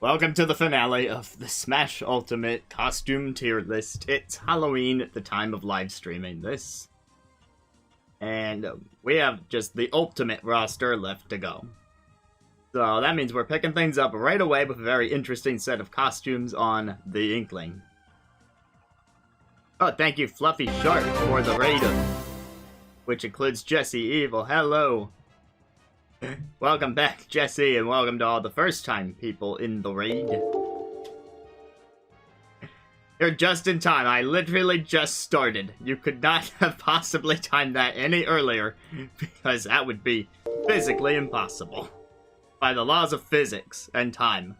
Welcome to the finale of the Smash Ultimate costume tier list. It's Halloween at the time of live streaming this. And we have just the ultimate roster left to go. So that means we're picking things up right away with a very interesting set of costumes on the Inkling. Oh, thank you Fluffy Shark for the raid, which includes Jesse Evil. Hello! Welcome back, Jesse, and welcome to all the first-time people in the raid. You're just in time. I literally just started. You could not have possibly timed that any earlier, because that would be physically impossible. By the laws of physics and time.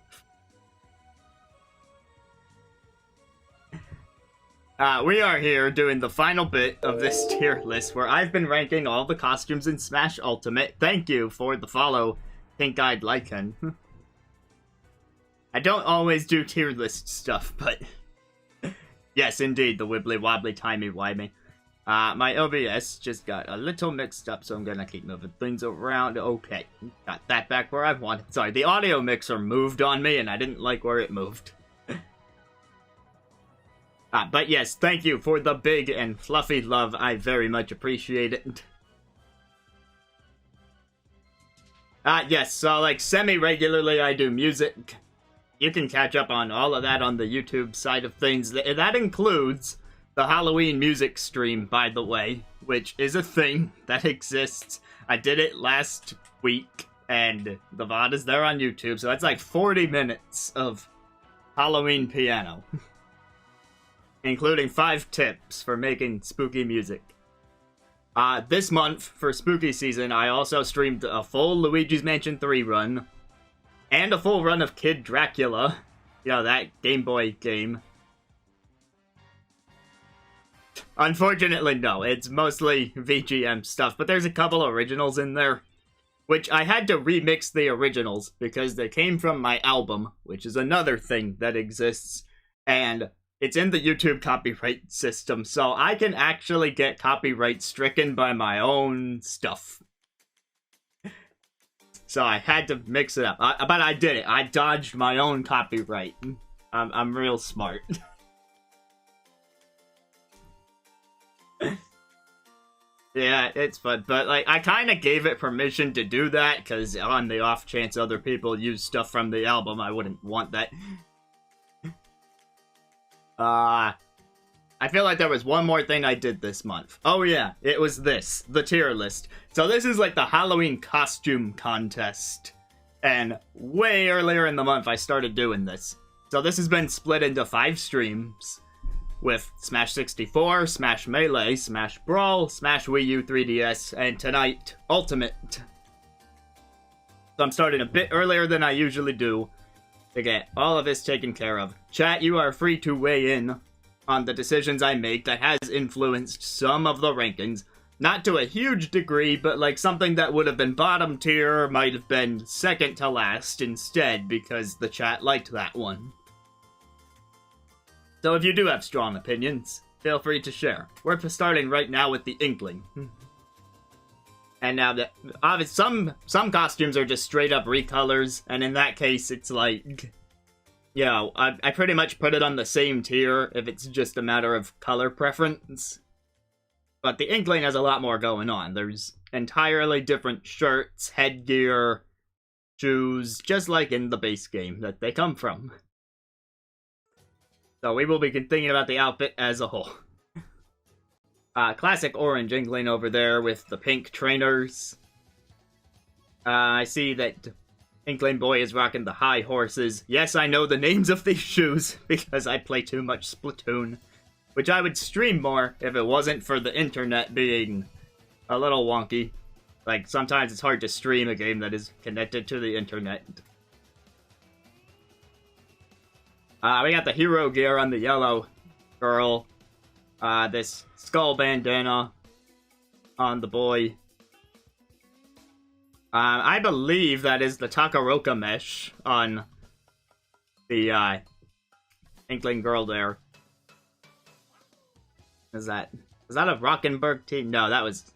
We are here doing the final bit of this tier list where I've been ranking all the costumes in Smash Ultimate. Thank you for the follow, Pink-Eyed Lycan. I don't always do tier list stuff, but... yes, indeed, the wibbly-wobbly timey-wimey. My OBS just got a little mixed up, so I'm gonna keep moving things around. Okay, got that back where I wanted. Sorry, the audio mixer moved on me, and I didn't like where it moved. But yes, thank you for the big and fluffy love. I very much appreciate it. Yes, so like semi-regularly I do music. You can catch up on all of that on the YouTube side of things. That includes the Halloween music stream, by the way, which is a thing that exists. I did it last week, and the VOD is there on YouTube, so that's like 40 minutes of Halloween piano. Including 5 tips for making spooky music. This month, for spooky season, I also streamed a full Luigi's Mansion 3 run, and a full run of Kid Dracula. You know, that Game Boy game. Unfortunately, no, it's mostly VGM stuff, but there's a couple originals in there, which I had to remix the originals, because they came from my album, which is another thing that exists, and... it's in the YouTube copyright system, so I can actually get copyright stricken by my own stuff. So I had to mix it up. But I did it. I dodged my own copyright. I'm real smart. Yeah, it's fun. But, like, I kind of gave it permission to do that, because on the off chance other people use stuff from the album, I wouldn't want that. I feel like there was one more thing I did this month. Oh yeah, it was this, the tier list. So this is like the Halloween costume contest. And way earlier in the month I started doing this. So this has been split into 5 streams. With Smash 64, Smash Melee, Smash Brawl, Smash Wii U 3DS, and tonight, Ultimate. So I'm starting a bit earlier than I usually do. To get all of this taken care of. Chat, you are free to weigh in on the decisions I make that has influenced some of the rankings. Not to a huge degree, but like something that would have been bottom tier might have been second to last instead because the chat liked that one. So if you do have strong opinions, feel free to share. We're starting right now with the Inkling. And now that obviously some costumes are just straight up recolors, and in that case it's like, you know, I pretty much put it on the same tier if it's just a matter of color preference. But the Inkling has a lot more going on. There's entirely different shirts, headgear, shoes, just like in the base game that they come from. So we will be thinking about the outfit as a whole. Classic orange Inkling over there with the pink trainers. I see that Inkling Boy is rocking the high horses. Yes, I know the names of these shoes because I play too much Splatoon. Which I would stream more if it wasn't for the internet being a little wonky. Like, sometimes it's hard to stream a game that is connected to the internet. We got the hero gear on the yellow girl. This skull bandana on the boy. I believe that is the Takaroka mesh on the Inkling girl there. Is that a Rockenberg team? No, that was...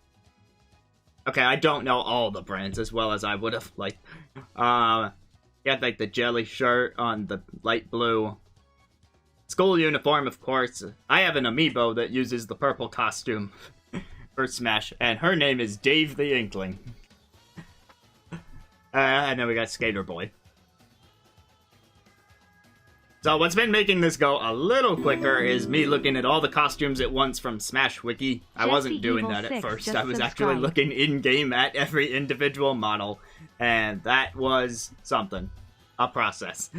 Okay, I don't know all the brands as well as I would have liked. You got like the jelly shirt on the light blue. School uniform, of course. I have an amiibo that uses the purple costume for Smash, and her name is Dave the Inkling. And then we got Skater Boy. So what's been making this go a little quicker is me looking at all the costumes at once from Smash Wiki. I wasn't doing that at first. I was actually looking in-game at every individual model, and that was something. A process.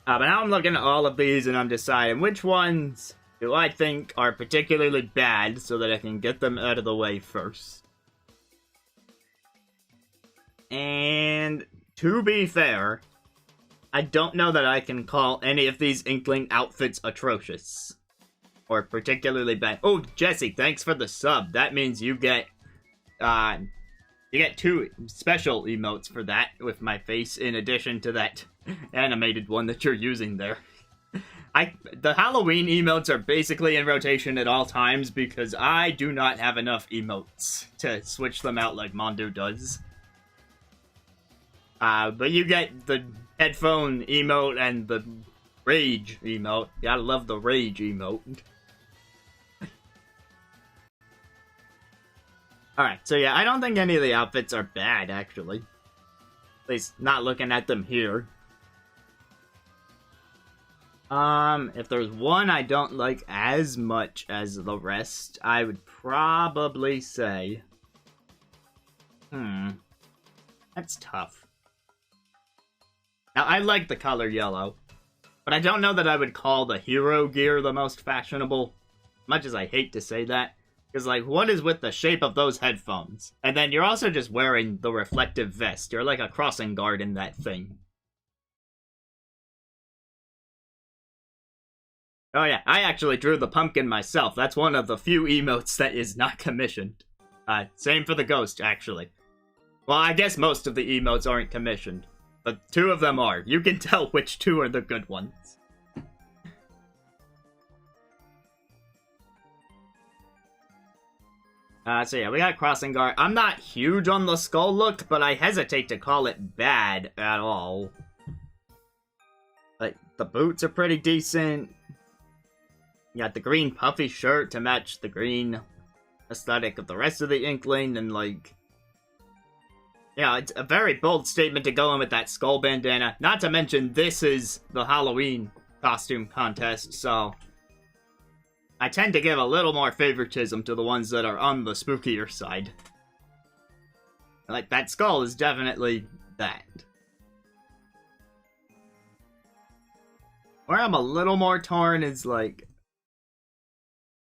But now I'm looking at all of these and I'm deciding which ones do I think are particularly bad so that I can get them out of the way first. And to be fair, I don't know that I can call any of these Inkling outfits atrocious. Or particularly bad. Oh, Jesse, thanks for the sub. That means you get 2 special emotes for that with my face in addition to that animated one that you're using there. The Halloween emotes are basically in rotation at all times because I do not have enough emotes to switch them out like Mondo does. But you get the headphone emote and the rage emote. Gotta love the rage emote. Alright, so yeah, I don't think any of the outfits are bad, actually. At least, not looking at them here. If there's one I don't like as much as the rest, I would probably say... That's tough. Now, I like the color yellow, but I don't know that I would call the hero gear the most fashionable, much as I hate to say that. Because, like, what is with the shape of those headphones? And then you're also just wearing the reflective vest. You're like a crossing guard in that thing. Oh yeah, I actually drew the pumpkin myself. That's one of the few emotes that is not commissioned. Same for the ghost, actually. Well, I guess most of the emotes aren't commissioned. But 2 of them are. You can tell which 2 are the good ones. So yeah, we got crossing guard. I'm not huge on the skull look, but I hesitate to call it bad at all. Like, the boots are pretty decent. You got the green puffy shirt to match the green aesthetic of the rest of the Inkling, and like... Yeah, it's a very bold statement to go in with that skull bandana. Not to mention, this is the Halloween costume contest, so... I tend to give a little more favoritism to the ones that are on the spookier side. Like, that skull is definitely that. Where I'm a little more torn is, like...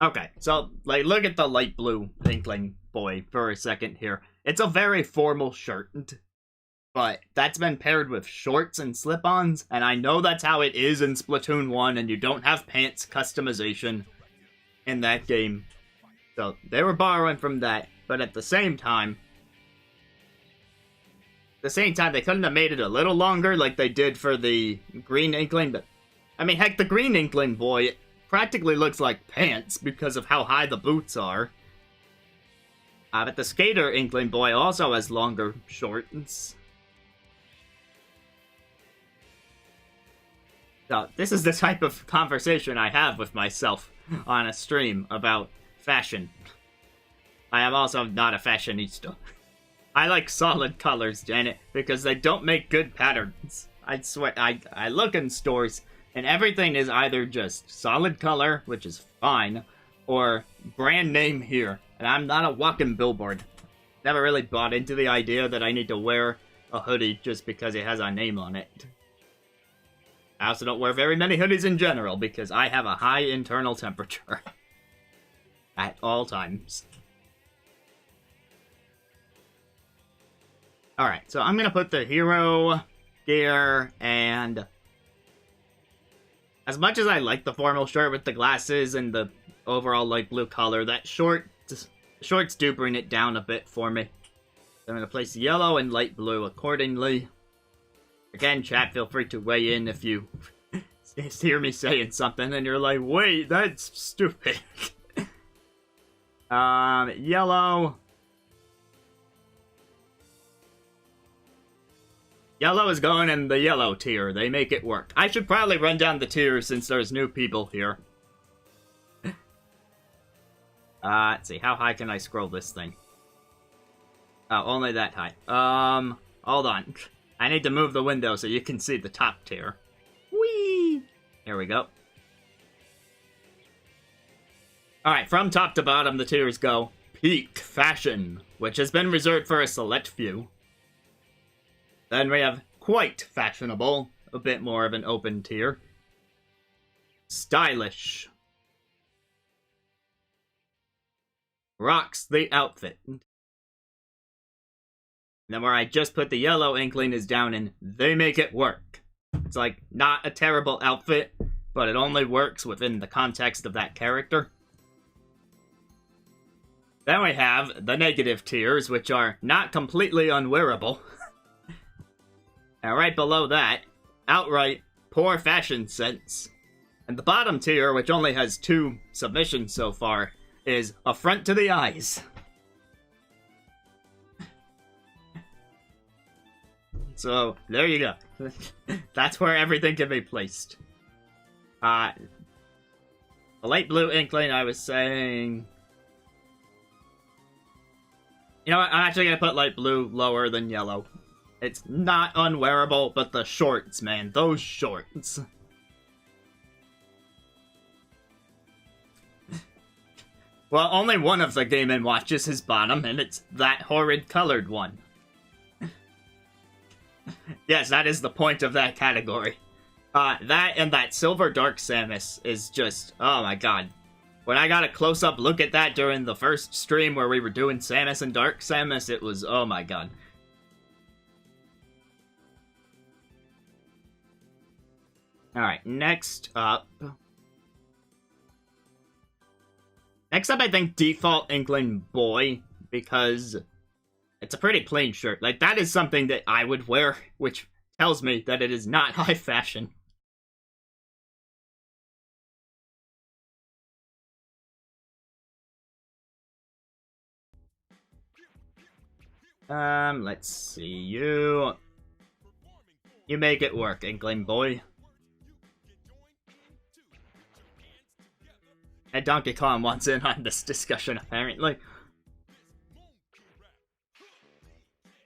Okay, so, like, look at the light blue Inkling boy for a second here. It's a very formal shirt, but that's been paired with shorts and slip-ons, and I know that's how it is in Splatoon 1, and you don't have pants customization in that game. So, they were borrowing from that, but at the same time, they couldn't have made it a little longer like they did for the green Inkling, but, I mean, heck, the green Inkling boy, it practically looks like pants because of how high the boots are. But the skater Inkling boy also has longer shorts. So, this is the type of conversation I have with myself on a stream about fashion. I am also not a fashionista. I like solid colors, Janet, because they don't make good patterns. I swear, I look in stores, and everything is either just solid color, which is fine, or brand name here. And I'm not a walking billboard. Never really bought into the idea that I need to wear a hoodie just because it has a name on it. I also don't wear very many hoodies in general because I have a high internal temperature. At all times. Alright, so I'm gonna put the hero gear and... As much as I like the formal shirt with the glasses and the overall light blue color, that shorts do bring it down a bit for me. So I'm gonna place yellow and light blue accordingly. Again, chat, feel free to weigh in if you hear me saying something and you're like, wait, that's stupid. Yellow. Yellow is going in the yellow tier. They make it work. I should probably run down the tiers since there's new people here. Let's see. How high can I scroll this thing? Oh, only that high. Hold on. I need to move the window so you can see the top tier. Whee! Here we go. Alright, from top to bottom, the tiers go peak fashion, which has been reserved for a select few. Then we have quite fashionable, a bit more of an open tier. Stylish. Rocks the outfit. Then where I just put the yellow inkling is down in they make it work. It's like not a terrible outfit, but it only works within the context of that character. Then we have the negative tiers, which are not completely unwearable. And right below that, outright poor fashion sense. And the bottom tier, which only has 2 submissions so far, is affront to the eyes. So, there you go. That's where everything can be placed. The light blue inkling, I was saying... You know what, I'm actually gonna put light blue lower than yellow. It's not unwearable, but the shorts, man. Those shorts. Well, only one of the Game & Watch is his bottom, and it's that horrid colored one. Yes, that is the point of that category. That and that silver dark Samus is just, oh my god. When I got a close-up look at that during the first stream where we were doing Samus and Dark Samus, it was, oh my god. Alright, next up... Next up, I think Default Inkling Boy, because it's a pretty plain shirt. Like, that is something that I would wear, which tells me that it is not high fashion. Let's see, you make it work, Inkling Boy. And Donkey Kong wants in on this discussion, apparently.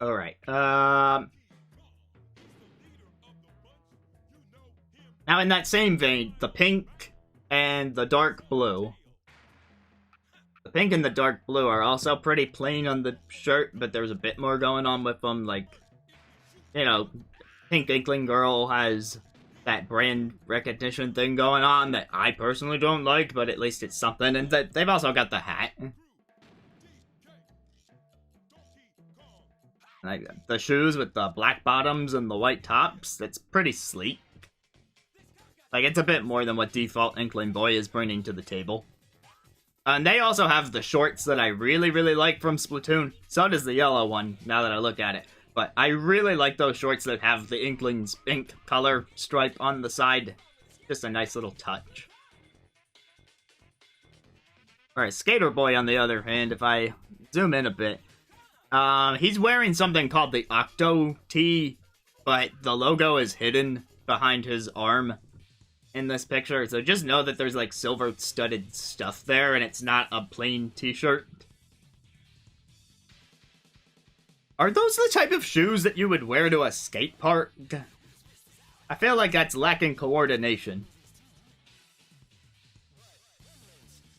Alright, now in that same vein, the pink and the dark blue. The pink and the dark blue are also pretty plain on the shirt, but there's a bit more going on with them, like, you know, Pink Inkling Girl has that brand recognition thing going on that I personally don't like, but at least it's something, and they've also got the hat. Like, the shoes with the black bottoms and the white tops, that's pretty sleek. Like, it's a bit more than what Default Inkling Boy is bringing to the table. And they also have the shorts that I really, really like from Splatoon. So does the yellow one, now that I look at it. But I really like those shorts that have the Inkling's pink color stripe on the side. Just a nice little touch. Alright, Skater Boy, on the other hand, if I zoom in a bit. He's wearing something called the Octo Tee, but the logo is hidden behind his arm in this picture, so just know that there's like silver studded stuff there and it's not a plain t-shirt. Are those the type of shoes that you would wear to a skate park? I feel like that's lacking coordination.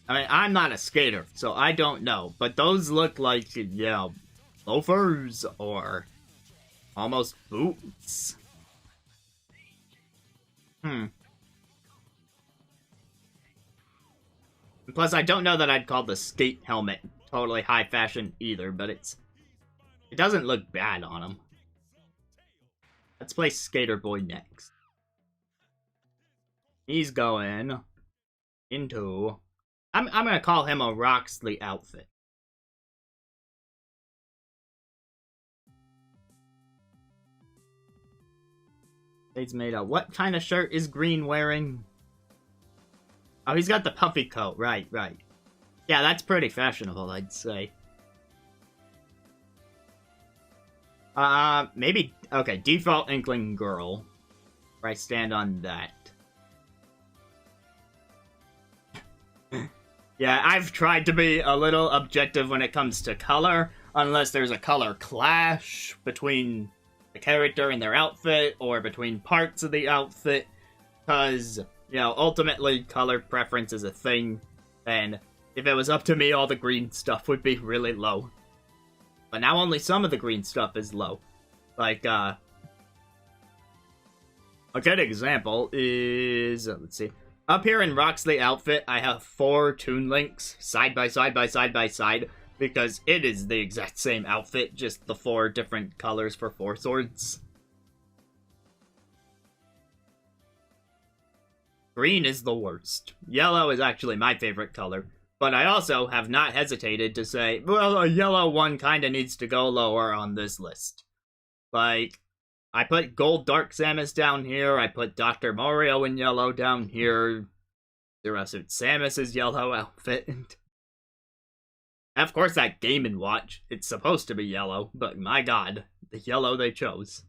I mean, I'm not a skater, so I don't know, but those look like, you know, loafers or almost boots. Plus, I don't know that I'd call the skate helmet totally high fashion either, but it doesn't look bad on him. Let's play Skater Boy next. He's going into... I'm gonna call him a Roxley outfit. He's made a... What kind of shirt is Green wearing? Oh, he's got the puffy coat. Right, right. Yeah, that's pretty fashionable, I'd say. Maybe, okay, default Inkling Girl. Where I stand on that. Yeah, I've tried to be a little objective when it comes to color, unless there's a color clash between the character and their outfit, or between parts of the outfit, because, you know, ultimately, color preference is a thing, and if it was up to me, all the green stuff would be really low. But now only some of the green stuff is low. Like, a good example is, let's see, up here in Roxley outfit, I have 4 Toon Links, side by side by side by side, because it is the exact same outfit, just the 4 different colors for 4 swords. Green is the worst. Yellow is actually my favorite color, but I also have not hesitated to say, well, a yellow one kinda needs to go lower on this list. Like, I put Gold Dark Samus down here, I put Dr. Mario in yellow down here, Zero Suit Samus's yellow outfit. Of course that Game & Watch, it's supposed to be yellow, but my god, the yellow they chose.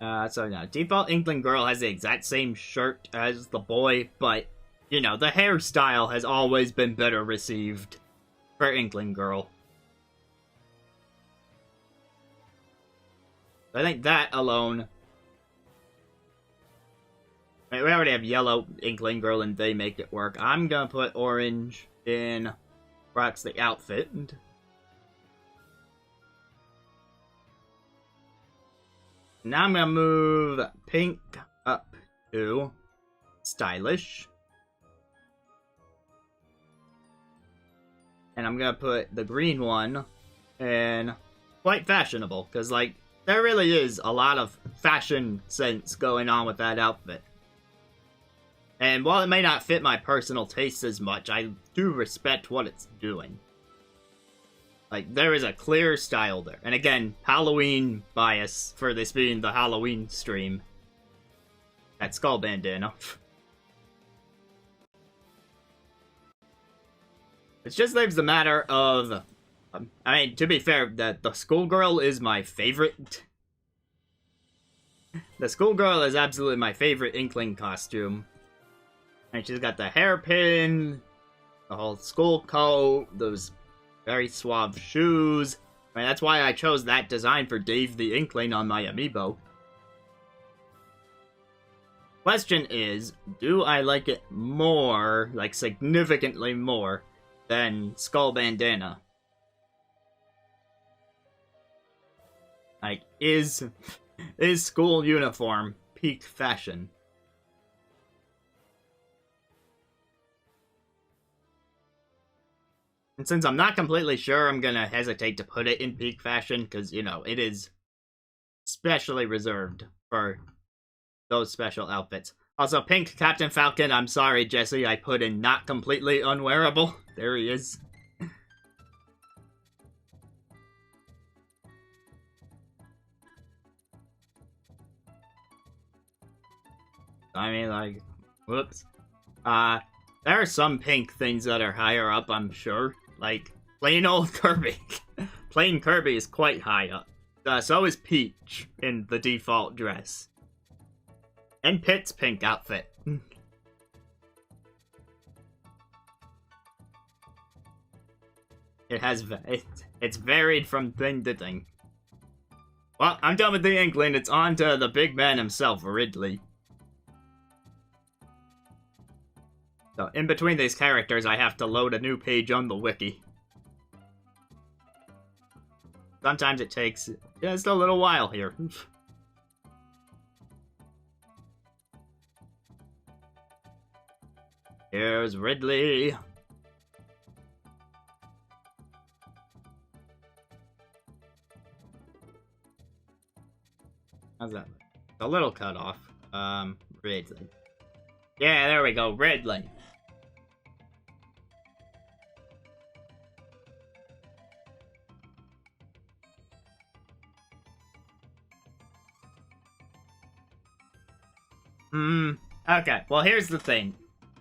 So now, default Inkling Girl has the exact same shirt as the boy, but, you know, the hairstyle has always been better received for Inkling Girl. I think that alone... I mean, we already have yellow Inkling Girl and they make it work. I'm gonna put orange in Roxley outfit. Now I'm gonna move pink up to stylish. And I'm gonna put the green one in quite fashionable, because, like, there really is a lot of fashion sense going on with that outfit. And while it may not fit my personal taste as much, I do respect what it's doing. Like, there is a clear style there. And again, Halloween bias for this being the Halloween stream. That skull bandana. It just leaves the matter of... I mean, to be fair, the schoolgirl is my favorite. The schoolgirl is absolutely my favorite Inkling costume. And she's got the hairpin, the whole school coat, those very suave shoes. I mean, that's why I chose that design for Dave the Inkling on my amiibo. Question is, do I like it more, like significantly more, than Skull Bandana? Like, is school uniform peak fashion? And since I'm not completely sure, I'm gonna hesitate to put it in peak fashion, because, you know, it is specially reserved for those special outfits. Also, pink Captain Falcon, I'm sorry, Jesse, I put in not completely unwearable. There he is. I mean, like, whoops. There are some pink things that are higher up, I'm sure. Like, plain old Kirby. Plain Kirby is quite high up. So is Peach in the default dress. And Pit's pink outfit. It's varied from thing to thing. Well, I'm done with the Inkling. It's on to the big man himself, Ridley. So, in between these characters, I have to load a new page on the wiki. Sometimes it takes just a little while here. Here's Ridley. How's that? A little cut off. Ridley. Yeah, there we go, Ridley. Okay, well, here's the thing.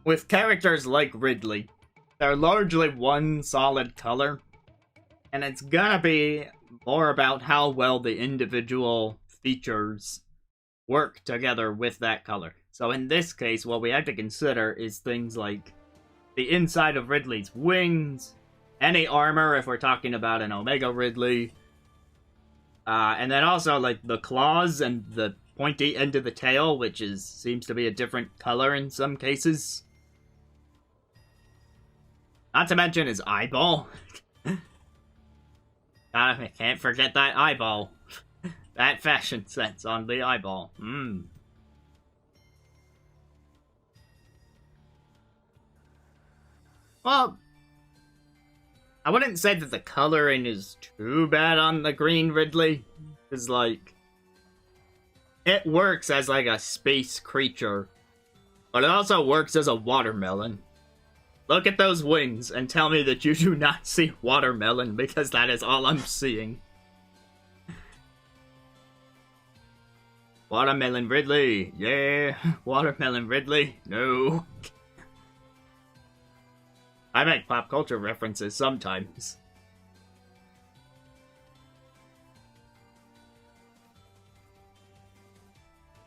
with characters like Ridley, they're largely one solid color, and it's gonna be more about how well the individual features work together with that color. So in this case, what we have to consider is things like the inside of Ridley's wings, any armor if we're talking about an Omega Ridley, and then also like the claws and the pointy end of the tail, which seems to be a different color in some cases. Not to mention his eyeball. I can't forget that eyeball. That fashion sense on the eyeball. Well, I wouldn't say that the coloring is too bad on the green Ridley. Because, like, it works as, like, a space creature. But it also works as a watermelon. Look at those wings and tell me that you do not see watermelon, because that is all I'm seeing. Watermelon Ridley, yeah. Watermelon Ridley, no. I make pop culture references sometimes.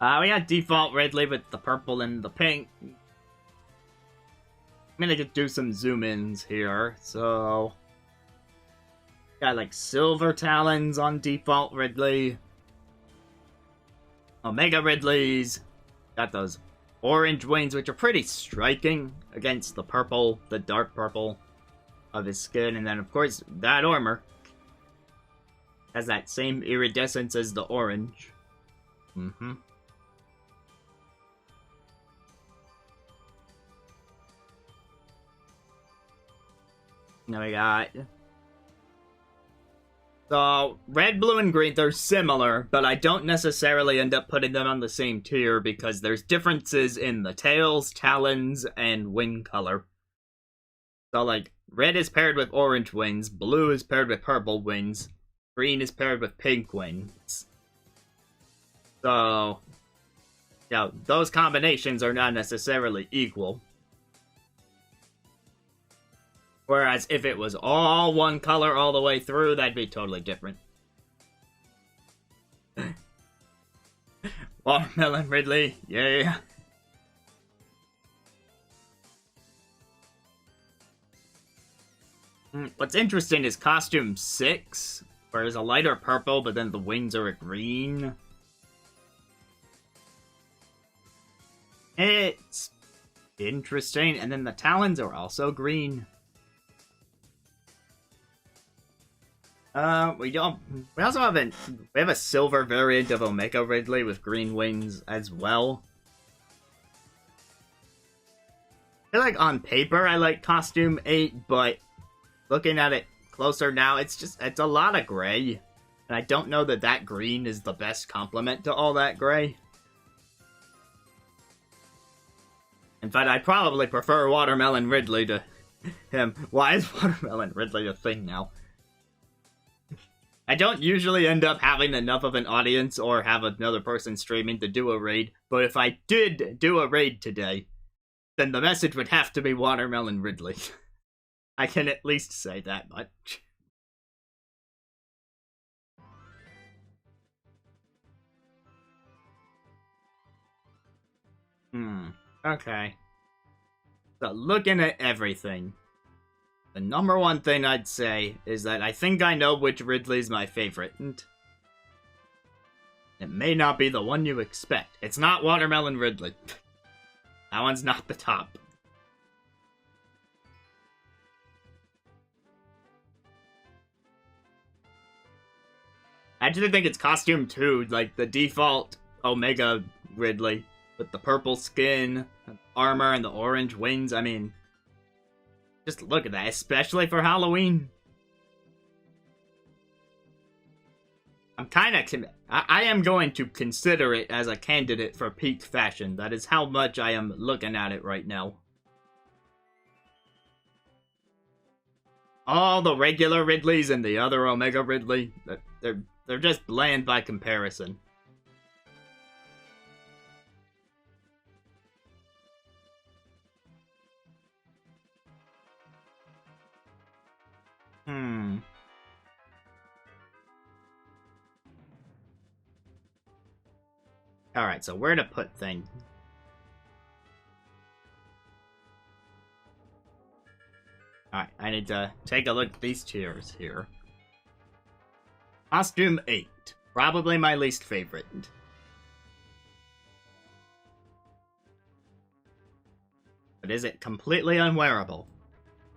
We got default Ridley with the purple and the pink. I'm gonna do some zoom-ins here, so... Got, like, silver talons on default Ridley. Omega Ridleys. Got those orange wings, which are pretty striking against the purple, the dark purple of his skin. And then, of course, that armor has that same iridescence as the orange. Now we got... So, red, blue, and green, they're similar, but I don't necessarily end up putting them on the same tier because there's differences in the tails, talons, and wing color. So, like, red is paired with orange wings, blue is paired with purple wings, green is paired with pink wings. So, yeah, those combinations are not necessarily equal. Whereas if it was all one color all the way through, that'd be totally different. Watermelon Ridley, yeah. What's interesting is costume 6, where it's a lighter purple, but then the wings are a green. It's interesting, and then the talons are also green. We also have a silver variant of Omega Ridley with green wings as well. I feel like on paper I like costume 8, but looking at it closer now, it's a lot of gray. And I don't know that that green is the best complement to all that gray. In fact, I'd probably prefer Watermelon Ridley to him. Why is Watermelon Ridley a thing now? I don't usually end up having enough of an audience or have another person streaming to do a raid, but if I did do a raid today, then the message would have to be Watermelon Ridley. I can at least say that much. Okay. So, looking at everything, the number one thing I'd say is that I think I know which Ridley's my favorite. It may not be the one you expect. It's not Watermelon Ridley. That one's not the top. I actually think it's costume 2, like the default Omega Ridley with the purple skin, armor, and the orange wings. I mean, just look at that, especially for Halloween. I am going to consider it as a candidate for peak fashion. That is how much I am looking at it right now. All the regular Ridleys and the other Omega Ridley, they're just bland by comparison. Alright, so where to put things? Alright, I need to take a look at these tiers here. Costume 8. Probably my least favorite. But is it completely unwearable?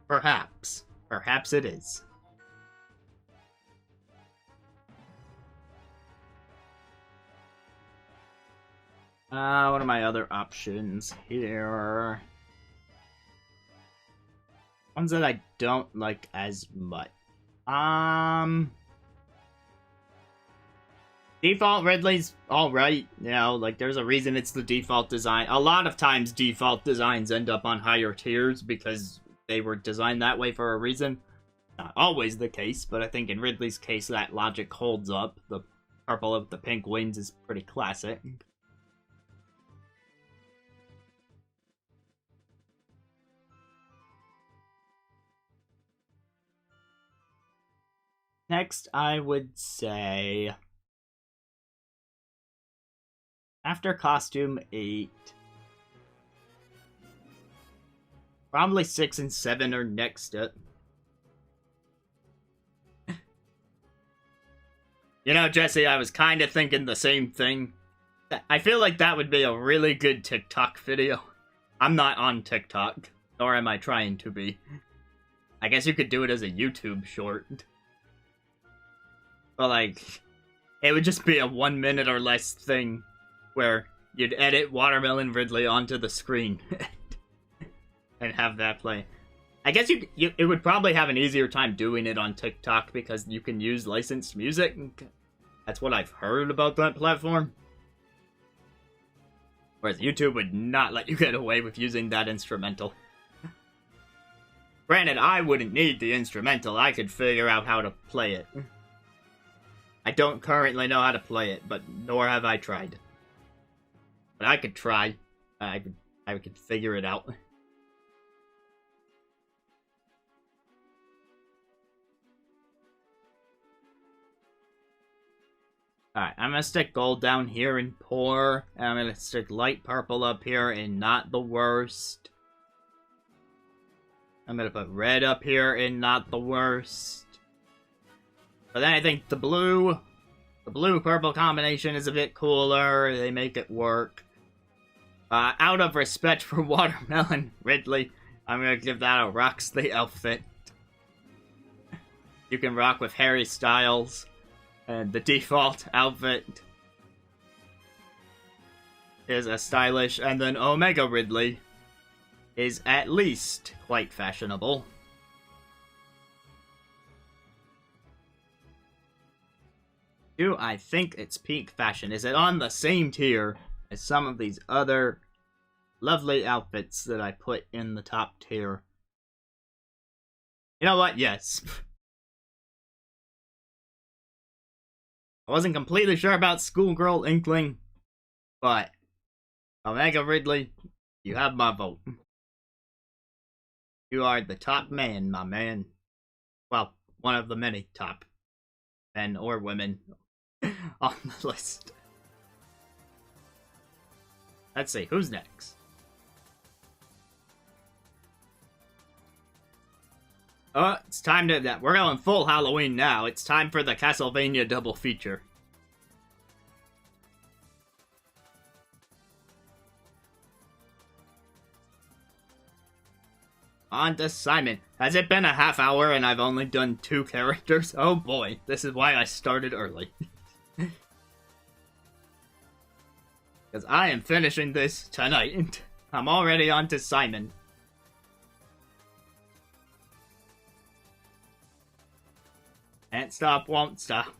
Perhaps. Perhaps it is. What are my other options here? Ones that I don't like as much. Default Ridley's alright. You know, like, there's a reason it's the default design. A lot of times, default designs end up on higher tiers because they were designed that way for a reason. Not always the case, but I think in Ridley's case, that logic holds up. The purple of the pink wings is pretty classic. Next, I would say, after costume 8, probably 6 and 7 are next up. You know, Jesse, I was kind of thinking the same thing. I feel like that would be a really good TikTok video. I'm not on TikTok, nor am I trying to be. I guess you could do it as a YouTube short. But, like, it would just be a 1 minute or less thing where you'd edit Watermelon Ridley onto the screen and have that play. I guess it would probably have an easier time doing it on TikTok because you can use licensed music. That's what I've heard about that platform. Whereas YouTube would not let you get away with using that instrumental. Granted, I wouldn't need the instrumental. I could figure out how to play it. I don't currently know how to play it, but nor have I tried. But I could try. I could figure it out. Alright, I'm gonna stick gold down here in poor, and I'm gonna stick light purple up here in not the worst. I'm gonna put red up here in not the worst. But then I think the blue-purple combination is a bit cooler. They make it work. Out of respect for Watermelon Ridley, I'm gonna give that a Roxley outfit. You can rock with Harry Styles, and the default outfit is a stylish, and then Omega Ridley is at least quite fashionable. Do I think it's peak fashion? Is it on the same tier as some of these other lovely outfits that I put in the top tier? You know what? Yes. I wasn't completely sure about Schoolgirl Inkling, but Omega Ridley, you have my vote. You are the top man, my man. Well, one of the many top men or women on the list. Let's see, who's next? It's time to... We're going full Halloween now. It's time for the Castlevania double feature. On to Simon. Has it been a half hour and I've only done 2 characters? Oh boy, this is why I started early. Because I am finishing this tonight. I'm already on to Simon. Can't stop, won't stop.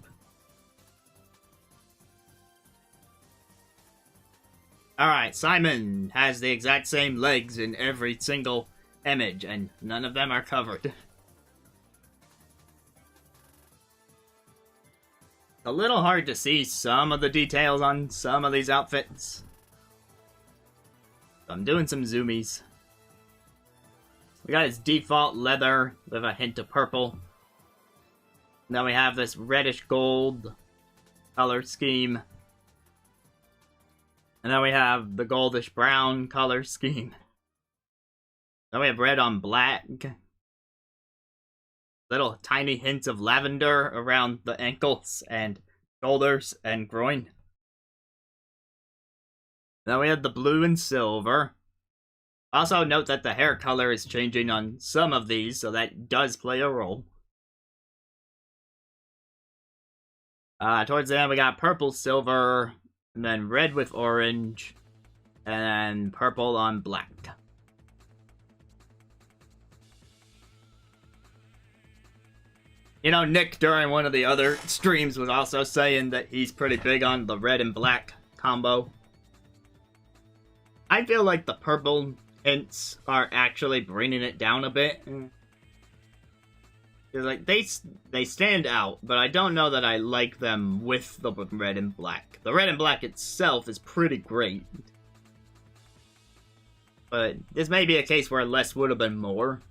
Alright, Simon has the exact same legs in every single image, and none of them are covered. A little hard to see some of the details on some of these outfits. So I'm doing some zoomies. We got his default leather with a hint of purple. Then we have this reddish gold color scheme. And then we have the goldish brown color scheme. Then we have red on black. Little tiny hints of lavender around the ankles and shoulders and groin. Then we have the blue and silver. Also note that the hair color is changing on some of these, so that does play a role. Towards the end we got purple, silver, and then red with orange, and then purple on black. You know, Nick during one of the other streams was also saying that he's pretty big on the red and black combo. I feel like the purple hints are actually bringing it down a bit. Like, they stand out, but I don't know that I like them with the red and black. The red and black itself is pretty great. But this may be a case where less would have been more.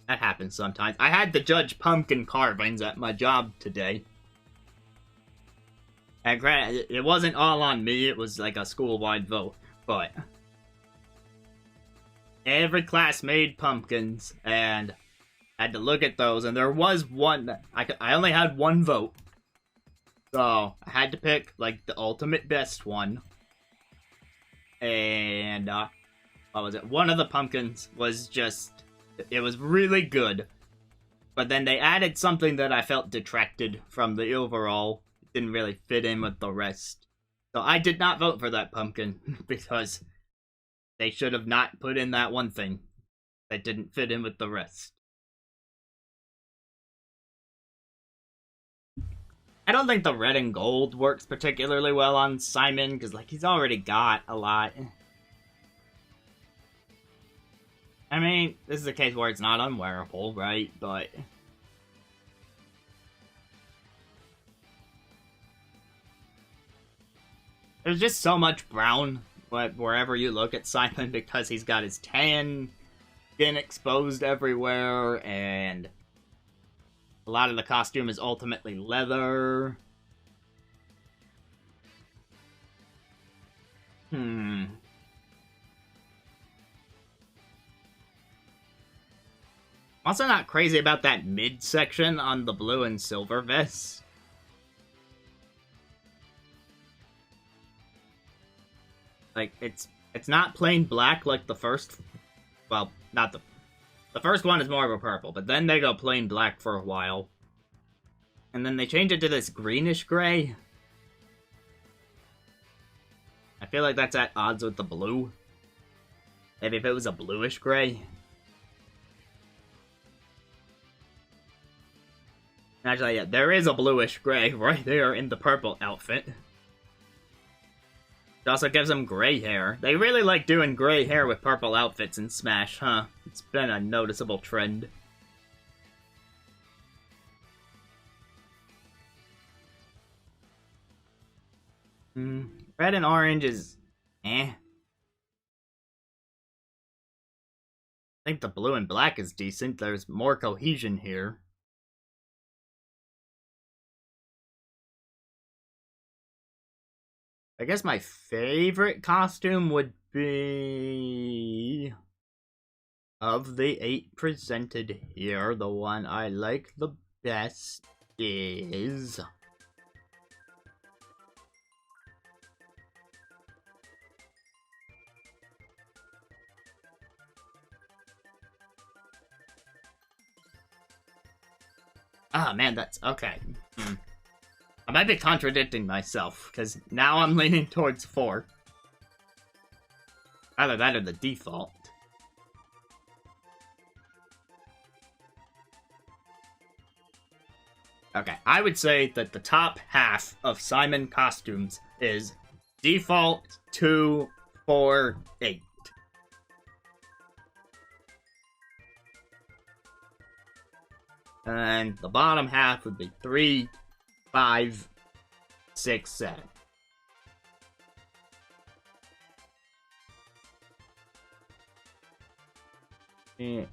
That happens sometimes. I had to judge pumpkin carvings at my job today. And granted, it wasn't all on me, it was like a school-wide vote, but every class made pumpkins, and I had to look at those, and there was one, I only had one vote, so I had to pick, like, the ultimate best one, and, what was it, one of the pumpkins was just, it was really good, but then they added something that I felt detracted from the overall. It didn't really fit in with the rest, so I did not vote for that pumpkin, because they should have not put in that one thing that didn't fit in with the rest. I don't think the red and gold works particularly well on Simon, because, like, he's already got a lot. I mean, this is a case where it's not unwearable, right? But there's just so much brown wherever you look at Simon, because he's got his tan skin exposed everywhere, and a lot of the costume is ultimately leather. I'm also not crazy about that midsection on the blue and silver vest. Like, it's not plain black like the first... Well, not the first one is more of a purple, but then they go plain black for a while. And then they change it to this greenish gray. I feel like that's at odds with the blue. Maybe if it was a bluish gray. Actually, yeah, there is a bluish gray right there in the purple outfit. It also gives him gray hair. They really like doing gray hair with purple outfits in Smash, huh? It's been a noticeable trend. Red and orange is eh. I think the blue and black is decent. There's more cohesion here. I guess my favorite costume would be... Of the 8 presented here, the one I like the best is... Ah, man, that's... okay. I might be contradicting myself, because now I'm leaning towards 4. Either that or the default. Okay, I would say that the top half of Simon costumes is default 2, 4, 8. And the bottom half would be 3, 5, 6, 7. Yeah.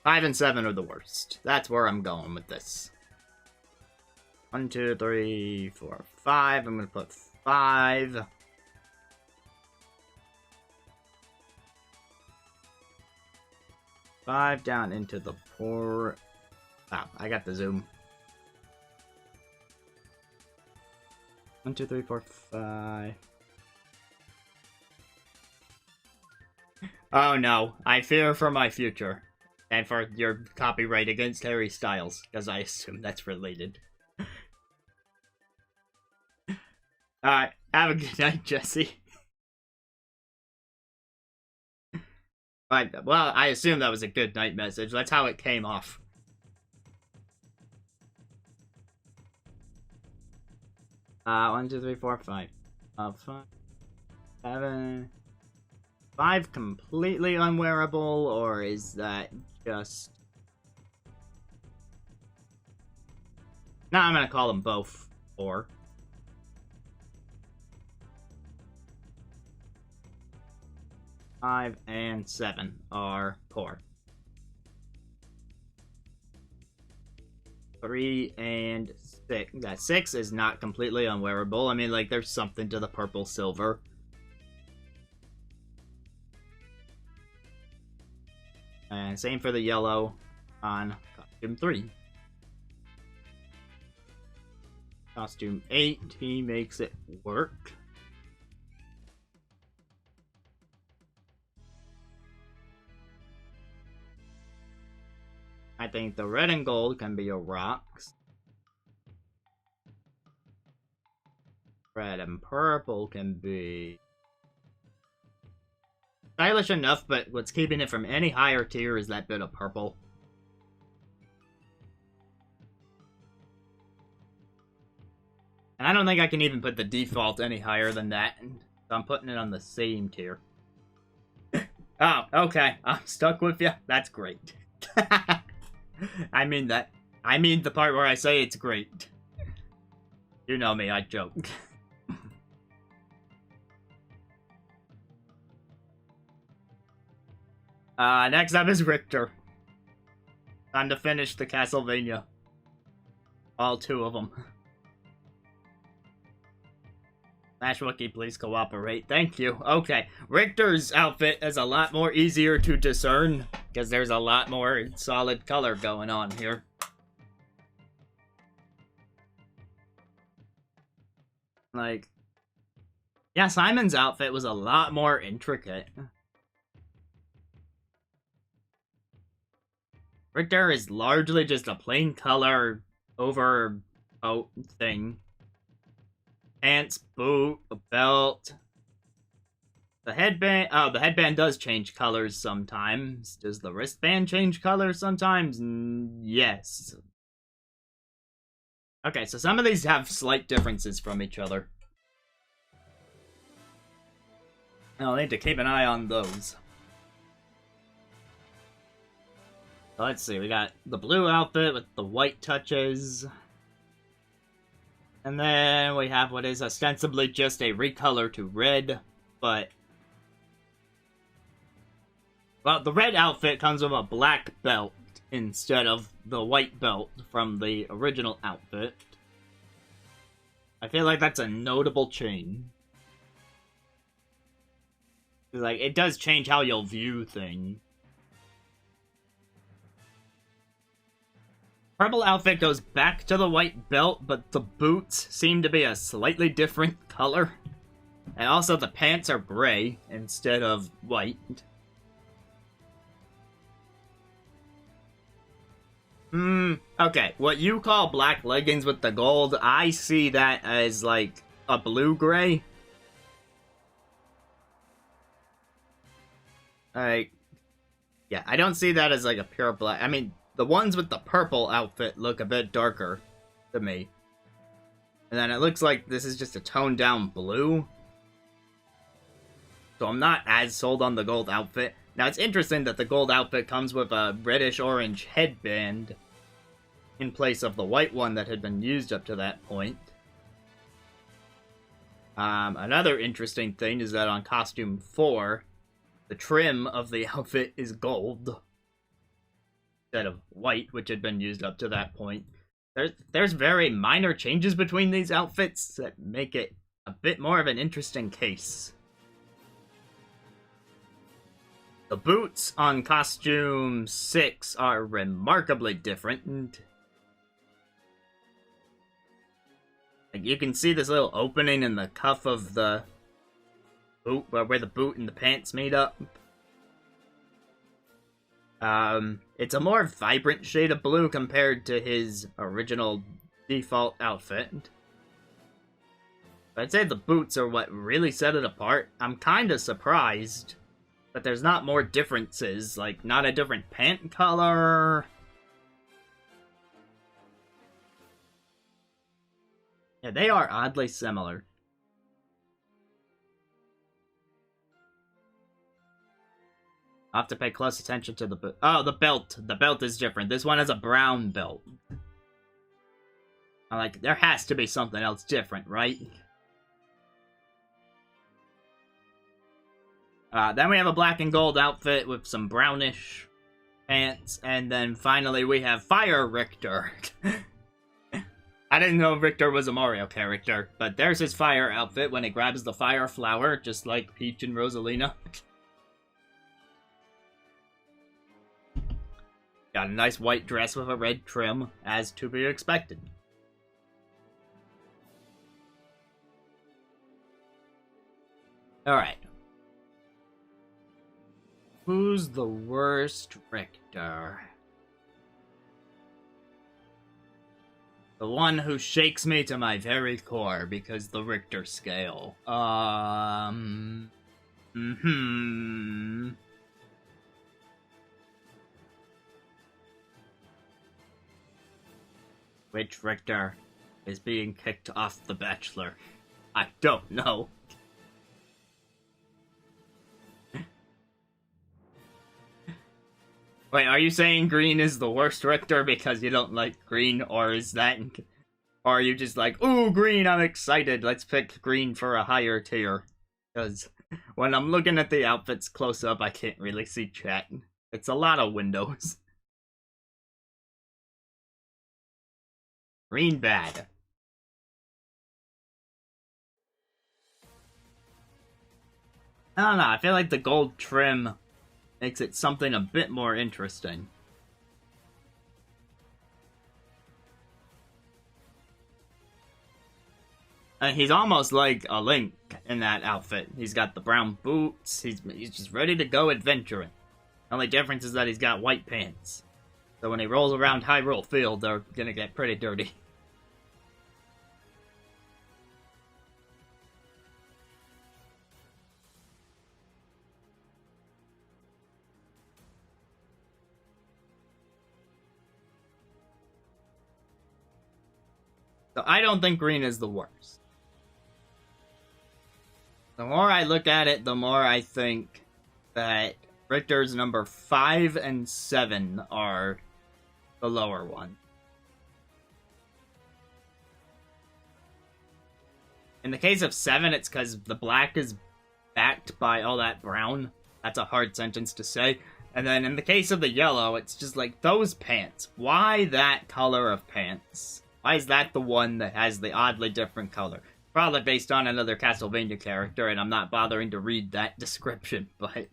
5 and 7 are the worst. That's where I'm going with this. 1, 2, 3, 4, 5. I'm gonna put 5. Five down into the port. Ah, I got the zoom. 1, 2, 3, 4, 5. Oh no, I fear for my future. And for your copyright against Harry Styles, because I assume that's related. Alright, have a good night, Jesse. Well, I assume that was a good night message. That's how it came off. One, two, three, four, 5. 5, 7. 5 completely unwearable, or is that just... No, I'm gonna call them both 4. Five and 7 are poor. 3 and 6. That 6 is not completely unwearable. I mean, like, there's something to the purple silver. And same for the yellow on costume 3. Costume 8, he makes it work. I think the red and gold can be your rocks. Red and purple can be stylish enough, but what's keeping it from any higher tier is that bit of purple. And I don't think I can even put the default any higher than that, so I'm putting it on the same tier. Oh, okay. I'm stuck with you. That's great. I mean that. I mean the part where I say it's great. You know me, I joke. Next up is Richter. Time to finish the Castlevania. All 2 of them. Smash Wookie, please cooperate. Thank you. Okay, Richter's outfit is a lot more easier to discern, because there's a lot more solid color going on here. Like, yeah, Simon's outfit was a lot more intricate. Richter is largely just a plain color overcoat thing. Pants, boot, a belt. The headband... Oh, the headband does change colors sometimes. Does the wristband change colors sometimes? Yes. Okay, so some of these have slight differences from each other. I'll need to keep an eye on those. So let's see, we got the blue outfit with the white touches. And then we have what is ostensibly just a recolor to red, but... Well, the red outfit comes with a black belt instead of the white belt from the original outfit. I feel like that's a notable change. Like, it does change how you'll view things. Purple outfit goes back to the white belt, but the boots seem to be a slightly different color. And also the pants are gray instead of white. Okay, what you call black leggings with the gold, I see that as like a blue-gray. Like, yeah, I don't see that as like a pure black. I mean, the ones with the purple outfit look a bit darker to me. And then it looks like this is just a toned down blue. So I'm not as sold on the gold outfit. Now it's interesting that the gold outfit comes with a reddish-orange headband in place of the white one that had been used up to that point. Another interesting thing is that on costume 4, the trim of the outfit is gold instead of white, which had been used up to that point. there's very minor changes between these outfits that make it a bit more of an interesting case. The boots on costume 6 are remarkably different. Like, you can see this little opening in the cuff of the boot, where the boot and the pants meet up. It's a more vibrant shade of blue compared to his original default outfit. But I'd say the boots are what really set it apart. I'm kinda surprised that there's not more differences, like not a different pant color. Yeah, they are oddly similar. I'll have to pay close attention to the boot. Oh, the belt. The belt is different. This one has a brown belt. I'm like, there has to be something else different, right? Then we have a black and gold outfit with some brownish pants. And then finally we have Fire Richter. I didn't know Richter was a Mario character. But there's his fire outfit when he grabs the fire flower, just like Peach and Rosalina. Got a nice white dress with a red trim, as to be expected. Alright. Who's the worst Richter? The one who shakes me to my very core, because the Richter scale. Which Richter is being kicked off The Bachelor? I don't know. Wait, are you saying green is the worst Richter because you don't like green, or is that... Or are you just like, ooh, green, I'm excited, let's pick green for a higher tier? Because when I'm looking at the outfits close up, I can't really see chat. It's a lot of windows. Green bad. I don't know, I feel like the gold trim makes it something a bit more interesting. And he's almost like a Link in that outfit. He's got the brown boots, he's just ready to go adventuring. The only difference is that he's got white pants. So when he rolls around Hyrule Field, they're gonna get pretty dirty. So I don't think green is the worst. The more I look at it, the more I think that Richter's number 5 and 7 are the lower one. In the case of 7, it's because the black is backed by all that brown. That's a hard sentence to say. And then in the case of the yellow, it's just like, those pants. Why that color of pants? Why is that the one that has the oddly different color? Probably based on another Castlevania character, and I'm not bothering to read that description, but...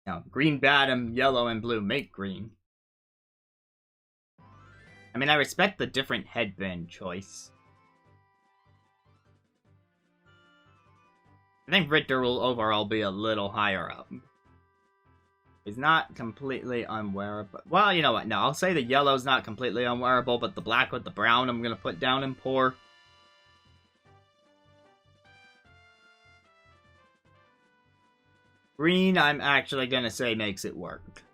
Now, green bottom, yellow and blue make green. I mean, I respect the different headband choice. I think Richter will overall be a little higher up. He's not completely unwearable. Well, you know what? No, I'll say the yellow's not completely unwearable, but the black with the brown I'm gonna put down in poor. Green, I'm actually gonna say makes it work.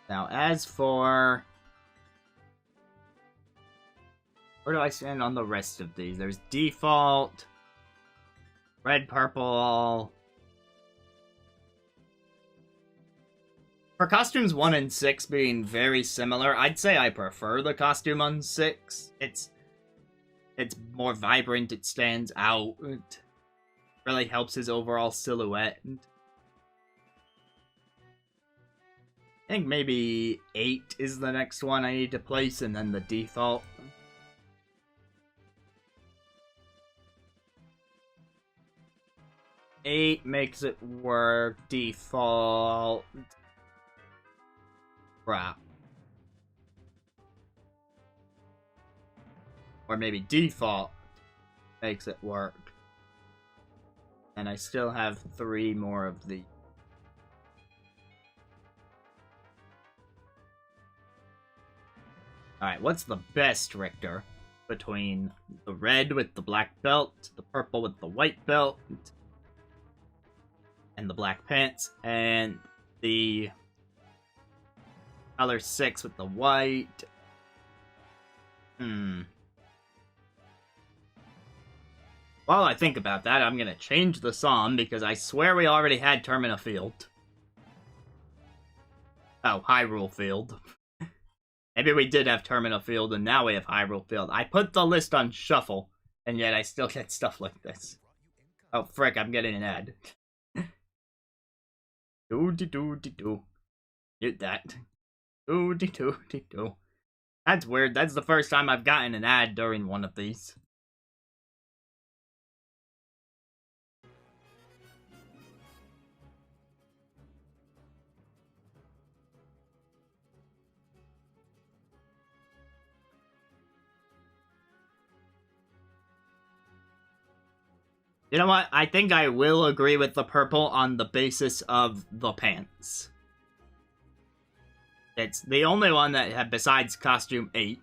Now, as for... Where do I stand on the rest of these? There's default, red, purple... For costumes 1 and 6 being very similar, I'd say I prefer the costume on 6. It's more vibrant, it stands out, it really helps his overall silhouette. I think maybe 8 is the next one I need to place, and then the default. Eight makes it work. Default. Crap. Or maybe default makes it work. And I still have 3 more of the. Alright, what's the best Richter between the red with the black belt, the purple with the white belt, and the black pants, and the color 6 with the white? While I think about that, I'm gonna change the song because I swear we already had Termina Field. Oh, Hyrule Field. Maybe we did have Terminal Field, and now we have Hyrule Field. I put the list on shuffle, and yet I still get stuff like this. Oh, frick, I'm getting an ad. Do-de-do-de-do. Mute that. Do-de-do-de-do. That's weird. That's the first time I've gotten an ad during one of these. You know what? I think I will agree with the purple on the basis of the pants. It's the only one that had, besides costume 8,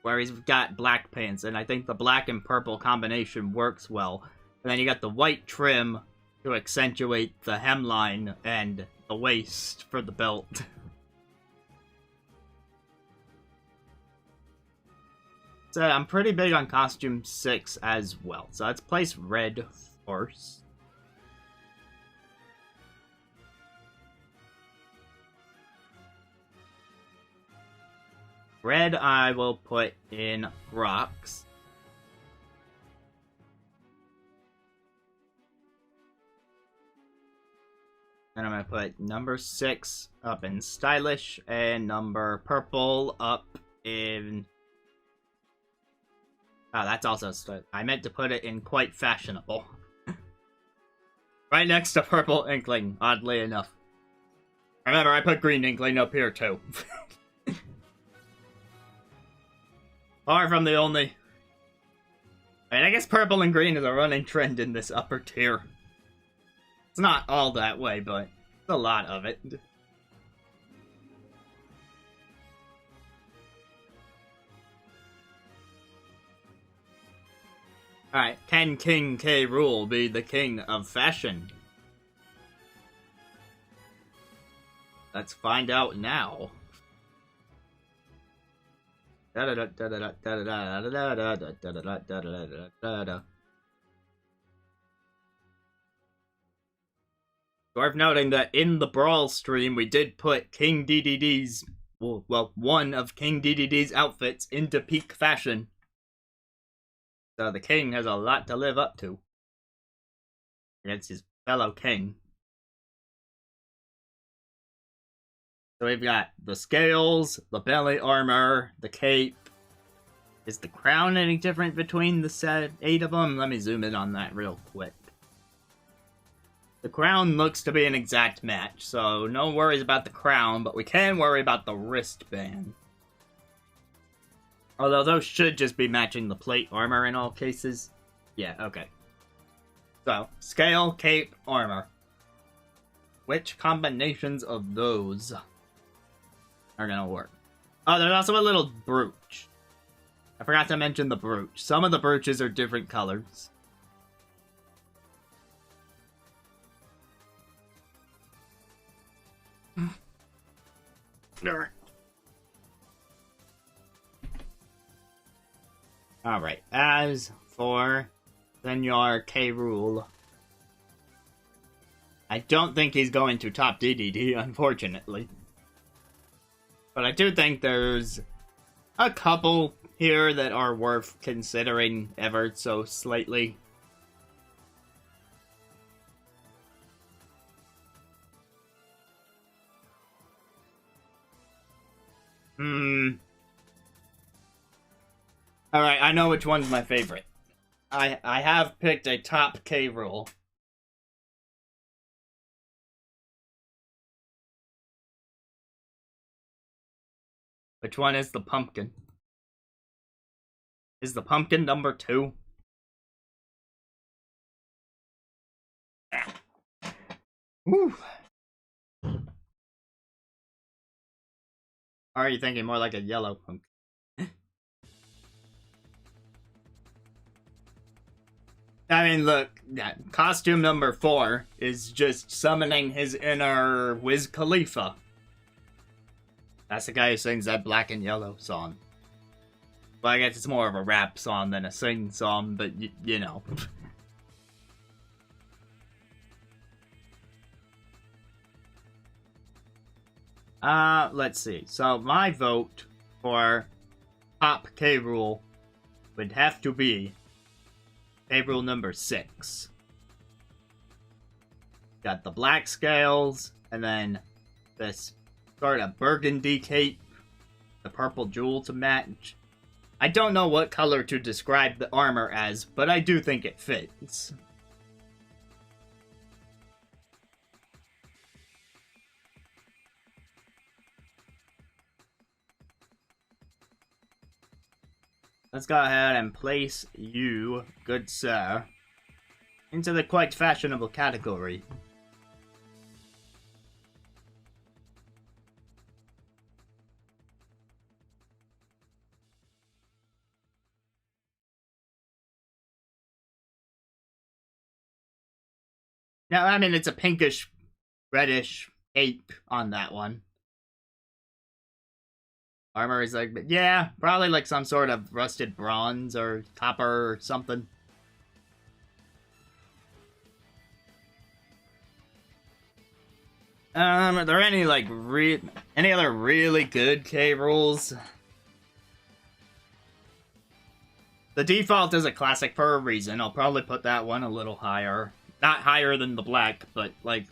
where he's got black pants, and I think the black and purple combination works well. And then you got the white trim to accentuate the hemline and the waist for the belt. So I'm pretty big on costume 6 as well. So let's place red first. Red I will put in rocks. And I'm going to put number 6 up in stylish and number purple up in... Oh, that's also... I meant to put it in quite fashionable. Right next to purple inkling, oddly enough. Remember, I put green inkling up here, too. Far from the only... I mean, I guess purple and green is a running trend in this upper tier. It's not all that way, but it's a lot of it. Alright, can King K. Rool be the king of fashion? Let's find out now. Worth noting that in the Brawl stream, we did put King DDD's, well, one of King DDD's outfits into peak fashion. So the king has a lot to live up to against his fellow king. So we've got the scales, the belly armor, the cape. Is the crown any different between the 8 of them? Let me zoom in on that real quick. The crown looks to be an exact match, so no worries about the crown, but we can worry about the wristband. Although those should just be matching the plate armor in all cases. Yeah, okay. So, scale, cape, armor. Which combinations of those are gonna work? Oh, there's also a little brooch. I forgot to mention the brooch. Some of the brooches are different colors. Alright, as for Senor K. Rool, I don't think he's going to top DDD, unfortunately. But I do think there's a couple here that are worth considering ever so slightly. Alright, I know which one's my favorite. I have picked a top K rule. Which one is the pumpkin? Is the pumpkin number 2? Woo. Or are you thinking more like a yellow pumpkin? I mean, look, costume number 4 is just summoning his inner Wiz Khalifa. That's the guy who sings that Black and Yellow song. Well, I guess it's more of a rap song than a sing song, but you know. Let's see. So my vote for top K rule would have to be K rule number 6. Got the black scales, and then this sort of burgundy cape, the purple jewel to match. I don't know what color to describe the armor as, but I do think it fits. Let's go ahead and place you, good sir, into the quite fashionable category. Now, I mean, it's a pinkish, reddish cape on that one. Armor is like, yeah, probably like some sort of rusted bronze or copper or something. Are there any like any other really good K rules? The default is a classic for a reason. I'll probably put that one a little higher. Not higher than the black, but like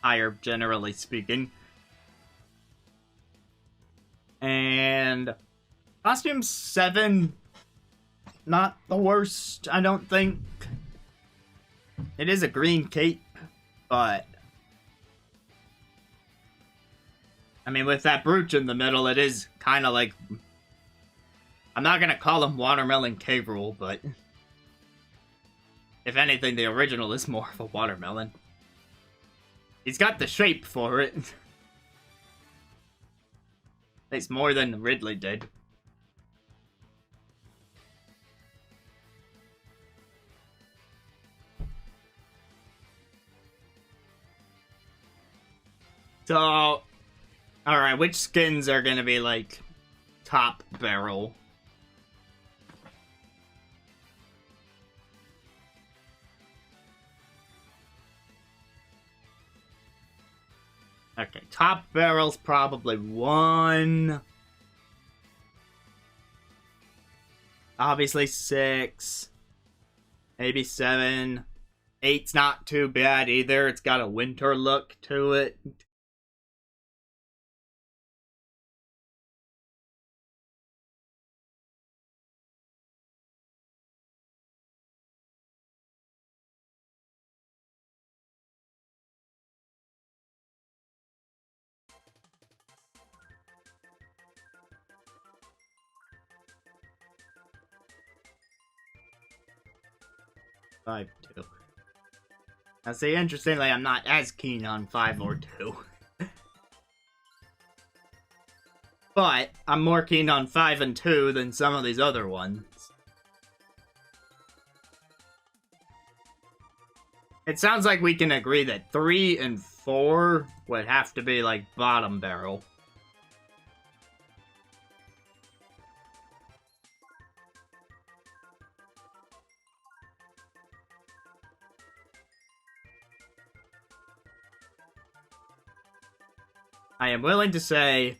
higher generally speaking. And costume 7, not the worst, I don't think. It is a green cape, but I mean, with that brooch in the middle, it is kind of like, I'm not gonna call him Watermelon K rule, but if anything, the original is more of a watermelon. He's got the shape for it. It's more than Ridley did. So, alright, which skins are gonna be, like, top barrel? Okay, top barrel's probably 1. Obviously 6. Maybe 7. 8's not too bad either. It's got a winter look to it. Five, 2. Now see, interestingly, I'm not as keen on 5 or 2. But I'm more keen on 5 and 2 than some of these other ones. It sounds like we can agree that 3 and 4 would have to be, like, bottom barrel. I am willing to say...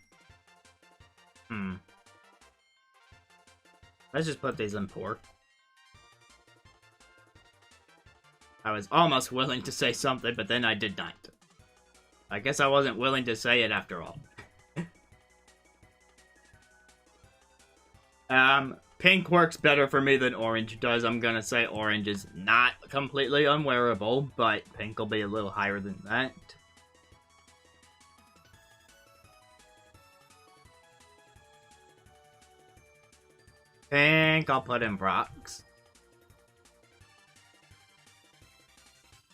Let's just put these in 4. I was almost willing to say something, but then I did not. I guess I wasn't willing to say it after all. Pink works better for me than orange does. I'm gonna say orange is not completely unwearable, but pink will be a little higher than that. Pink, I'll put in Brock's.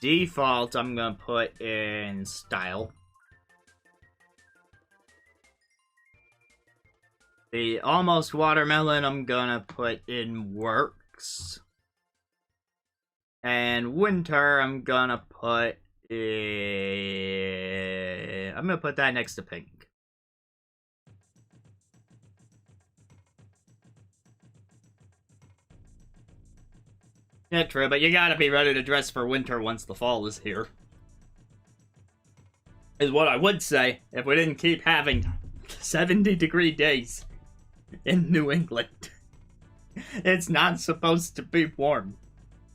Default, I'm gonna put in Style. The Almost Watermelon, I'm gonna put in Works. And Winter, I'm gonna put in... I'm gonna put that next to Pink. Yeah, true, but you gotta be ready to dress for winter once the fall is here. Is what I would say if we didn't keep having 70-degree days in New England. It's not supposed to be warm,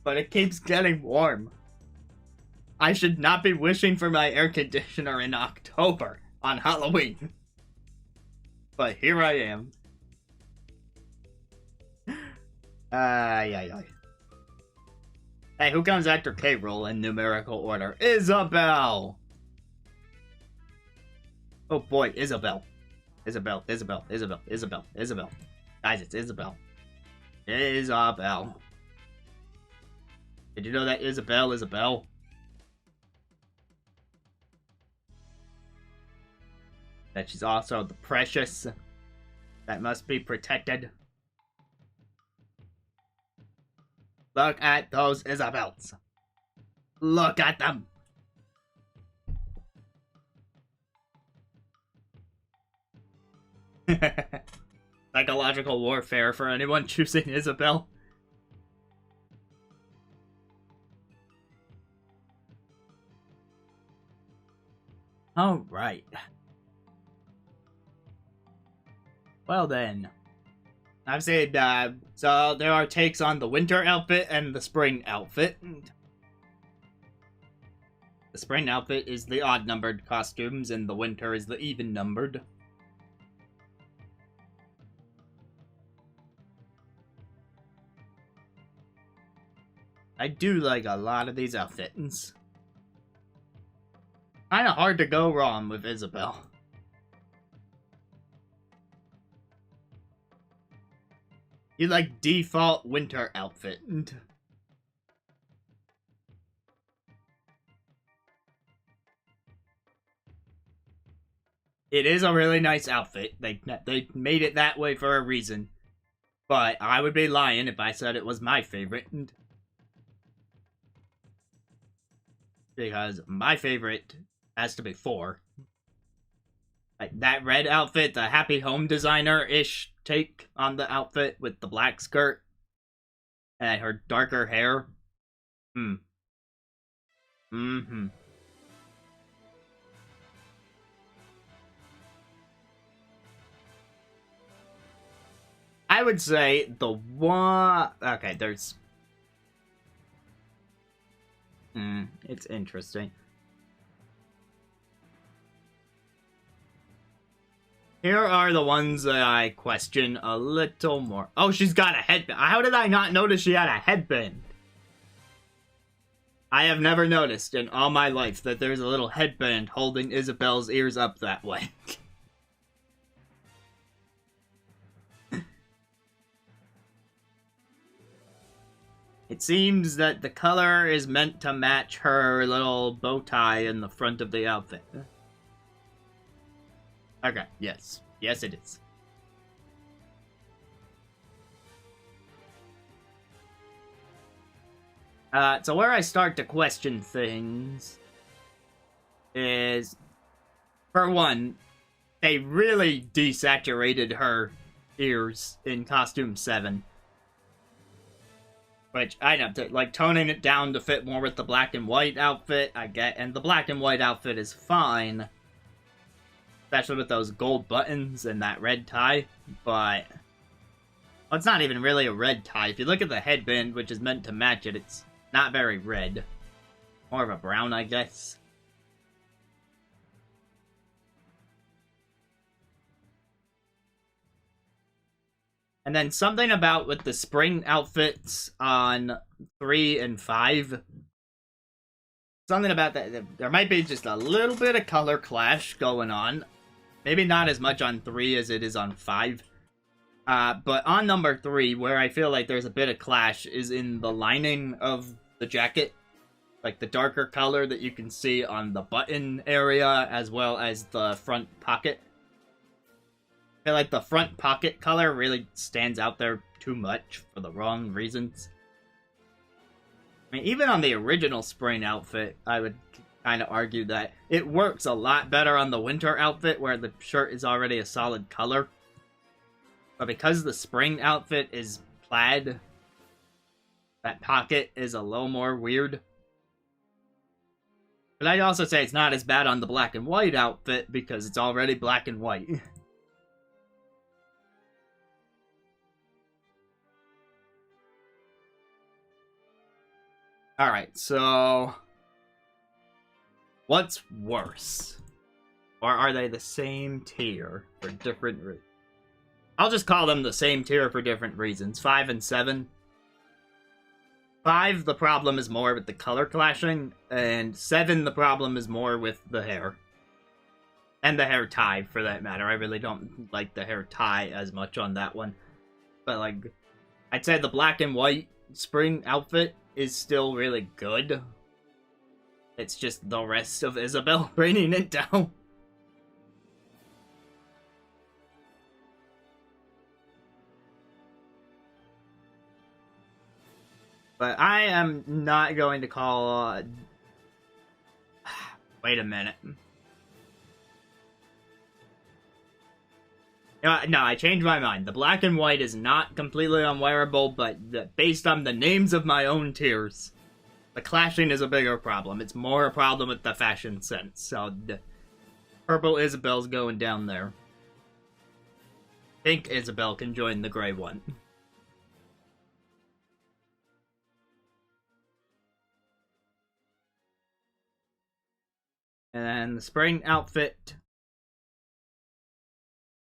but it keeps getting warm. I should not be wishing for my air conditioner in October on Halloween. But here I am. Ay. Hey, who comes after K-Roll in numerical order? Isabel! Oh boy, Isabel. Isabel. Guys, it's Isabel. Isabel. Did you know that Isabel? That she's also the precious that must be protected. Look at those Isabels. Look at them. Psychological warfare for anyone choosing Isabel. Alright. Well then. I've said, so there are takes on the winter outfit and the spring outfit. The spring outfit is the odd-numbered costumes, and the winter is the even-numbered. I do like a lot of these outfits. Kinda hard to go wrong with Isabel. You like default winter outfit. It is a really nice outfit. They made it that way for a reason. But I would be lying if I said it was my favorite. Because my favorite has to be 4. Like that red outfit, the Happy Home Designer-ish take on the outfit with the black skirt and her darker hair. I would say the one... Okay, there's... it's interesting. Here are the ones that I question a little more. Oh, she's got a headband. How did I not notice she had a headband? I have never noticed in all my life that there's a little headband holding Isabel's ears up that way. It seems that the color is meant to match her little bow tie in the front of the outfit. Okay, yes. Yes, it is. So where I start to question things is, for one, they really desaturated her ears in Costume 7. Which, I know, like, toning it down to fit more with the black and white outfit, I get, and the black and white outfit is fine. Especially with those gold buttons and that red tie, but... Well, it's not even really a red tie. If you look at the headband, which is meant to match it, it's not very red. More of a brown, I guess. And then something about with the spring outfits on 3 and 5. Something about that. There might be just a little bit of color clash going on. Maybe not as much on 3 as it is on 5. But on number 3, where I feel like there's a bit of clash is in the lining of the jacket. Like the darker color that you can see on the button area as well as the front pocket. I feel like the front pocket color really stands out there too much for the wrong reasons. I mean, even on the original spring outfit, I would kind of argue that it works a lot better on the winter outfit where the shirt is already a solid color. But because the spring outfit is plaid, that pocket is a little more weird. But I'd also say it's not as bad on the black and white outfit because it's already black and white. Alright, so what's worse? Or are they the same tier for different reasons? I'll just call them the same tier for different reasons. 5 and 7. 5, the problem is more with the color clashing, and 7, the problem is more with the hair. And the hair tie, for that matter. I really don't like the hair tie as much on that one. But, like, I'd say the black and white spring outfit is still really good. It's just the rest of Isabelle bringing it down. But I am not going to call... Wait a minute. No, I changed my mind. The black and white is not completely unwearable, but based on the names of my own tiers, the clashing is a bigger problem. It's more a problem with the fashion sense. So, purple Isabelle's going down there. Pink Isabelle can join the gray one. And then the spring outfit.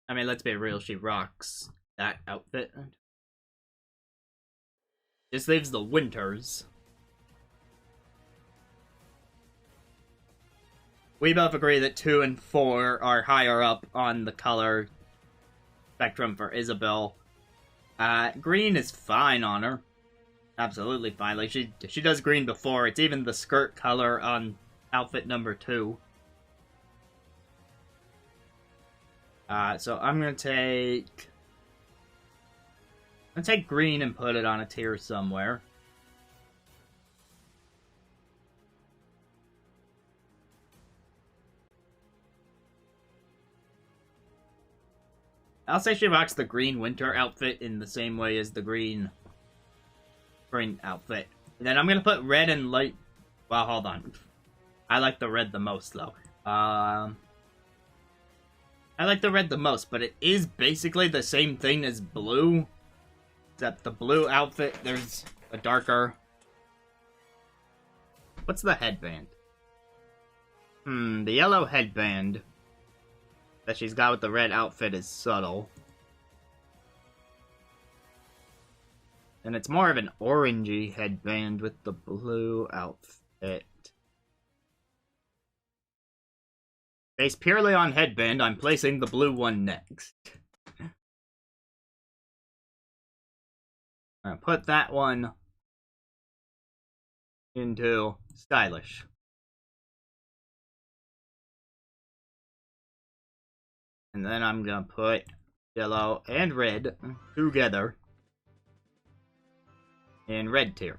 I mean, let's be real, she rocks that outfit. Just leaves the winters. We both agree that 2 and 4 are higher up on the color spectrum for Isabelle. Green is fine on her. Absolutely fine. Like, she does green before. It's even the skirt color on outfit number 2. So I'm gonna take green and put it on a tier somewhere. I'll say she rocks the green winter outfit in the same way as the green spring outfit. And then I'm gonna put red and light... Well, hold on. I like the red the most, though. I like the red the most, but it is basically the same thing as blue. Except the blue outfit, there's a darker... What's the headband? The yellow headband that she's got with the red outfit is subtle. And it's more of an orangey headband with the blue outfit. Based purely on headband, I'm placing the blue one next. I'll put that one into stylish. And then I'm gonna put yellow and red together in red tier.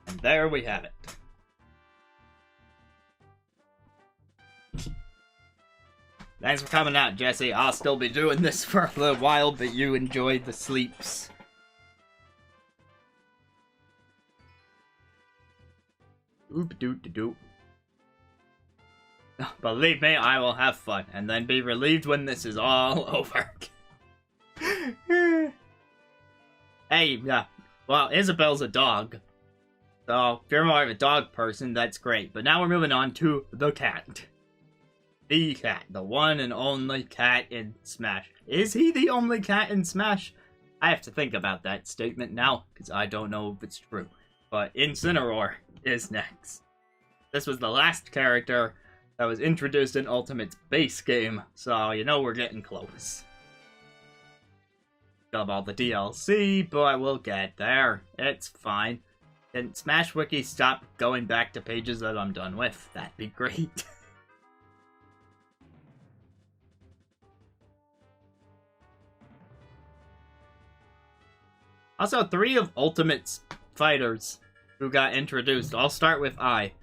And there we have it. Thanks for coming out, Jesse. I'll still be doing this for a little while, but you enjoy the sleeps. Oop-doot-doot. Believe me, I will have fun, and then be relieved when this is all over. Hey, well, Isabelle's a dog. So, if you're more of a dog person, that's great. But now we're moving on to the cat. The cat, the one and only cat in Smash. Is he the only cat in Smash? I have to think about that statement now, because I don't know if it's true. But Incineroar is next. This was the last character that was introduced in Ultimate's base game, so you know we're getting close. Got all the DLC, but we'll get there. It's fine. Can Smash Wiki stop going back to pages that I'm done with? That'd be great. Also, 3 of Ultimate's fighters who got introduced all start with I.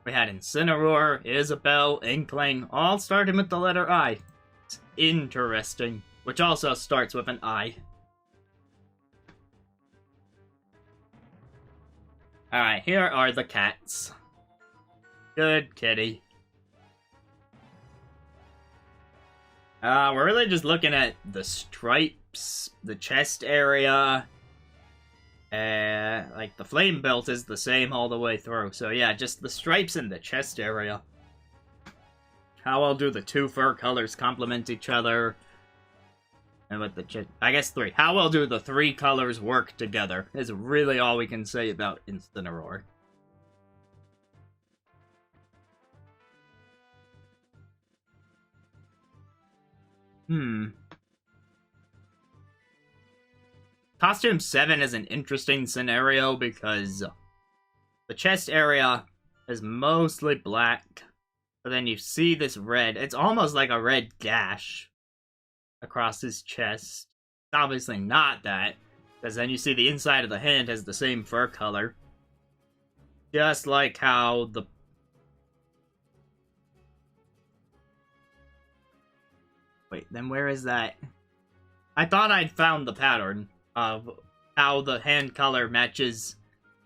We had Incineroar, Isabelle, Inkling, all starting with the letter I. It's interesting. Which also starts with an I. Alright, here are the cats. Good kitty. We're really just looking at the stripes, the chest area. Like, the flame belt is the same all the way through. So yeah, just the stripes in the chest area. How well do the 2 fur colors complement each other? And with the I guess 3. How well do the 3 colors work together? Is really all we can say about Incineroar. Costume 7 is an interesting scenario because the chest area is mostly black, but then you see this red. It's almost like a red gash across his chest. It's obviously not that, because then you see the inside of the hand has the same fur color. Just like how the... Wait, then where is that? I thought I'd found the pattern of how the hand color matches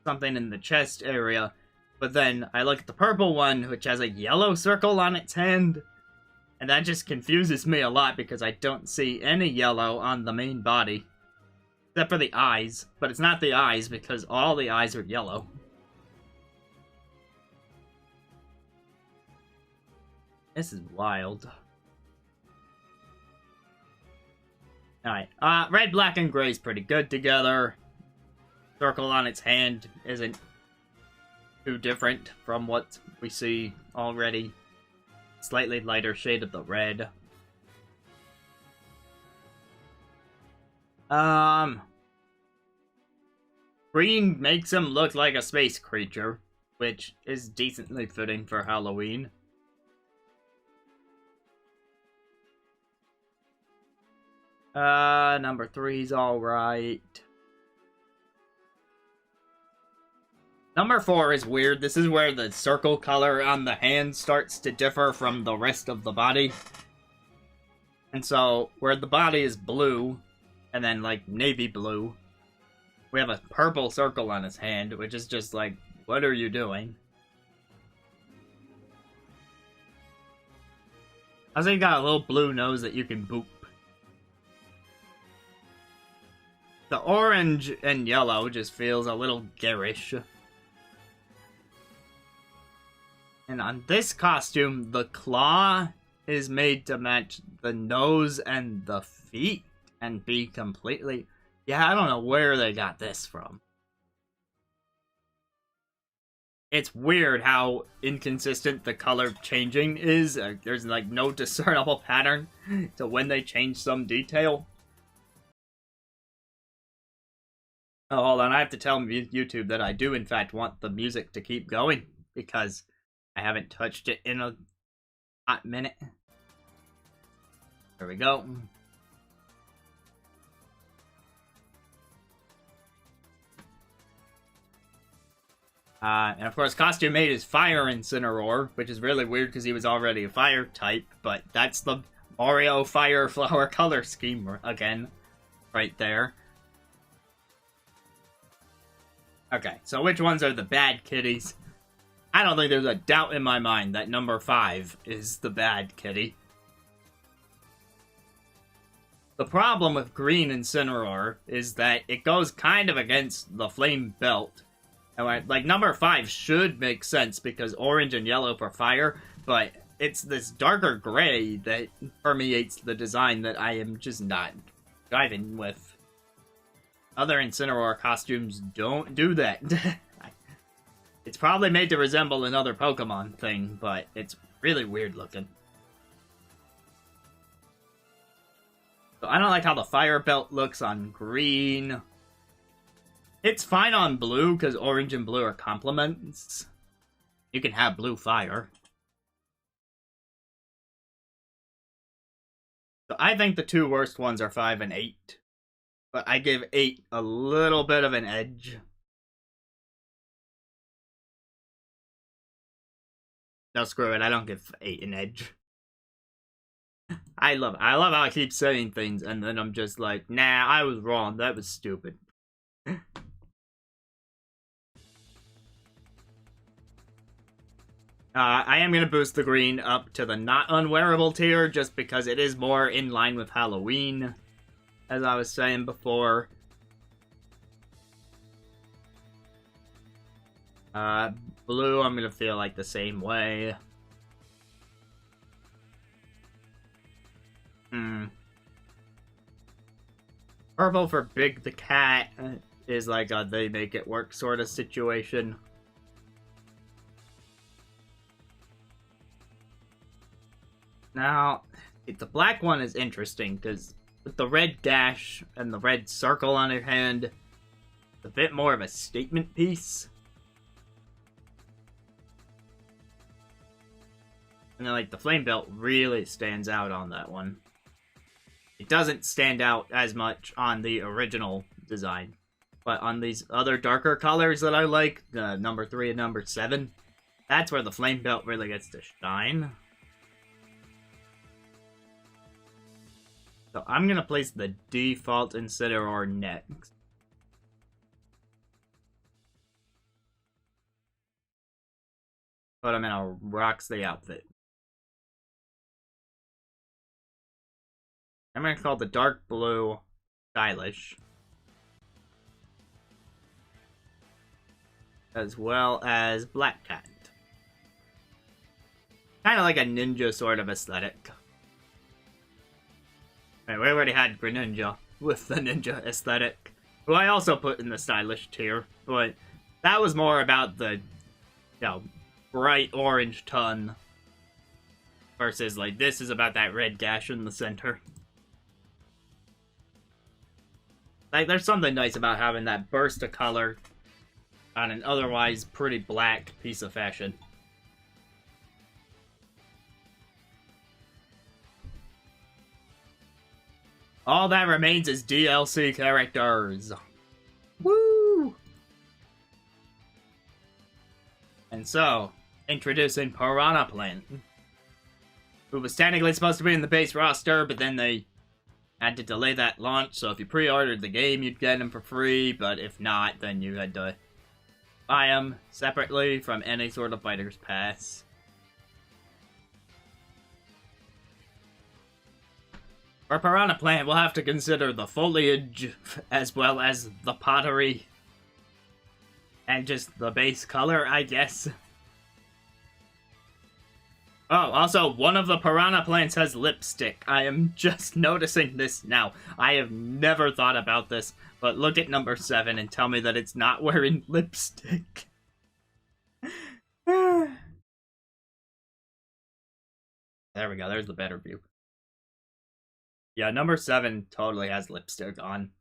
something in the chest area, but then I look at the purple one, which has a yellow circle on its hand, and that just confuses me a lot because I don't see any yellow on the main body, except for the eyes, but it's not the eyes because all the eyes are yellow. This is wild. Alright, red, black, and gray is pretty good together. Circle on its hand isn't too different from what we see already. Slightly lighter shade of the red. Green makes him look like a space creature, which is decently fitting for Halloween. Number 3's alright. Number 4 is weird. This is where the circle color on the hand starts to differ from the rest of the body. And so, where the body is blue, and then, like, navy blue, we have a purple circle on his hand, which is just like, what are you doing? Also, you got a little blue nose that you can boop. The orange and yellow just feels a little garish. And on this costume, the claw is made to match the nose and the feet and be completely... Yeah, I don't know where they got this from. It's weird how inconsistent the color changing is. There's like no discernible pattern to when they change some detail. Oh, hold on, I have to tell YouTube that I do in fact want the music to keep going, because I haven't touched it in a hot minute. There we go. And of course, Costume 8 is Fire Incineroar, which is really weird because he was already a fire type, but that's the Mario Fire Flower color scheme again, right there. Okay, so which ones are the bad kitties? I don't think there's a doubt in my mind that number 5 is the bad kitty. The problem with Green Incineroar is that it goes kind of against the Flame Belt. And like, number 5 should make sense because orange and yellow for fire, but it's this darker gray that permeates the design that I am just not driving with. Other Incineroar costumes don't do that. It's probably made to resemble another Pokemon thing, but it's really weird looking. So I don't like how the fire belt looks on green. It's fine on blue, because orange and blue are complements. You can have blue fire. So I think the two worst ones are 5 and 8. But I give 8 a little bit of an edge. No, screw it. I don't give 8 an edge. I love how I keep saying things, and then I'm just like, nah, I was wrong. That was stupid. I am going to boost the green up to the not unwearable tier, just because it is more in line with Halloween, as I was saying before. Blue, I'm going to feel like the same way. Purple for Big the Cat is like a they make it work sort of situation. Now, the black one is interesting, because with the red dash and the red circle on her hand, it's a bit more of a statement piece. And then, like, the flame belt really stands out on that one. It doesn't stand out as much on the original design. But on these other darker colors that I like, number 3 and number 7, that's where the flame belt really gets to shine. So I'm going to place the default Incineroar next. But I'm in a Roxley outfit. I'm going to call the dark blue stylish. As well as Black Cat. Kind of like a ninja sort of aesthetic. Right, we already had Greninja with the ninja aesthetic, who I also put in the stylish tier, but that was more about the, bright orange ton versus, like, this is about that red gash in the center. Like, there's something nice about having that burst of color on an otherwise pretty black piece of fashion. All that remains is DLC characters. Woo! And so, introducing Piranha Plant, who was technically supposed to be in the base roster, but then they had to delay that launch, so if you pre-ordered the game, you'd get him for free, but if not, then you had to buy him separately from any sort of Fighter's Pass. For Piranha Plant, we'll have to consider the foliage, as well as the pottery, and just the base color, I guess. Oh, also, one of the Piranha Plants has lipstick. I am just noticing this now. I have never thought about this, but look at number 7 and tell me that it's not wearing lipstick. There we go, there's the better view. Yeah, number 7 totally has lipstick on.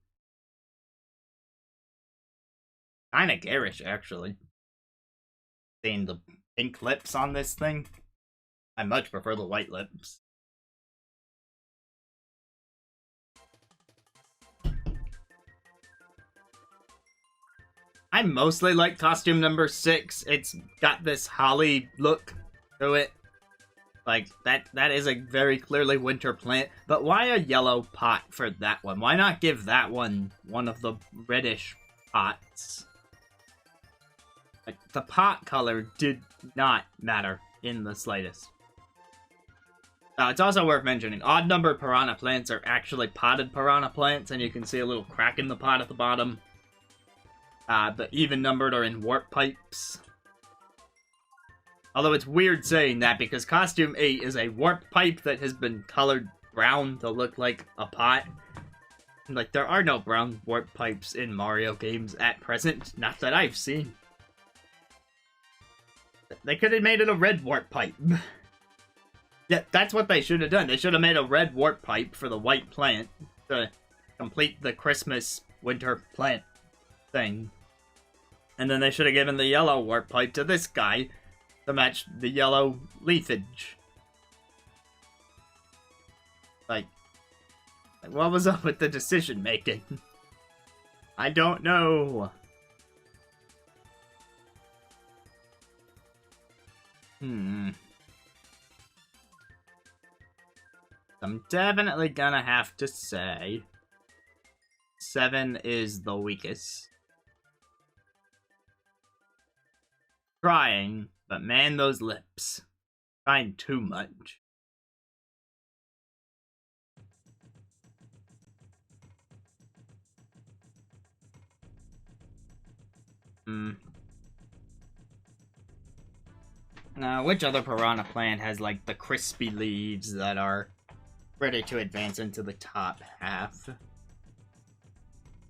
Kinda garish, actually. Seeing the pink lips on this thing. I much prefer the white lips. I mostly like costume number 6. It's got this holly look to it. Like, that is a very clearly winter plant. But why a yellow pot for that one? Why not give that one of the reddish pots? Like, the pot color did not matter in the slightest. It's also worth mentioning, odd-numbered Piranha Plants are actually potted Piranha Plants, and you can see a little crack in the pot at the bottom. The even-numbered are in warp pipes. Although it's weird saying that because Costume 8 is a warp pipe that has been colored brown to look like a pot. Like, there are no brown warp pipes in Mario games at present. Not that I've seen. They could have made it a red warp pipe. Yeah, that's what they should have done. They should have made a red warp pipe for the white plant to complete the Christmas winter plant thing. And then they should have given the yellow warp pipe to this guy to match the yellow leafage. Like, what was up with the decision making? I don't know. I'm definitely gonna have to say 7 is the weakest. Trying, but man, those lips. Trying too much. Now, which other piranha plant has, like, the crispy leaves that are ready to advance into the top half?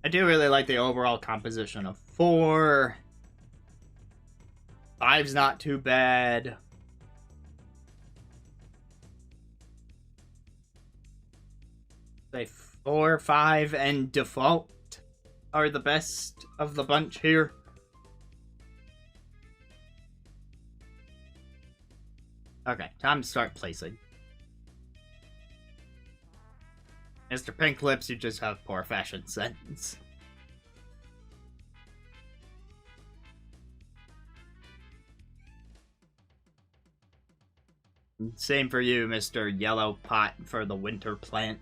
I do really like the overall composition of 4. 5's not too bad. Say 4, 5, and default are the best of the bunch here. Okay, time to start placing. Mr. Pink Lips, you just have poor fashion sense. Same for you, Mr. Yellow Pot for the winter plant.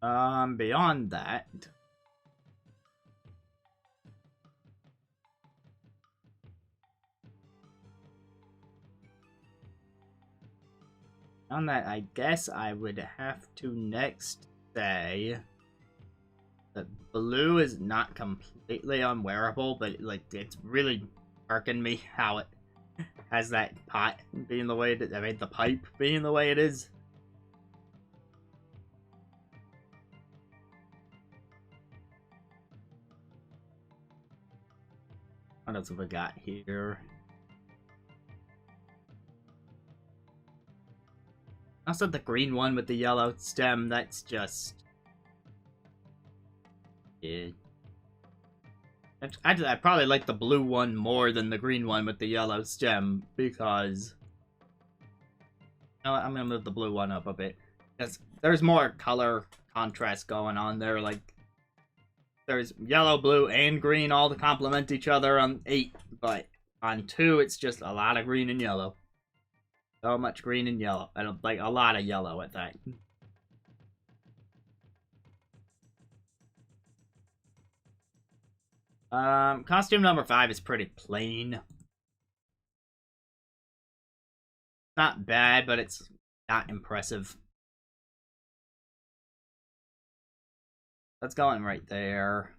Beyond that... On that, I guess I would have to next say that blue is not completely unwearable, but like it's really irking me how it has that pot being the way it is. I mean, the pipe being the way it is. What else have we got here? Also, the green one with the yellow stem, that's just... yeah. I probably like the blue one more than the green one with the yellow stem, because... I'm gonna move the blue one up a bit. Because there's more color contrast going on there, like... There's yellow, blue, and green all to complement each other on 8, but on 2, it's just a lot of green and yellow. So much green and yellow. I don't like a lot of yellow at that. Costume number 5 is pretty plain. Not bad, but it's not impressive. Let's go in right there.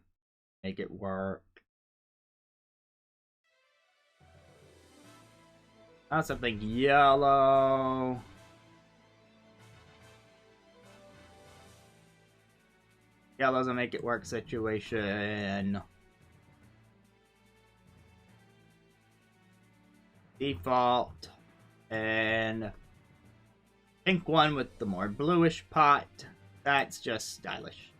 Make it work. Oh, something yellow. Yellow's a make it work situation. Default. And pink one with the more bluish pot. That's just stylish.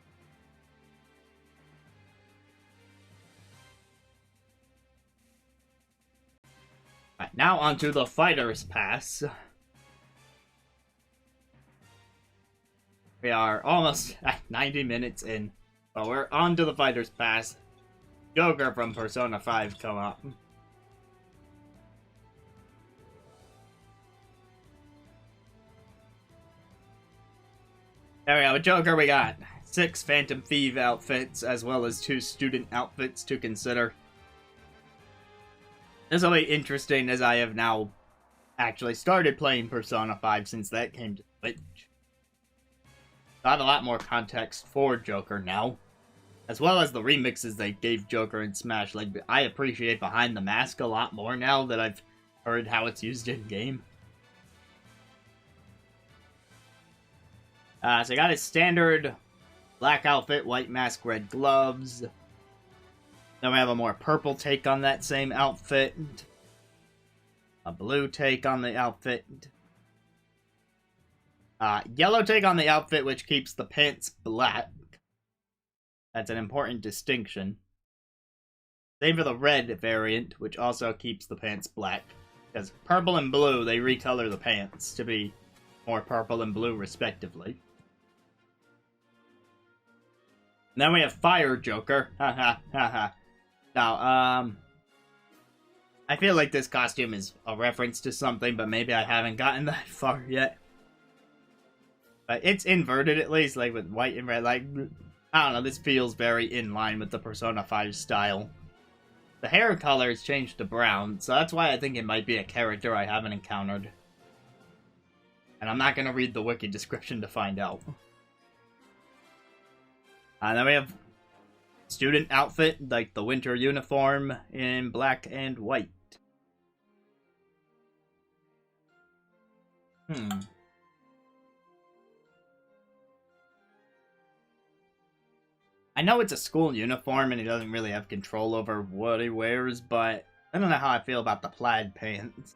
Right, now onto the Fighter's Pass. We are almost at 90 minutes in, but we're on to the Fighter's Pass. Joker from Persona 5 come up. There we go, Joker we got 6 Phantom Thief outfits, as well as 2 student outfits to consider. This will be interesting as I have now actually started playing Persona 5 since that came to Switch. I have a lot more context for Joker now. As well as the remixes they gave Joker and Smash. Like, I appreciate Behind the Mask a lot more now that I've heard how it's used in-game. So I got his standard black outfit, white mask, red gloves. Then we have a more purple take on that same outfit. A blue take on the outfit. Yellow take on the outfit, which keeps the pants black. That's an important distinction. Same for the red variant, which also keeps the pants black. Because purple and blue, they recolor the pants to be more purple and blue, respectively. And then we have Fire Joker. Haha, haha. Now, I feel like this costume is a reference to something, but maybe I haven't gotten that far yet. But it's inverted, at least, like with white and red. Like, I don't know, this feels very in line with the Persona 5 style. The hair color has changed to brown, so that's why I think it might be a character I haven't encountered. And I'm not going to read the wiki description to find out. And then we have student outfit, like the winter uniform in black and white. I know it's a school uniform and he doesn't really have control over what he wears, but I don't know how I feel about the plaid pants.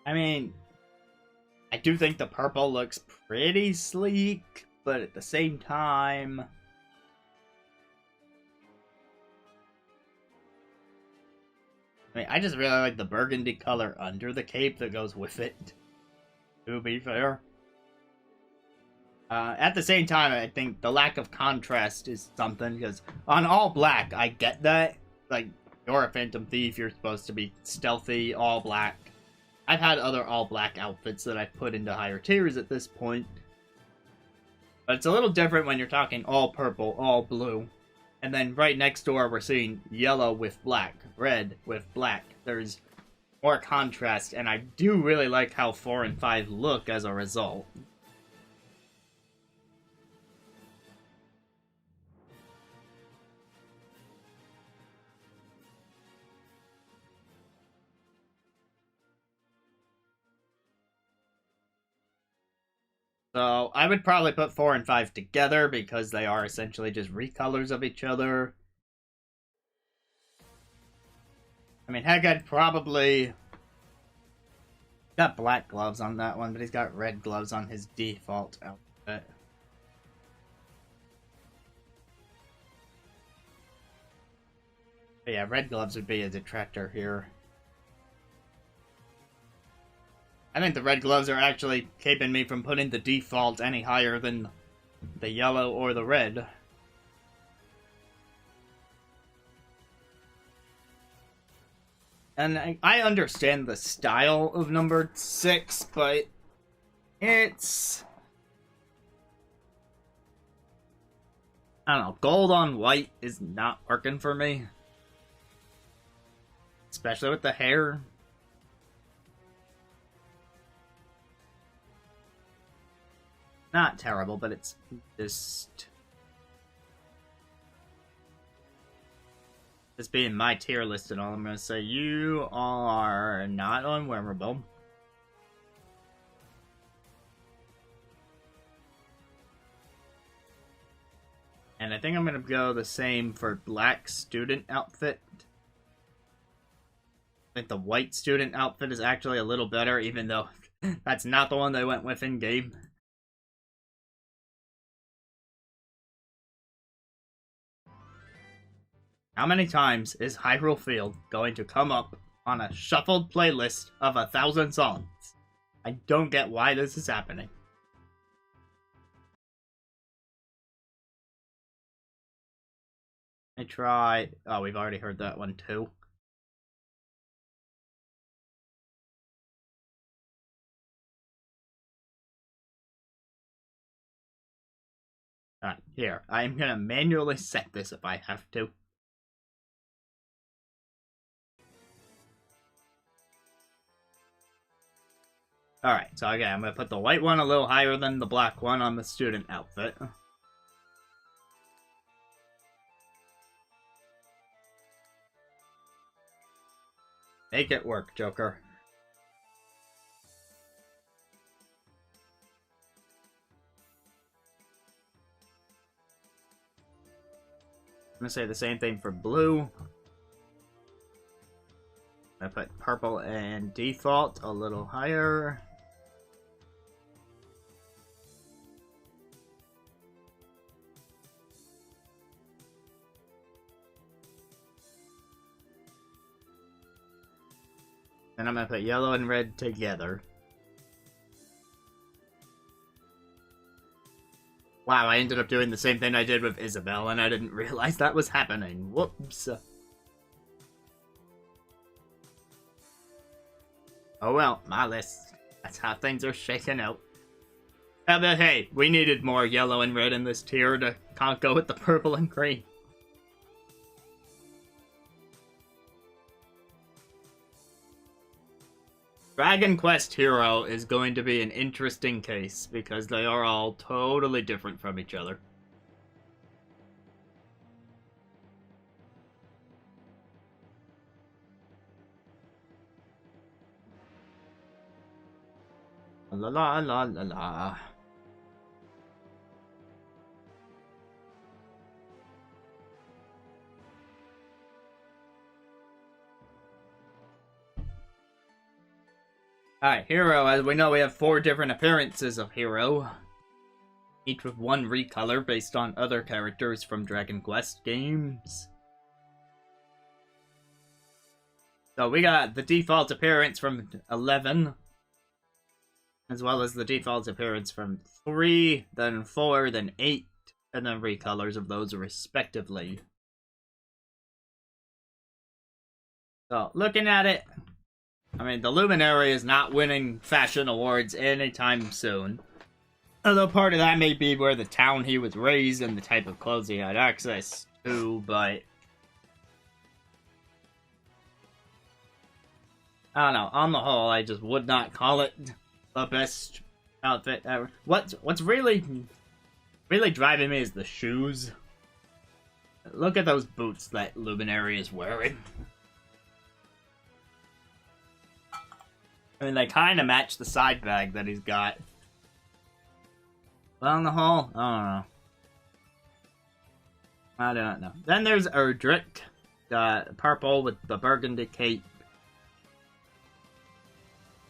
I mean, I do think the purple looks pretty sleek, but at the same time, I mean, I just really like the burgundy color under the cape that goes with it, to be fair. At the same time, I think the lack of contrast is something, because on all black, I get that. Like, you're a Phantom Thief, you're supposed to be stealthy, all black. I've had other all-black outfits that I've put into higher tiers at this point. But it's a little different when you're talking all purple, all blue. And then right next door, we're seeing yellow with black, red with black. There's more contrast, and I do really like how 4 and 5 look as a result. So, I would probably put 4 and 5 together because they are essentially just recolors of each other. I mean, heck, I'd probably... got black gloves on that one, but he's got red gloves on his default outfit. But yeah, red gloves would be a detractor here. I think the red gloves are actually keeping me from putting the default any higher than the yellow or the red. And I understand the style of number 6, but it's... I don't know, gold on white is not working for me. Especially with the hair. Not terrible, but it's just being my tier list and all. I'm gonna say you are not unwearable. And I think I'm gonna go the same for black student outfit. I think the white student outfit is actually a little better, even though that's not the one they went with in game. How many times is Hyrule Field going to come up on a shuffled playlist of 1,000 songs? I don't get why this is happening. I try... Oh, we've already heard that one too. Alright, here. I'm gonna manually set this if I have to. Alright, so again, I'm gonna put the white one a little higher than the black one on the student outfit. Make it work, Joker. I'm gonna say the same thing for blue. I put purple and default a little higher. And I'm gonna put yellow and red together. Wow, I ended up doing the same thing I did with Isabel, and I didn't realize that was happening. Whoops. Oh well, my list. That's how things are shaking out. But hey, we needed more yellow and red in this tier to can't go with the purple and green. Dragon Quest Hero is going to be an interesting case because they are all totally different from each other. La la la la la. Alright, Hero, as we know, we have 4 different appearances of Hero. Each with one recolor based on other characters from Dragon Quest games. So we got the default appearance from 11. As well as the default appearance from 3, then 4, then 8, and then recolors of those respectively. So, looking at it, I mean, the Luminary is not winning fashion awards anytime soon. Although part of that may be where the town he was raised and the type of clothes he had access to, but I don't know. On the whole, I just would not call it the best outfit ever. What's really driving me is the shoes. Look at those boots that Luminary is wearing. I mean, they kind of match the side bag that he's got. But on the whole, I don't know. Then there's Erdrick, purple with the burgundy cape.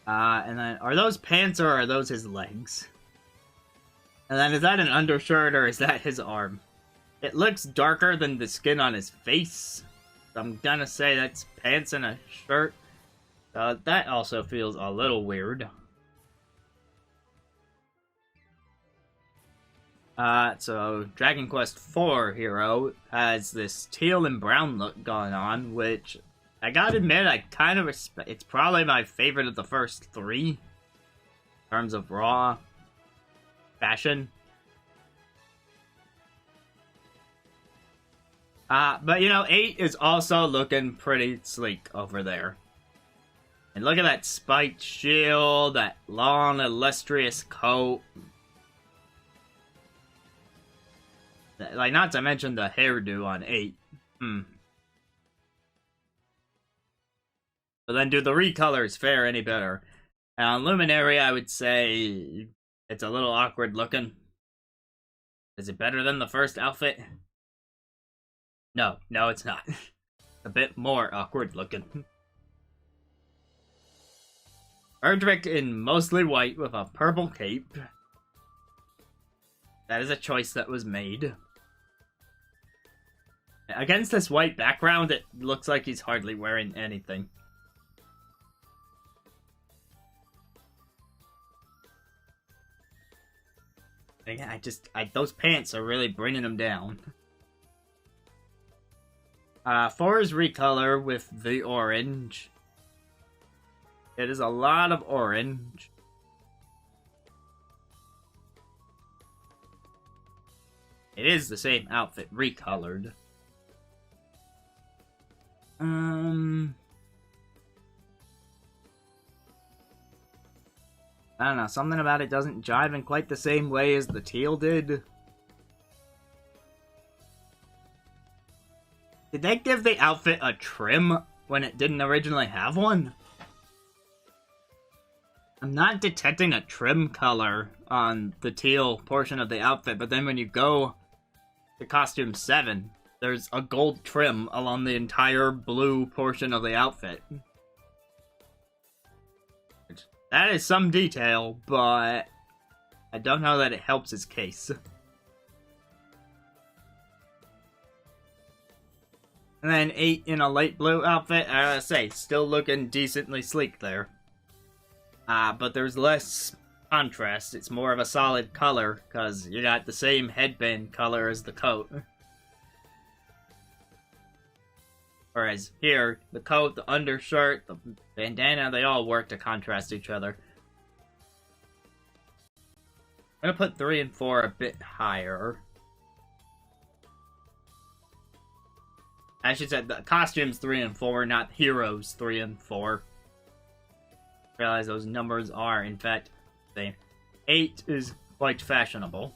And then, are those pants or are those his legs? And then, is that an undershirt or is that his arm? It looks darker than the skin on his face. So I'm gonna say that's pants and a shirt. That also feels a little weird. So Dragon Quest IV Hero has this teal and brown look going on, which I gotta admit, I kind of respect. It's probably my favorite of the first 3 in terms of raw fashion. But you know, 8 is also looking pretty sleek over there. And look at that spiked shield, that long, illustrious coat. Like, not to mention the hairdo on 8. But then, do the recolors fare any better? And on Luminary, I would say it's a little awkward looking. Is it better than the first outfit? No, it's not. A bit more awkward looking. Erdrick in mostly white with a purple cape. That is a choice that was made. Against this white background, it looks like he's hardly wearing anything. Yeah, those pants are really bringing him down. 4 is recolor with the orange. It is a lot of orange. It is the same outfit, recolored. I don't know, something about it doesn't jive in quite the same way as the teal did. Did they give the outfit a trim when it didn't originally have one? I'm not detecting a trim color on the teal portion of the outfit, but then when you go to costume 7, there's a gold trim along the entire blue portion of the outfit. That is some detail, but I don't know that it helps his case. And then 8 in a light blue outfit, I gotta say, still looking decently sleek there. But there's less contrast. It's more of a solid color, because you got the same headband color as the coat. Whereas here, the coat, the undershirt, the bandana, they all work to contrast each other. I'm gonna put 3 and 4 a bit higher. I should say the costumes 3 and 4, not heroes 3 and 4. Realize those numbers are, in fact, the same. 8 is quite fashionable.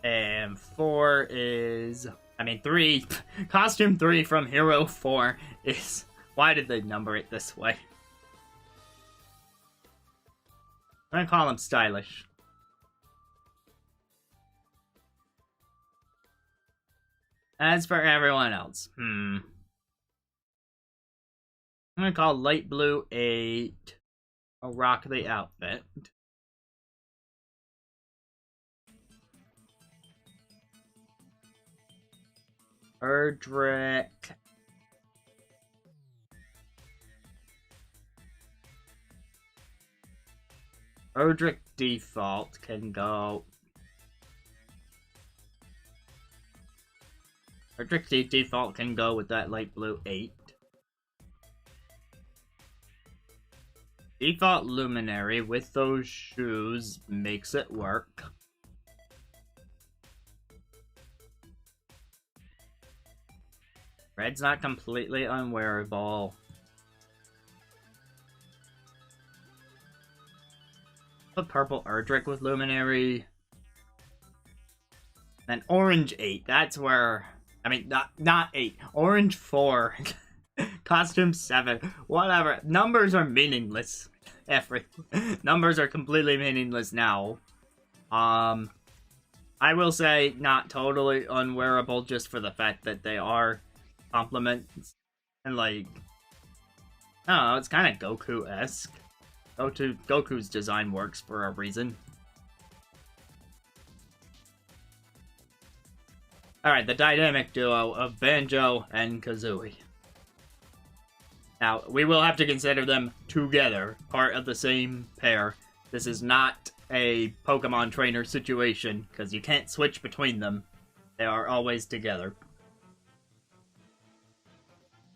And 4 is... I mean, 3... Costume 3 from Hero 4 is... Why did they number it this way? I'm gonna call him stylish. As for everyone else, I'm gonna call light blue 8. I'll rock the outfit. Erdrick. Erdrick default can go. Erdrick default can go with that light blue 8. Default luminary with those shoes makes it work. Red's not completely unwearable. Put purple Erdrick with luminary. Then orange 8. That's where... I mean, not 8. Orange 4. Costume 7. Whatever. Numbers are meaningless. Numbers are completely meaningless now. I will say not totally unwearable just for the fact that they are compliments. And like... I don't know, it's kind of Goku-esque. Goku's design works for a reason. Alright, the dynamic duo of Banjo and Kazooie. Now, we will have to consider them together, part of the same pair. This is not a Pokemon trainer situation, because you can't switch between them. They are always together.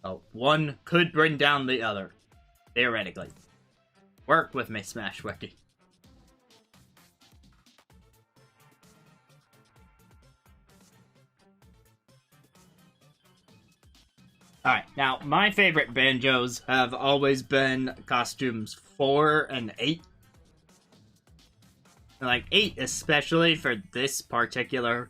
So, one could bring down the other, theoretically. Work with me, Smash Wiki. Alright, now, my favorite Banjos have always been costumes 4 and 8. Like, 8 especially for this particular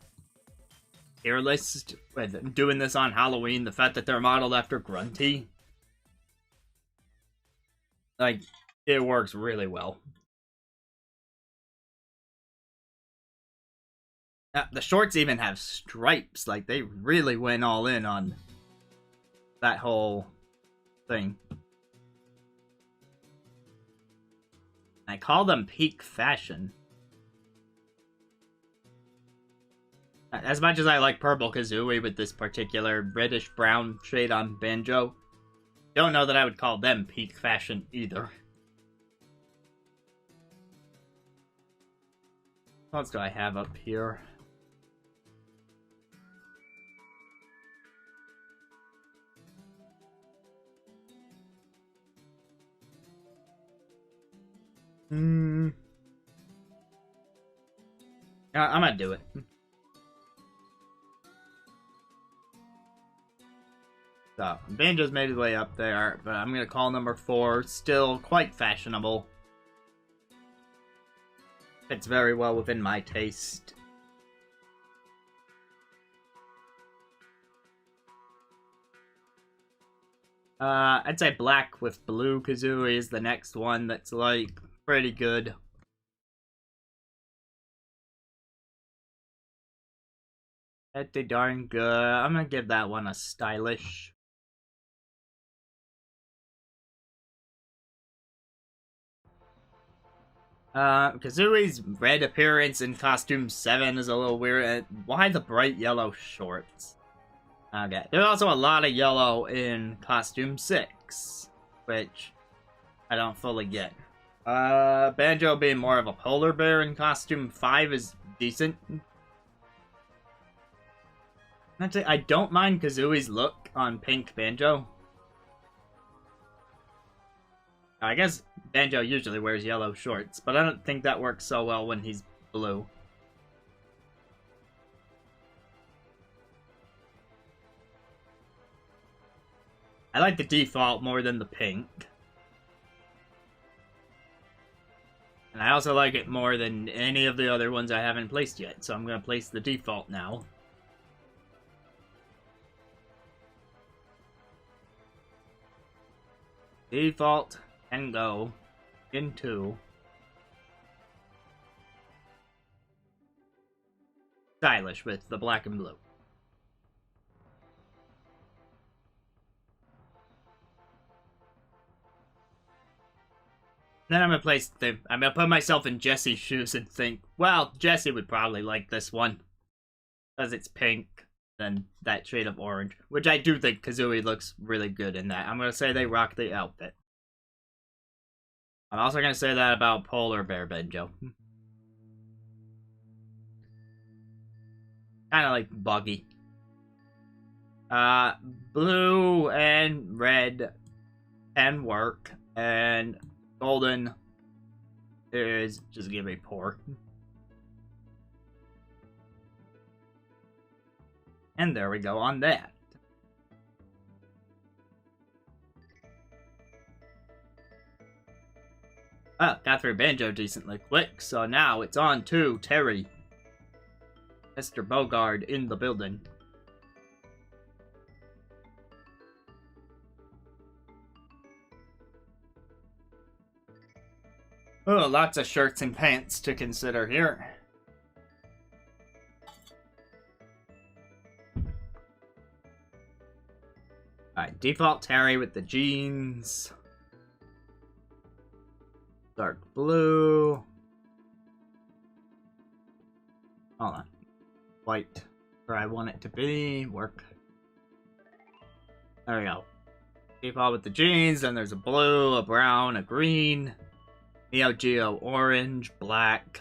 tier list, with doing this on Halloween, the fact that they're modeled after Grunty. Like, it works really well. The shorts even have stripes, like, they really went all in on that whole thing. I call them peak fashion. As much as I like Purple Kazooie with this particular reddish brown shade on Banjo, don't know that I would call them peak fashion either. What else do I have up here? I'm gonna do it. So, Banjo's made his way up there, but I'm gonna call number 4 still quite fashionable. Fits very well within my taste. I'd say black with blue Kazooie is the next one that's, like, pretty good. Pretty darn good. I'm gonna give that one a stylish. Kazooie's red appearance in costume 7 is a little weird. Why the bright yellow shorts? Okay, there's also a lot of yellow in costume 6, which I don't fully get. Banjo being more of a polar bear in costume 5 is decent. Actually, I don't mind Kazooie's look on pink Banjo. I guess Banjo usually wears yellow shorts, but I don't think that works so well when he's blue. I like the default more than the pink. And I also like it more than any of the other ones I haven't placed yet, so I'm going to place the default now. Default can go into stylish with the black and blue. Then I'm gonna put myself in Jesse's shoes and think, well, Jesse would probably like this one. Because it's pink than that shade of orange. Which I do think Kazooie looks really good in that. I'm gonna say they rock the outfit. I'm also gonna say that about Polar Bear Banjo. Kinda like buggy. Blue and red can work, and golden is just give me poor. And there we go on that. Oh, got through Banjo decently quick, so now it's on to Terry. Mr. Bogard in the building. Oh, lots of shirts and pants to consider here. Alright, default Terry with the jeans. Dark blue. Hold on. White, where I want it to be. Work. There we go. Default with the jeans, then there's a blue, a brown, a green. Neo Geo orange, black,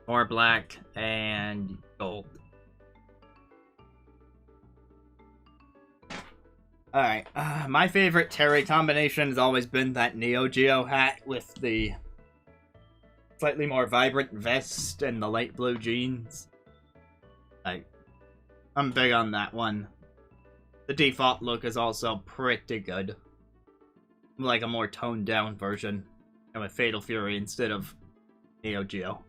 more black, and gold. Alright, my favorite Terry combination has always been that Neo Geo hat with the slightly more vibrant vest and the light blue jeans. I'm big on that one. The default look is also pretty good. Like a more toned down version of a Fatal Fury instead of Neo Geo.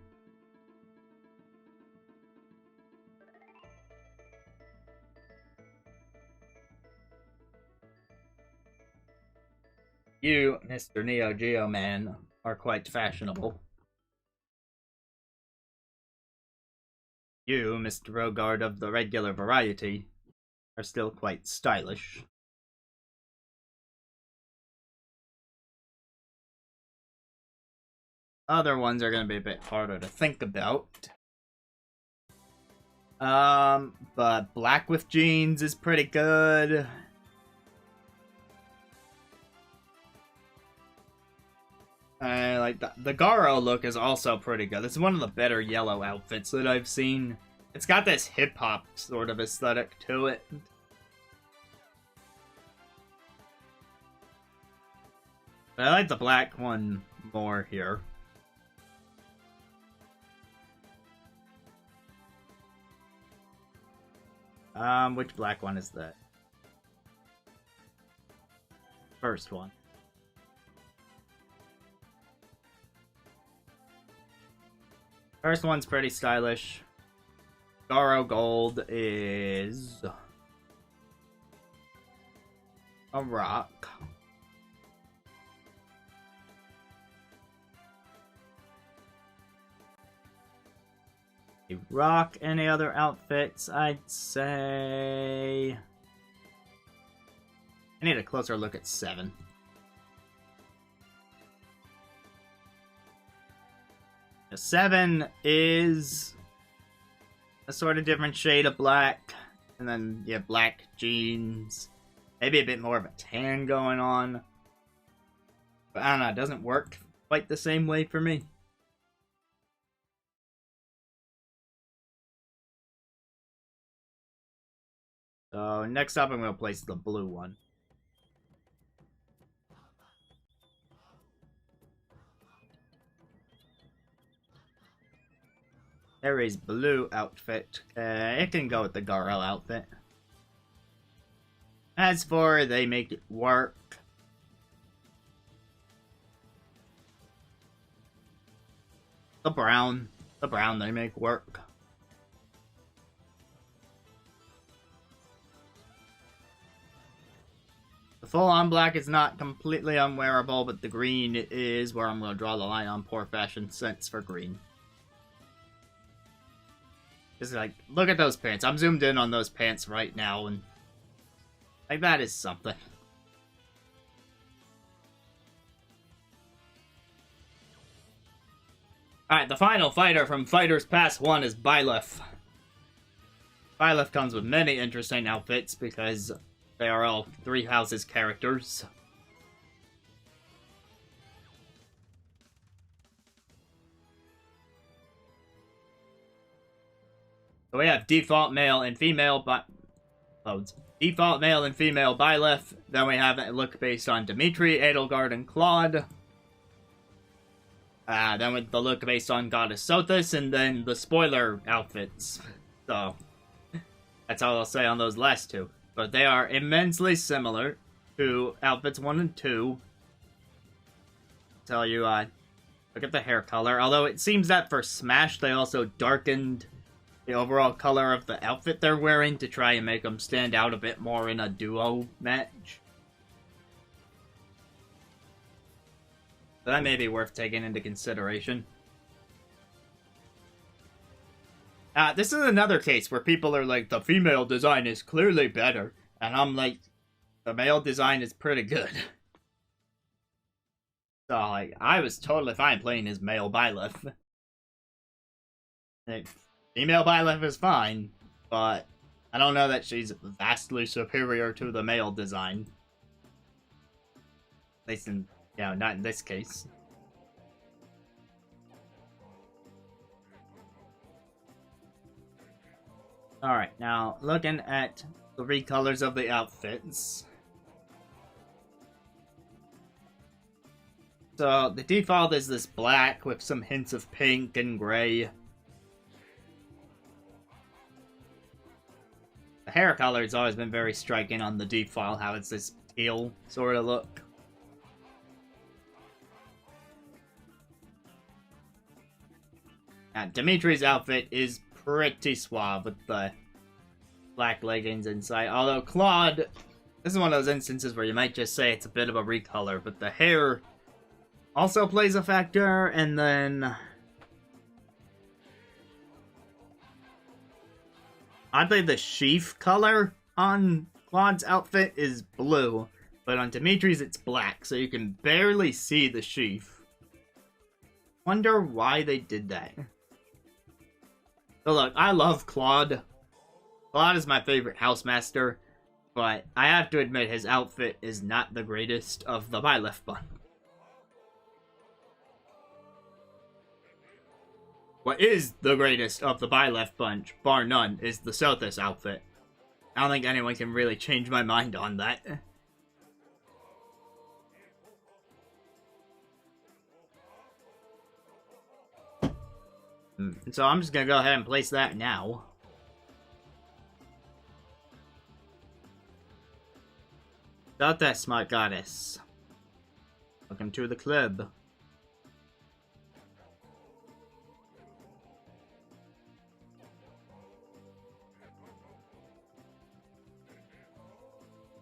You, Mr. Neo Geo man, are quite fashionable. You, Mr. Rogard of the regular variety, are still quite stylish. Other ones are going to be a bit harder to think about. But black with jeans is pretty good. I like that. The Garo look is also pretty good. This is one of the better yellow outfits that I've seen. It's got this hip-hop sort of aesthetic to it. But I like the black one more here. Which black one is that? first one. First one's pretty stylish. Garo Gold is a rock. A rock. Any other outfits? I'd say I need a closer look at 7. The 7 is a sort of different shade of black, and then you have black jeans, maybe a bit more of a tan going on. But I don't know, it doesn't work quite the same way for me. So next up I'm going to place the blue one. Harry's blue outfit. It can go with the Garo outfit. As for they make it work, the brown they make work. The full-on black is not completely unwearable, but the green is where I'm going to draw the line on poor fashion sense for green. Just like, look at those pants. I'm zoomed in on those pants right now, and like, that is something. Alright, the final fighter from Fighters Pass 1 is Byleth. Byleth comes with many interesting outfits because they are all 3 houses characters. So we have default male and female default male and female Byleth. Then we have a look based on Dimitri, Edelgard, and Claude. Then with the look based on Goddess Sothis, and then the spoiler outfits. So that's all I'll say on those last 2. But they are immensely similar to outfits 1 and 2. Tell you, look at the hair color. Although it seems that for Smash they also darkened the overall color of the outfit they're wearing to try and make them stand out a bit more in a duo match. So that may be worth taking into consideration. This is another case where people are like, the female design is clearly better. And I'm like, the male design is pretty good. So, like, I was totally fine playing as male Byleth. Like, female Byleth is fine, but I don't know that she's vastly superior to the male design. At least in, you know, not in this case. Alright, now looking at the 3 colors of the outfits. So the default is this black with some hints of pink and gray. The hair color has always been very striking on the default, how it's this teal sort of look. Now, Dimitri's outfit is pretty suave with the black leggings inside. Although Claude, this is one of those instances where you might just say it's a bit of a recolor, but the hair also plays a factor, and then I'd say the sheath color on Claude's outfit is blue, but on Dimitri's it's black, so you can barely see the sheath. Wonder why they did that. So look, I love Claude. Claude is my favorite housemaster, but I have to admit his outfit is not the greatest of the Byleth bunch. What is the greatest of the Byleth bunch, bar none, is the Sothis outfit. I don't think anyone can really change my mind on that. So I'm just gonna go ahead and place that now. About that, smart goddess. Welcome to the club.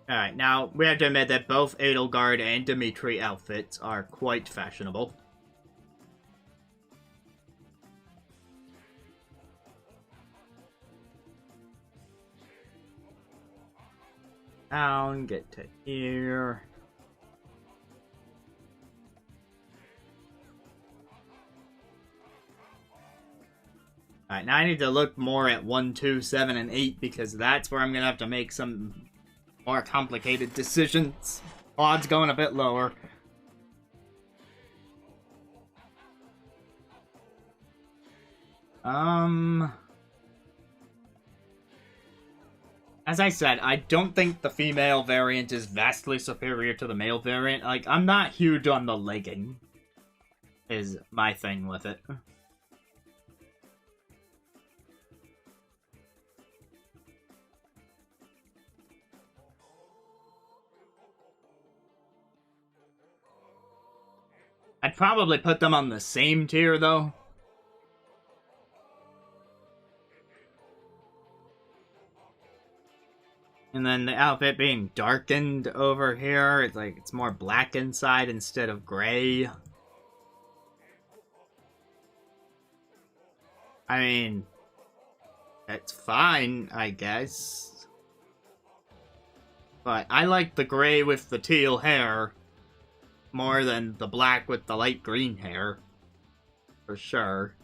Alright, now, we have to admit that both Edelgard and Dimitri outfits are quite fashionable. Down, get to here. Alright, now I need to look more at 1, 2, 7, and 8 because that's where I'm gonna have to make some more complicated decisions. Odds going a bit lower. As I said, I don't think the female variant is vastly superior to the male variant. Like, I'm not huge on the legging, is my thing with it. I'd probably put them on the same tier, though. And then the outfit being darkened over here, it's like it's more black inside instead of gray. I mean, it's fine, I guess. But I like the gray with the teal hair more than the black with the light green hair. For sure.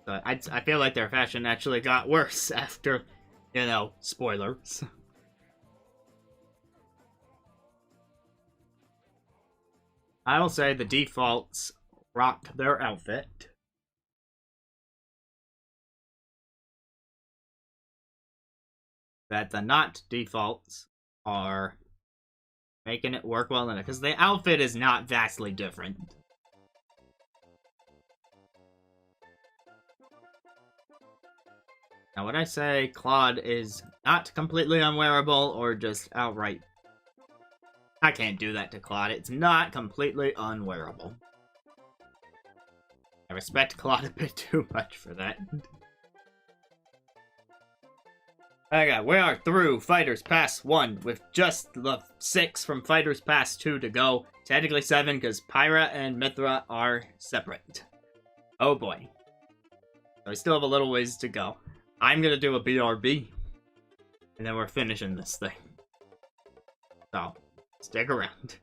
But I feel like their fashion actually got worse after, you know, spoilers. I will say the defaults rocked their outfit. That the not defaults are making it work well in it, because the outfit is not vastly different. Now, would I say Claude is not completely unwearable, or just outright? I can't do that to Claude. It's not completely unwearable. I respect Claude a bit too much for that. Okay, we are through Fighters Pass 1 with just the 6 from Fighters Pass 2 to go. Technically 7 because Pyra and Mithra are separate. Oh boy. So we still have a little ways to go. I'm gonna do a BRB. And then we're finishing this thing. So, stick around.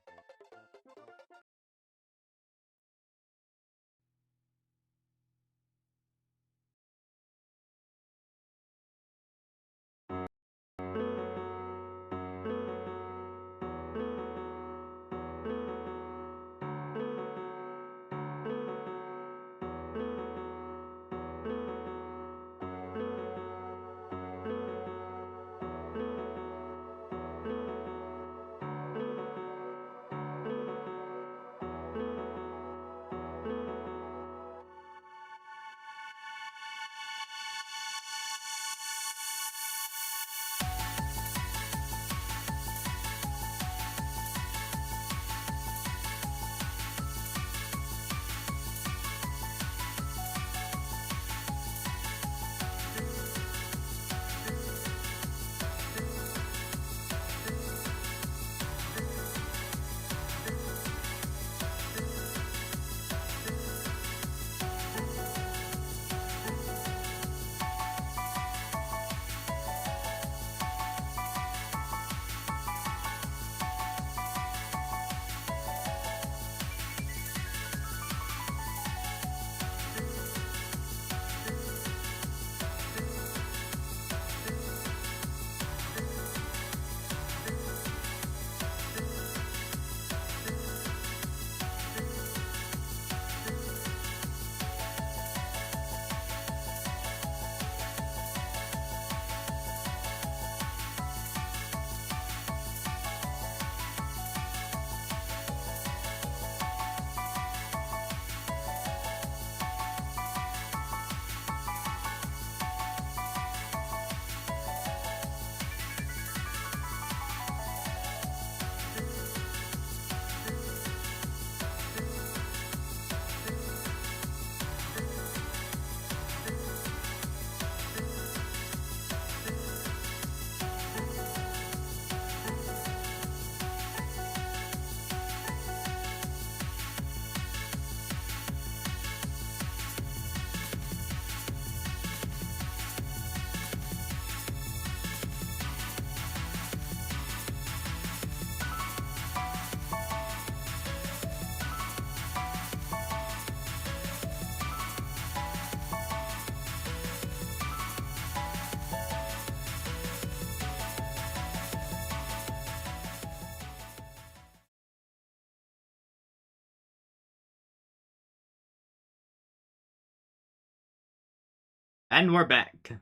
And we're back.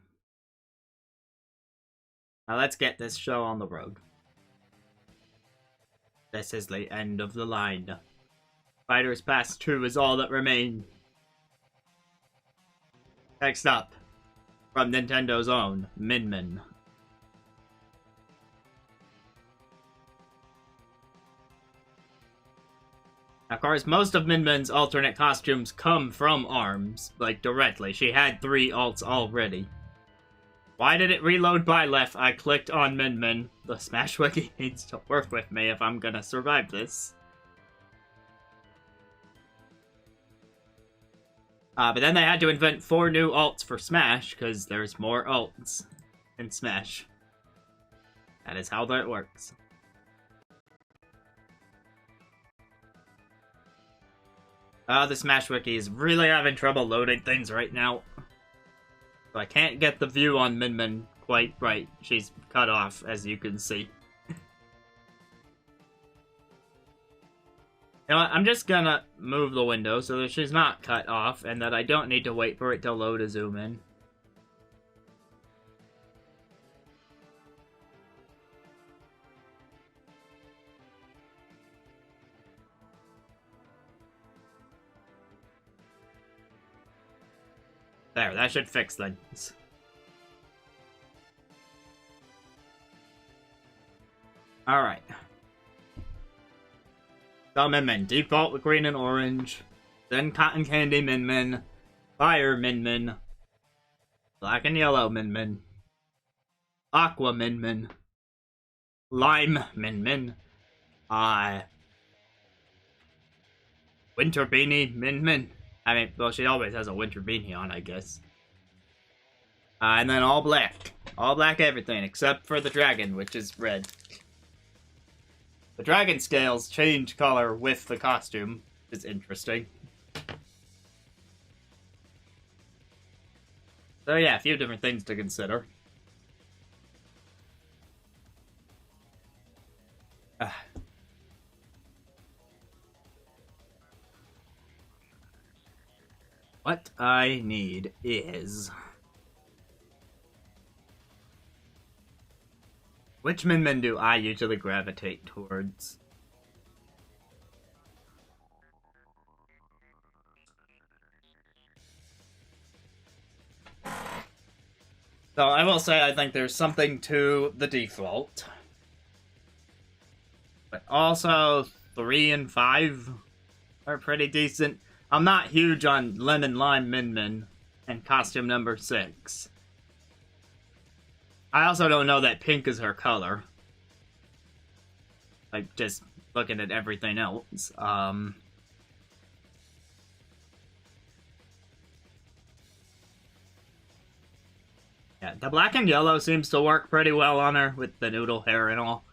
Now let's get this show on the road. This is the end of the line. Fighters Pass 2 is all that remains. Next up, from Nintendo's own, Min Min. Of course, most of Min Min's alternate costumes come from ARMS, like directly. She had 3 alts already. Why did it reload by left? I clicked on Min Min. The Smash Wiki needs to work with me if I'm gonna survive this. But then they had to invent 4 new alts for Smash, because there's more alts in Smash. That is how that works. The Smash Wiki is really having trouble loading things right now. So I can't get the view on Min Min quite right. She's cut off, as you can see. You know what? I'm just gonna move the window so that she's not cut off, and that I don't need to wait for it to load a zoom in. There, that should fix things. Alright. So Min Min, default with green and orange, then cotton candy Min Min, fire Min Min, black and yellow Min Min, aqua Min Min, lime Min Min, winter beanie Min Min. I mean, well, she always has a winter beanie on, I guess. And then all black. All black everything, except for the dragon, which is red. The dragon scales change color with the costume, which is interesting. So yeah, a few different things to consider. What I need is... Which Min Min do I usually gravitate towards? So I will say I think there's something to the default. But also 3 and 5 are pretty decent. I'm not huge on Lemon Lime Min Min and costume number 6. I also don't know that pink is her color. Like, just looking at everything else. Yeah, the black and yellow seems to work pretty well on her with the noodle hair and all.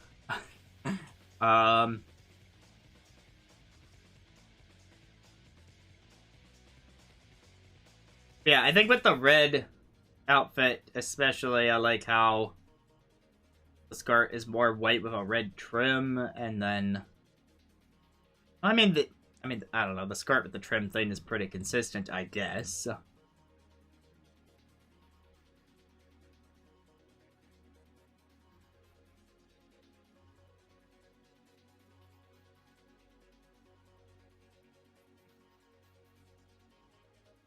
Yeah, I think with the red outfit, especially, I like how the skirt is more white with a red trim, and then... I mean, I don't know, the skirt with the trim thing is pretty consistent, I guess.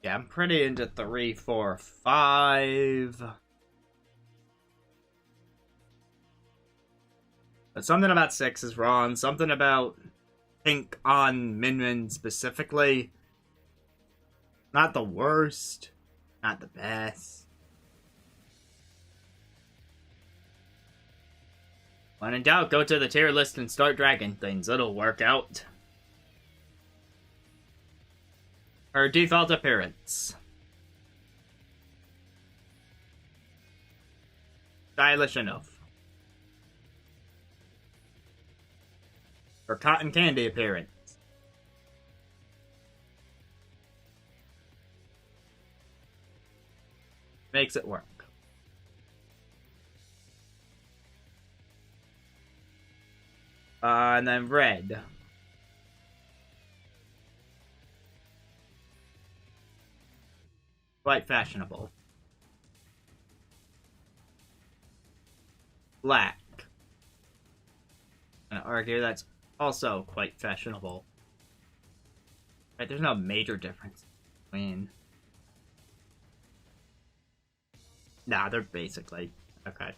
Yeah, I'm pretty into 3, 4, 5. But something about 6 is wrong. Something about pink on Min Min specifically. Not the worst. Not the best. When in doubt, go to the tier list and start dragging things. It'll work out. Her default appearance. Stylish enough. Her cotton candy appearance. Makes it work. And then red. Quite fashionable. black. I'm gonna argue that's also quite fashionable. Right, there's no major difference between... Nah, they're basically... Okay.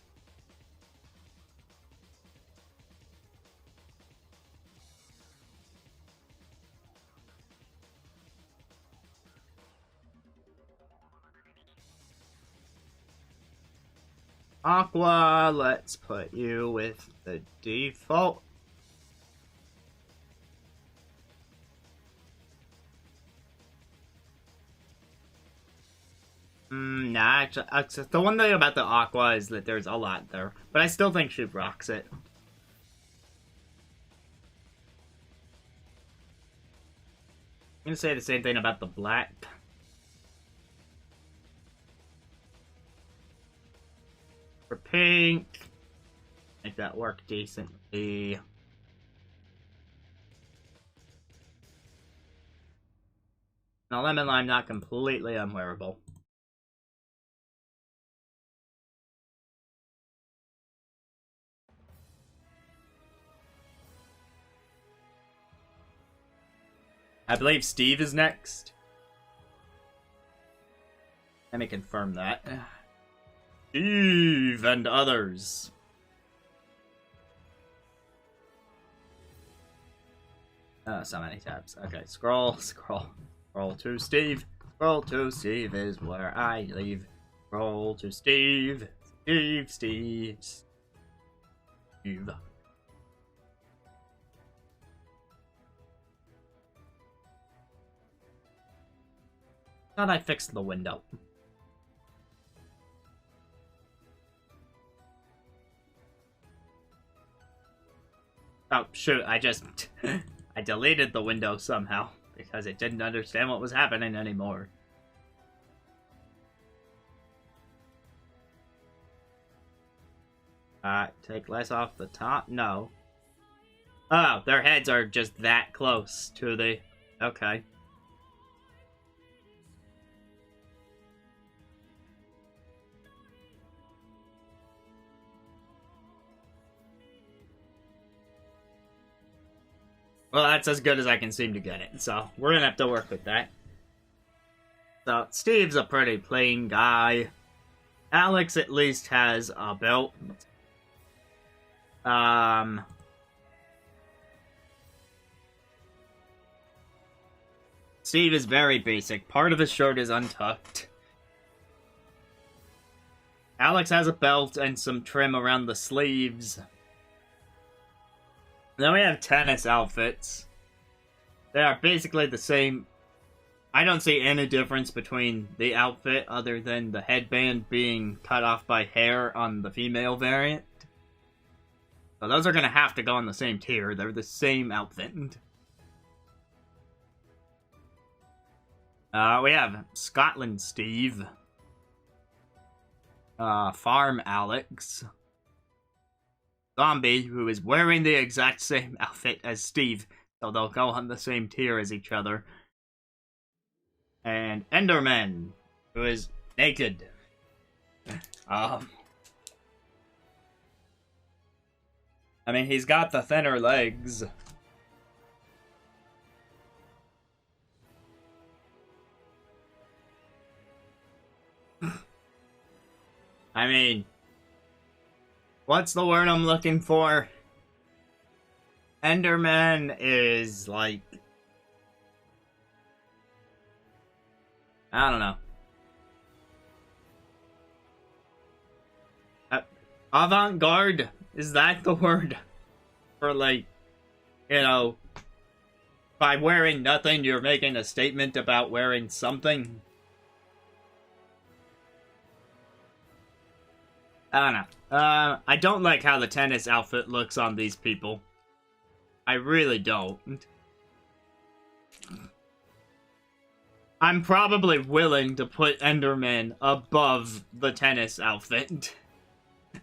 Aqua, let's put you with the default. Nah, actually, the one thing about the Aqua is that there's a lot there, but I still think she rocks it. I'm gonna say the same thing about the black. For pink, make that work decently. Now, lemon lime not completely unwearable. I believe Steve is next. Let me confirm that. Steve and others. So many tabs. Okay, scroll. Scroll to Steve. Scroll to Steve is where I leave. Scroll to Steve. Steve. Thought I fixed the window. Oh, shoot, I just... I deleted the window somehow, because it didn't understand what was happening anymore. Take less off the top? No. Oh, their heads are just that close to the... Okay. Well, that's as good as I can seem to get it, so we're gonna have to work with that. So, Steve's a pretty plain guy. Alex at least has a belt. Steve is very basic. Part of his shirt is untucked. Alex has a belt and some trim around the sleeves. Then we have tennis outfits. They are basically the same. I don't see any difference between the outfit other than the headband being cut off by hair on the female variant. So those are going to have to go on the same tier. They're the same outfit. We have Scotland Steve. Farm Alex. Zombie, who is wearing the exact same outfit as Steve, so they'll go on the same tier as each other. And Enderman, who is naked. I mean, he's got the thinner legs. I mean... What's the word I'm looking for? Enderman is like... I don't know. Avant-garde? Is that the word? For like, you know, by wearing nothing, you're making a statement about wearing something? I don't know. I don't like how the tennis outfit looks on these people. I really don't. I'm probably willing to put Enderman above the tennis outfit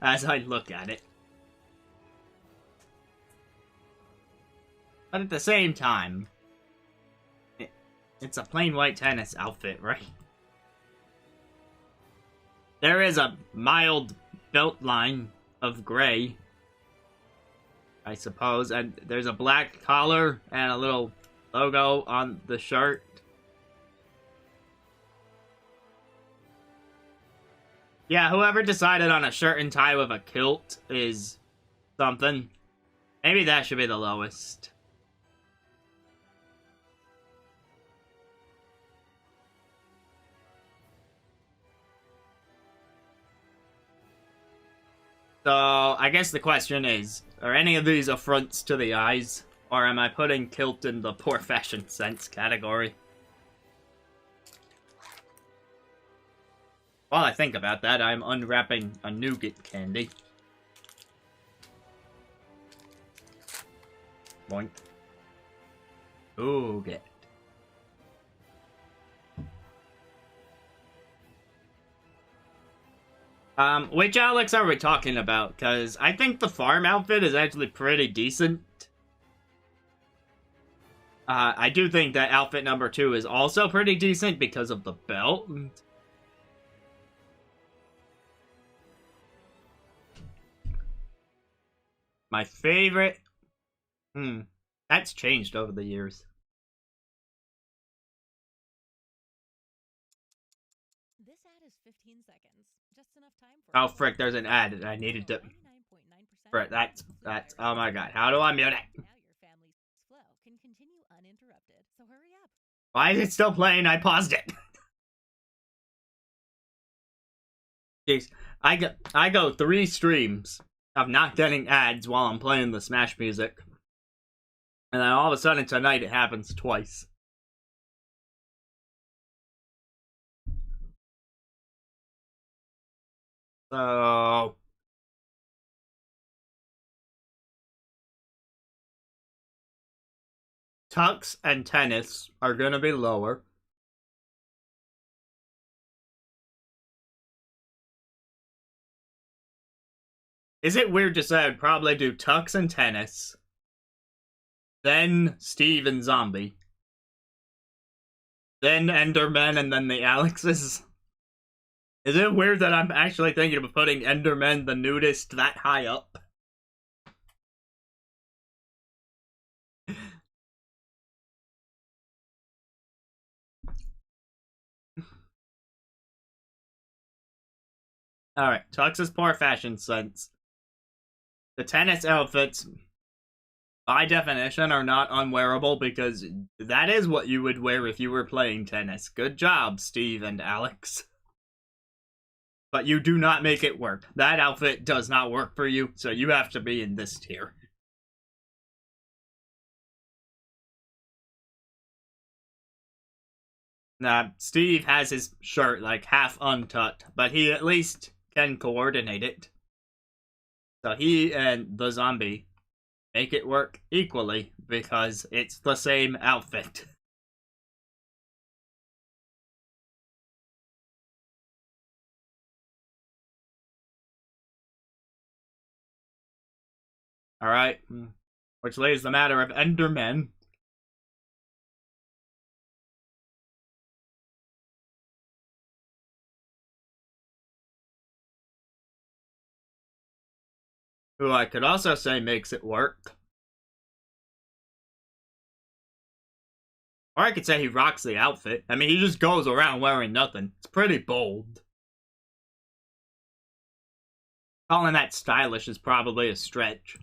as I look at it. But at the same time, it's a plain white tennis outfit, right? There is a mild belt line of gray, I suppose, and there's a black collar and a little logo on the shirt. Yeah, whoever decided on a shirt and tie with a kilt is something. Maybe that should be the lowest. So, I guess the question is, are any of these affronts to the eyes? Or am I putting kilt in the poor fashion sense category? While I think about that, I'm unwrapping a nougat candy. Boink. Nougat. Which Alex are we talking about? Because I think the farm outfit is actually pretty decent. I do think that outfit number 2 is also pretty decent because of the belt. My favorite... That's changed over the years. This ad is 15 seconds. Just enough time for... Oh, frick, there's an ad that I needed to... Frick, that's... Oh my god, how do I mute it? Now your family's flow can continue uninterrupted, so hurry up. Why is it still playing? I paused it. Jeez, I go 3 streams of not getting ads while I'm playing the Smash music. And then all of a sudden tonight it happens twice. So... Tux and tennis are gonna be lower. Is it weird to say I'd probably do Tux and tennis, then Steve and Zombie, then Enderman, and then the Alexes? Is it weird that I'm actually thinking of putting Enderman the nudist that high up? Alright, Tux's poor fashion sense. The tennis outfits, by definition, are not unwearable because that is what you would wear if you were playing tennis. Good job, Steve and Alex. But you do not make it work. That outfit does not work for you, so you have to be in this tier. Nah, Steve has his shirt like half untucked, but he at least can coordinate it. So he and the zombie make it work equally because it's the same outfit. Alright, which leaves the matter of Endermen. Who I could also say makes it work. Or I could say he rocks the outfit. I mean, he just goes around wearing nothing. It's pretty bold. Calling that stylish is probably a stretch.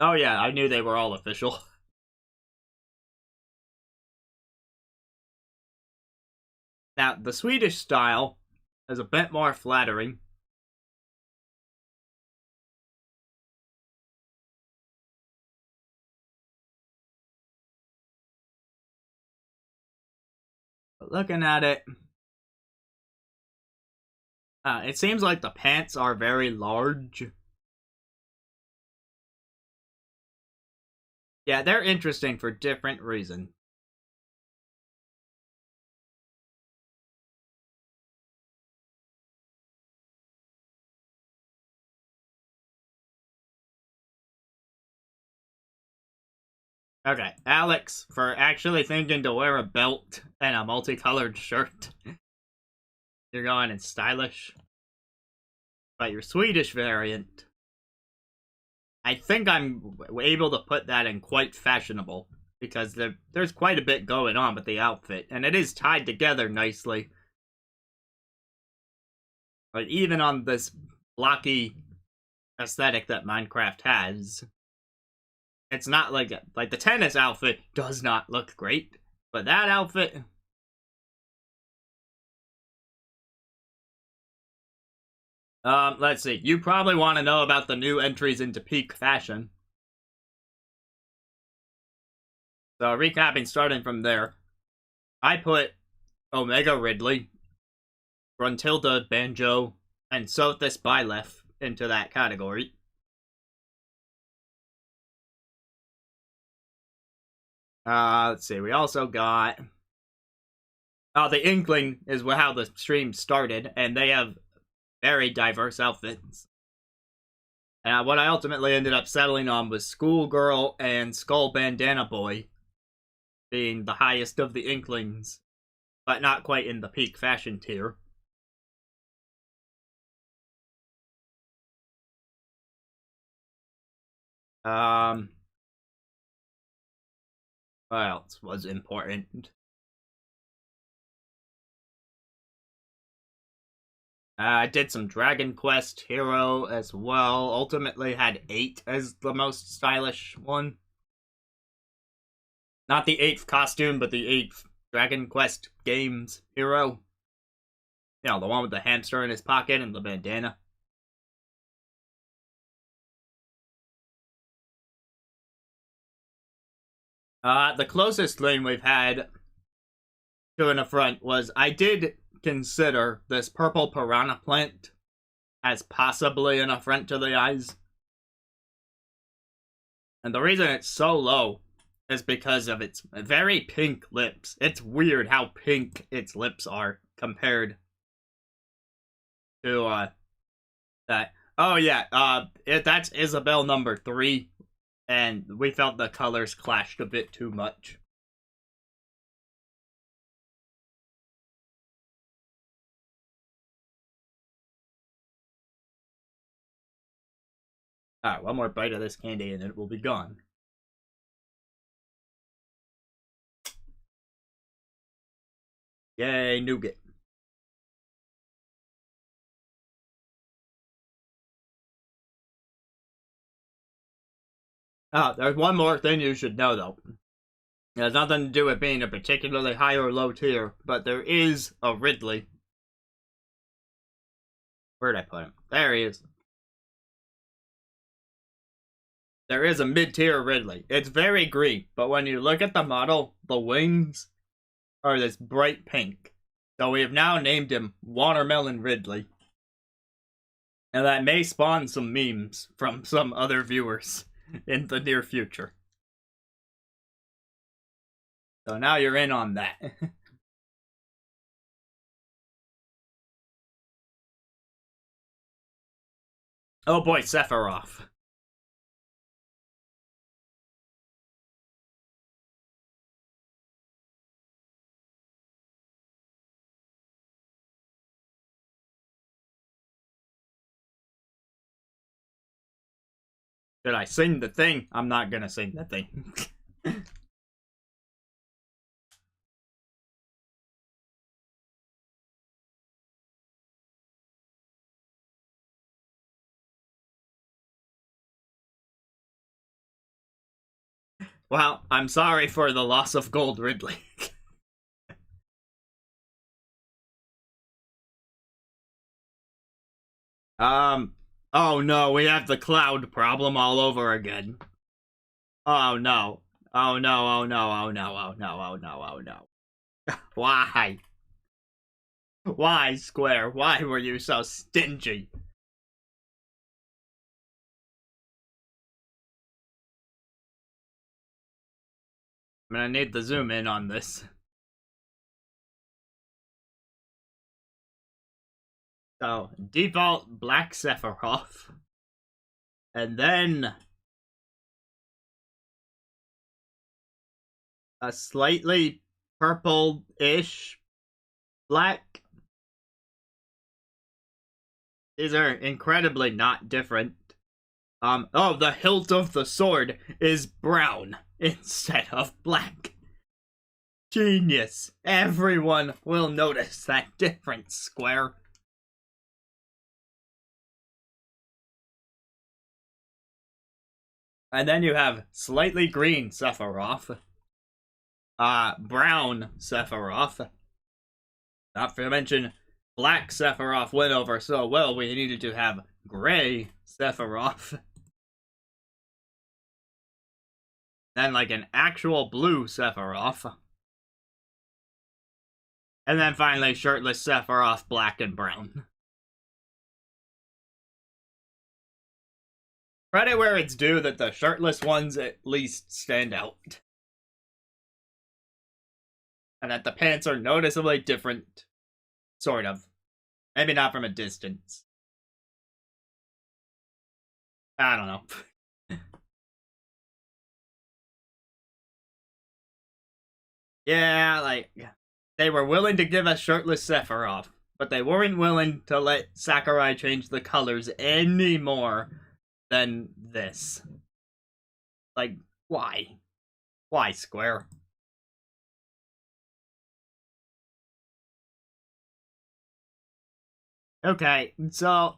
Oh yeah, I knew they were all official. Now, the Swedish style is a bit more flattering. But looking at it, it seems like the pants are very large. Yeah, they're interesting for different reasons. Okay, Alex, for actually thinking to wear a belt and a multicolored shirt. You're going in stylish. But your Swedish variant, I think I'm able to put that in quite fashionable. Because there's quite a bit going on with the outfit. And it is tied together nicely. But even on this blocky aesthetic that Minecraft has, it's not like the tennis outfit does not look great, but that outfit, let's see. You probably want to know about the new entries into peak fashion. So recapping, starting from there, I put Omega Ridley, Gruntilda Banjo, and Sothis Byleth into that category. Let's see. We also got... Oh, the Inkling is how the stream started, and they have very diverse outfits. And what I ultimately ended up settling on was Schoolgirl and Skull Bandana Boy being the highest of the Inklings, but not quite in the peak fashion tier. What else was important? I did some Dragon Quest Hero as well. Ultimately had 8 as the most stylish one. Not the 8th costume, but the 8th Dragon Quest Games hero. You know, the one with the hamster in his pocket and the bandana. The closest thing we've had to an affront was I did consider this purple piranha plant as possibly an affront to the eyes. And the reason it's so low is because of its very pink lips. It's weird how pink its lips are compared to that. Oh yeah, that's Isabelle number 3, and we felt the colors clashed a bit too much. Alright, one more bite of this candy and it will be gone. Yay, nougat. Oh, there's one more thing you should know, though. It has nothing to do with being a particularly high or low tier, but there is a Ridley. Where'd I put him? There he is. There is a mid-tier Ridley. It's very green, but when you look at the model, the wings are this bright pink. So we have now named him Watermelon Ridley. And that may spawn some memes from some other viewers in the near future. So now you're in on that. Oh boy, Sephiroth. Should I sing the thing? I'm not gonna sing the thing. Well, I'm sorry for the loss of gold, Ridley. Oh no, we have the cloud problem all over again. Oh no. Oh no, oh no, oh no, oh no, oh no, oh no. Why? Why, Square? Why were you so stingy? I'm gonna need to zoom in on this. So, default black Sephiroth. And then a slightly purple-ish black. These are incredibly not different. Oh, the hilt of the sword is brown instead of black. Genius. Everyone will notice that difference, Square. And then you have slightly green Sephiroth. Brown Sephiroth. Not to mention, black Sephiroth went over so well we needed to have gray Sephiroth. Then, like, an actual blue Sephiroth. And then finally, shirtless Sephiroth, black and brown. Credit where it's due that the shirtless ones at least stand out. And that the pants are noticeably different. Sort of. Maybe not from a distance. I don't know. Yeah, like, they were willing to give us shirtless Sephiroth, but they weren't willing to let Sakurai change the colors any more than this. Like, why? Why, Square? Okay, so,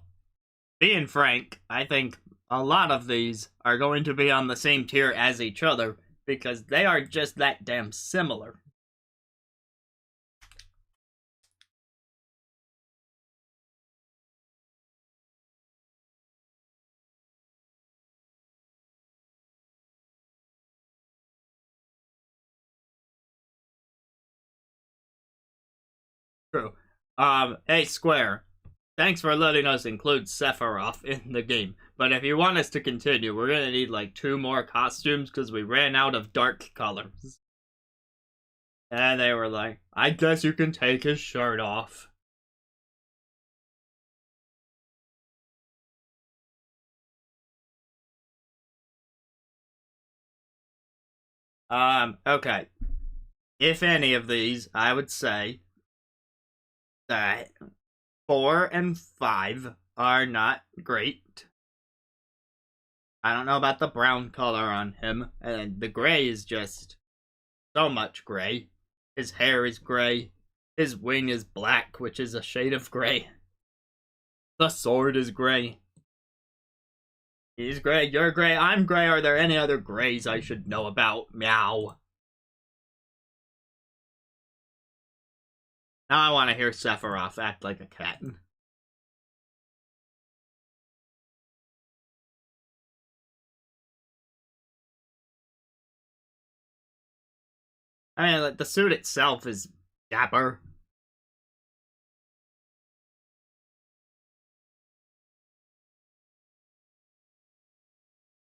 being frank, I think a lot of these are going to be on the same tier as each other, because they are just that damn similar. True. Hey, Square. Thanks for letting us include Sephiroth in the game. But if you want us to continue, we're gonna need like 2 more costumes because we ran out of dark colors. And they were like, I guess you can take his shirt off. Okay. If any of these, I would say that 4 and 5 are not great. I don't know about the brown color on him, and the gray is just so much gray. His hair is gray. His wing is black, which is a shade of gray. The sword is gray. He's gray, you're gray, I'm gray. Are there any other grays I should know about? Meow. Now I want to hear Sephiroth act like a cat. I mean, like, the suit itself is dapper.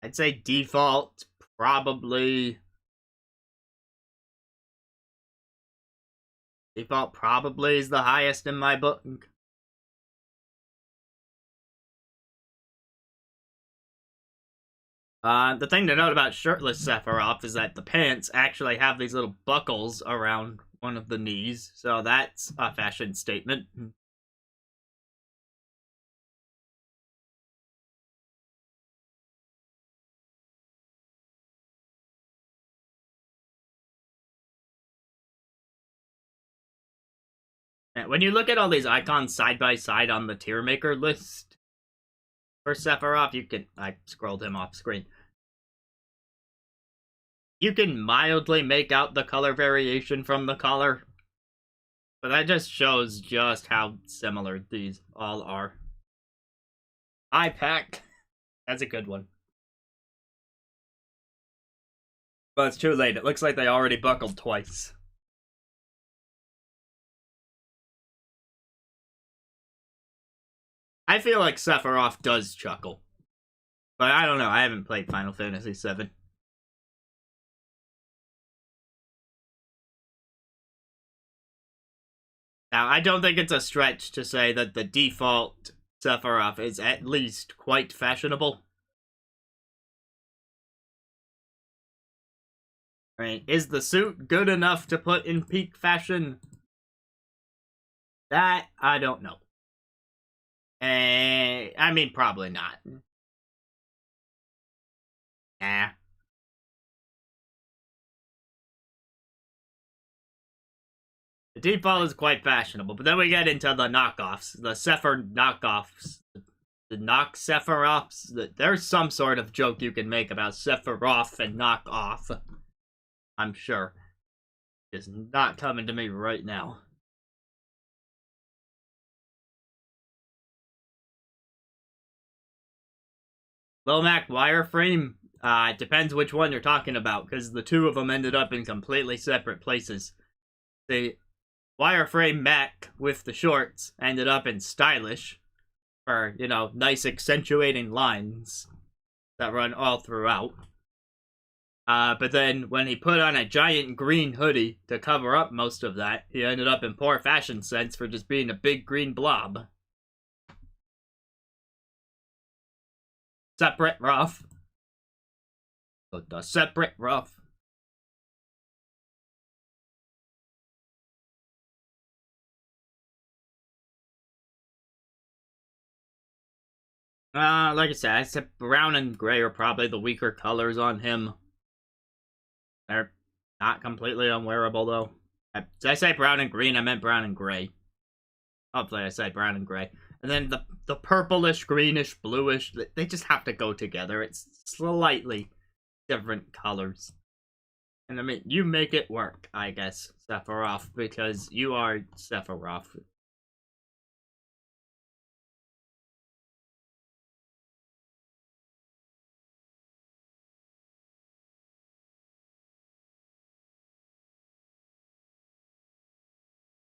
I'd say default, probably. Default probably is the highest in my book. The thing to note about shirtless Sephiroth is that the pants actually have these little buckles around one of the knees, so that's a fashion statement. And when you look at all these icons side by side on the tier maker list for Sephiroth, you can... I scrolled him off screen. You can mildly make out the color variation from the collar. But that just shows just how similar these all are. iPack. That's a good one. But it's too late. It looks like they already buckled twice. I feel like Sephiroth does chuckle. But I don't know. I haven't played Final Fantasy VII. Now, I don't think it's a stretch to say that the default Sephiroth is at least quite fashionable. Right? Is the suit good enough to put in peak fashion? That, I don't know. I mean, probably not. Nah. The default is quite fashionable, but then we get into the knockoffs, the Sephiroth knockoffs, the knock Sephiroths. There's some sort of joke you can make about Sephiroth and knockoff. I'm sure. It's not coming to me right now. Lomac wireframe? It depends which one you're talking about, because the two of them ended up in completely separate places. The wireframe Mac with the shorts ended up in stylish for, you know, nice accentuating lines that run all throughout. But then when he put on a giant green hoodie to cover up most of that, he ended up in poor fashion sense for just being a big green blob. Separate rough. But the separate rough. Like I said brown and gray are probably the weaker colors on him. They're not completely unwearable, though. Did I say brown and green? I meant brown and gray. Hopefully I said brown and gray. And then the purplish, greenish, bluish, they just have to go together. It's slightly different colors. And I mean, you make it work, I guess, Sephiroth, because you are Sephiroth.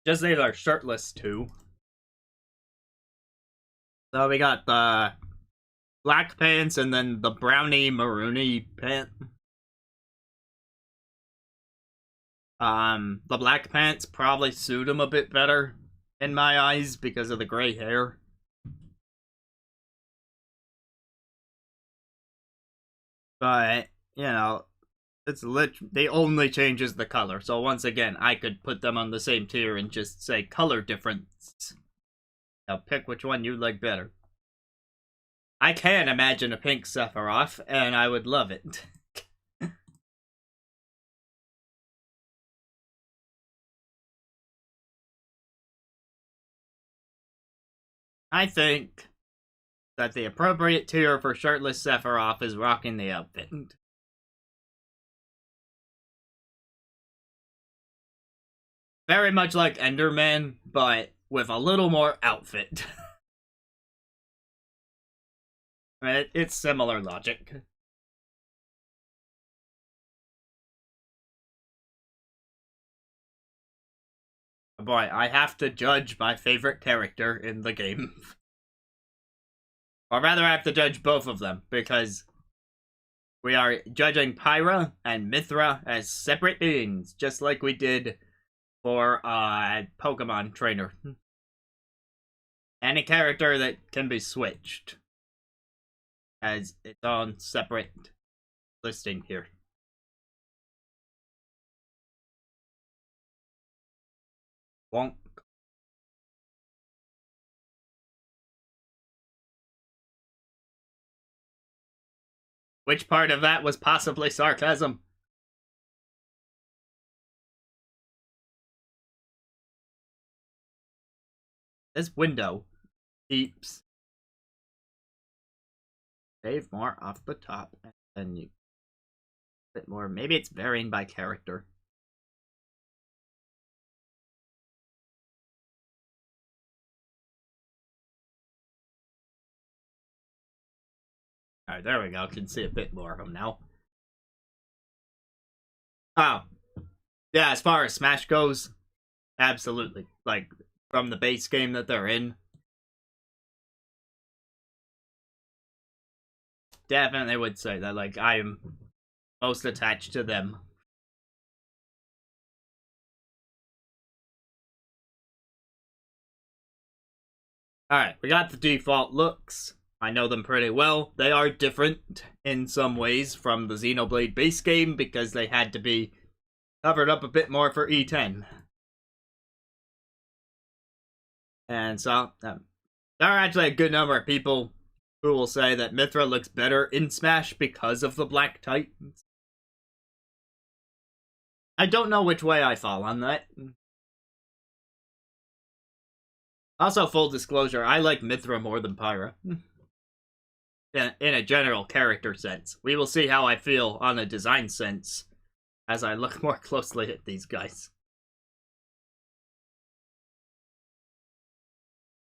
Just they are shirtless, too. So we got the black pants and then the brownie maroony pant. The black pants probably suit him a bit better in my eyes because of the gray hair. But, you know, they only changes the color. So once again, I could put them on the same tier and just say color difference. Now pick which one you like better. I can imagine a pink Sephiroth, and I would love it. I think that the appropriate tier for shirtless Sephiroth is rocking the outfit. Very much like Enderman, but with a little more outfit. I mean, it's similar logic. Boy, I have to judge my favorite character in the game. Or rather, I have to judge both of them, because we are judging Pyra and Mithra as separate beings, just like we did for Pokemon Trainer. Any character that can be switched has its own separate listing here. Wonk. Which part of that was possibly sarcasm? This window keeps save more off the top, and then you a bit more. Maybe it's varying by character. Alright, there we go. Can see a bit more of them now. Oh. Yeah, as far as Smash goes, absolutely. Like, from the base game that they're in. Definitely would say that, like, I am most attached to them. Alright, we got the default looks. I know them pretty well. They are different in some ways from the Xenoblade base game because they had to be covered up a bit more for E10. And so, There are actually a good number of people who will say that Mithra looks better in Smash because of the Black Titans. I don't know which way I fall on that. Also, full disclosure, I like Mithra more than Pyra. In a general character sense. We will see how I feel on a design sense as I look more closely at these guys.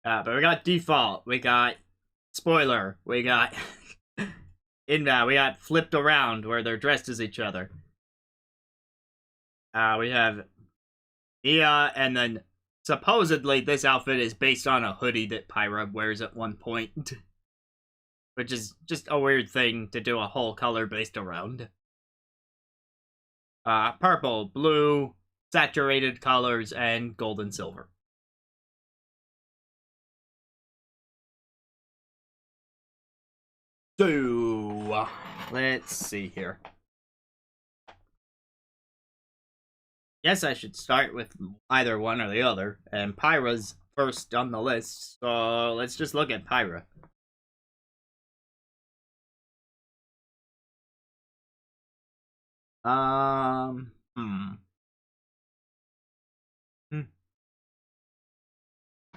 But we got default, we got spoiler, we got we got flipped around where they're dressed as each other. We have Nia, and then supposedly this outfit is based on a hoodie that Pyra wears at one point. Which is just a weird thing to do a whole color based around. Purple, blue, saturated colors, and gold and silver. So, let's see here. Yes, I should start with either one or the other, and Pyra's first on the list, so let's just look at Pyra.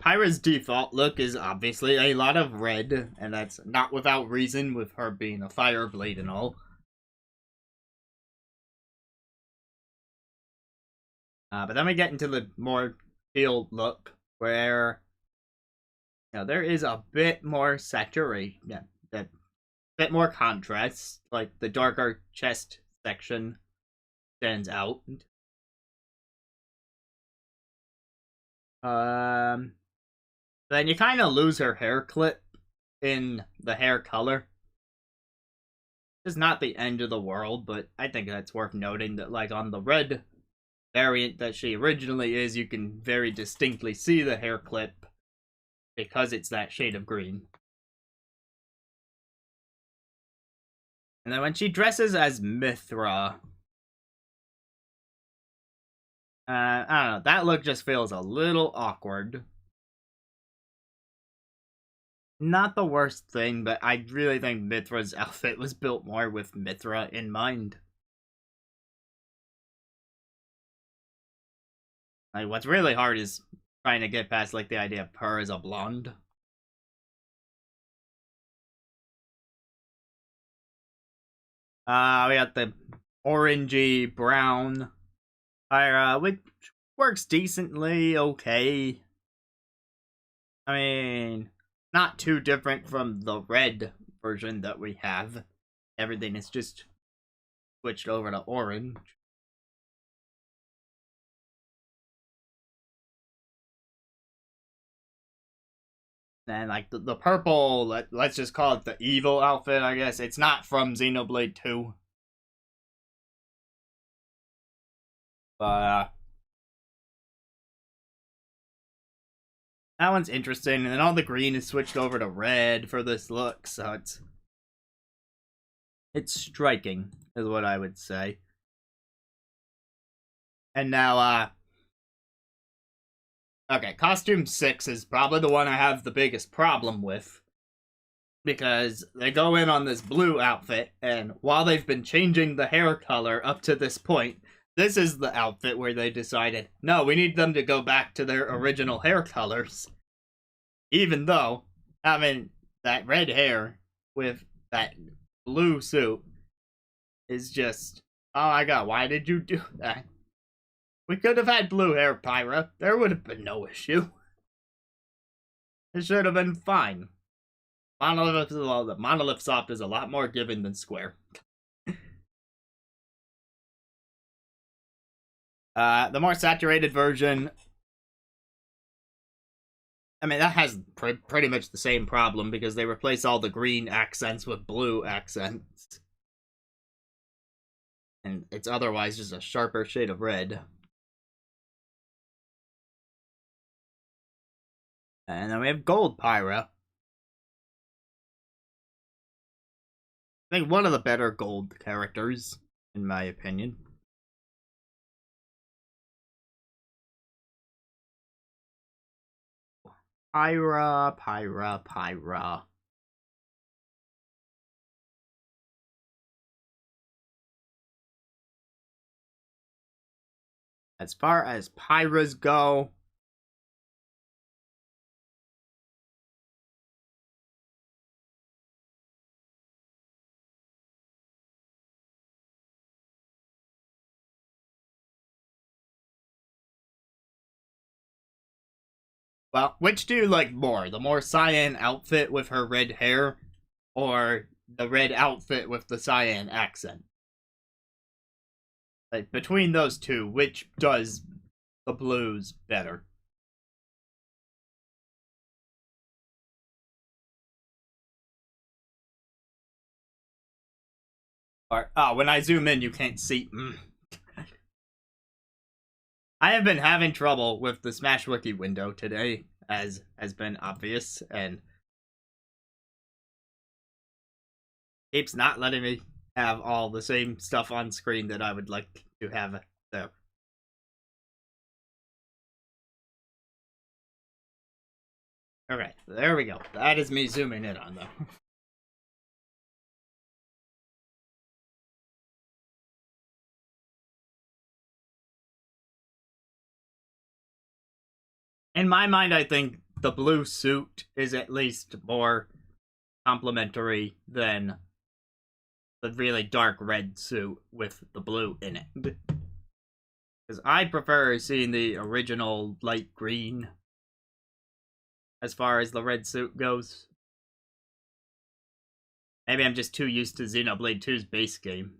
Pyra's default look is obviously a lot of red, and that's not without reason with her being a fire blade and all. But then we get into the more teal look, where there is a bit more saturation, a bit more contrast, like the darker chest section stands out. Then you kind of lose her hair clip in the hair color. It's not the end of the world, but I think that's worth noting that, like, on the red variant that she originally is, you can very distinctly see the hair clip because it's that shade of green. And then when she dresses as Mithra, I don't know, that look just feels a little awkward. Not the worst thing, but I really think Mithra's outfit was built more with Mithra in mind. Like, what's really hard is trying to get past, like, the idea of her as a blonde. We got the orangey brown Pyra, which works decently okay. I mean, not too different from the red version that we have. Everything is just switched over to orange. And like the purple, let's just call it the evil outfit, I guess. It's not from Xenoblade 2. But that one's interesting. And then all the green is switched over to red for this look, so it's striking, is what I would say. And now, okay, costume 6 is probably the one I have the biggest problem with. Because they go in on this blue outfit, and while they've been changing the hair color up to this point, this is the outfit where they decided, no, we need them to go back to their original hair colors. Even though having that red hair with that blue suit is just, oh my god, why did you do that? We could have had blue hair, Pyra. There would have been no issue. It should have been fine. Monolith Soft is a lot more giving than Square. The more saturated version, I mean, that has pretty much the same problem because they replace all the green accents with blue accents. And it's otherwise just a sharper shade of red. And then we have Gold Pyra. I think one of the better gold characters, in my opinion. Pyra. As far as Pyras go, well, which do you like more? The more cyan outfit with her red hair, or the red outfit with the cyan accent? Like, between those two, which does the blues better? Or, oh, when I zoom in, you can't see. I have been having trouble with the Smash Wiki window today, as has been obvious, and keeps not letting me have all the same stuff on screen that I would like to have there. Okay, there we go. That is me zooming in on them. In my mind, I think the blue suit is at least more complimentary than the really dark red suit with the blue in it. Because I prefer seeing the original light green as far as the red suit goes. Maybe I'm just too used to Xenoblade 2's base game.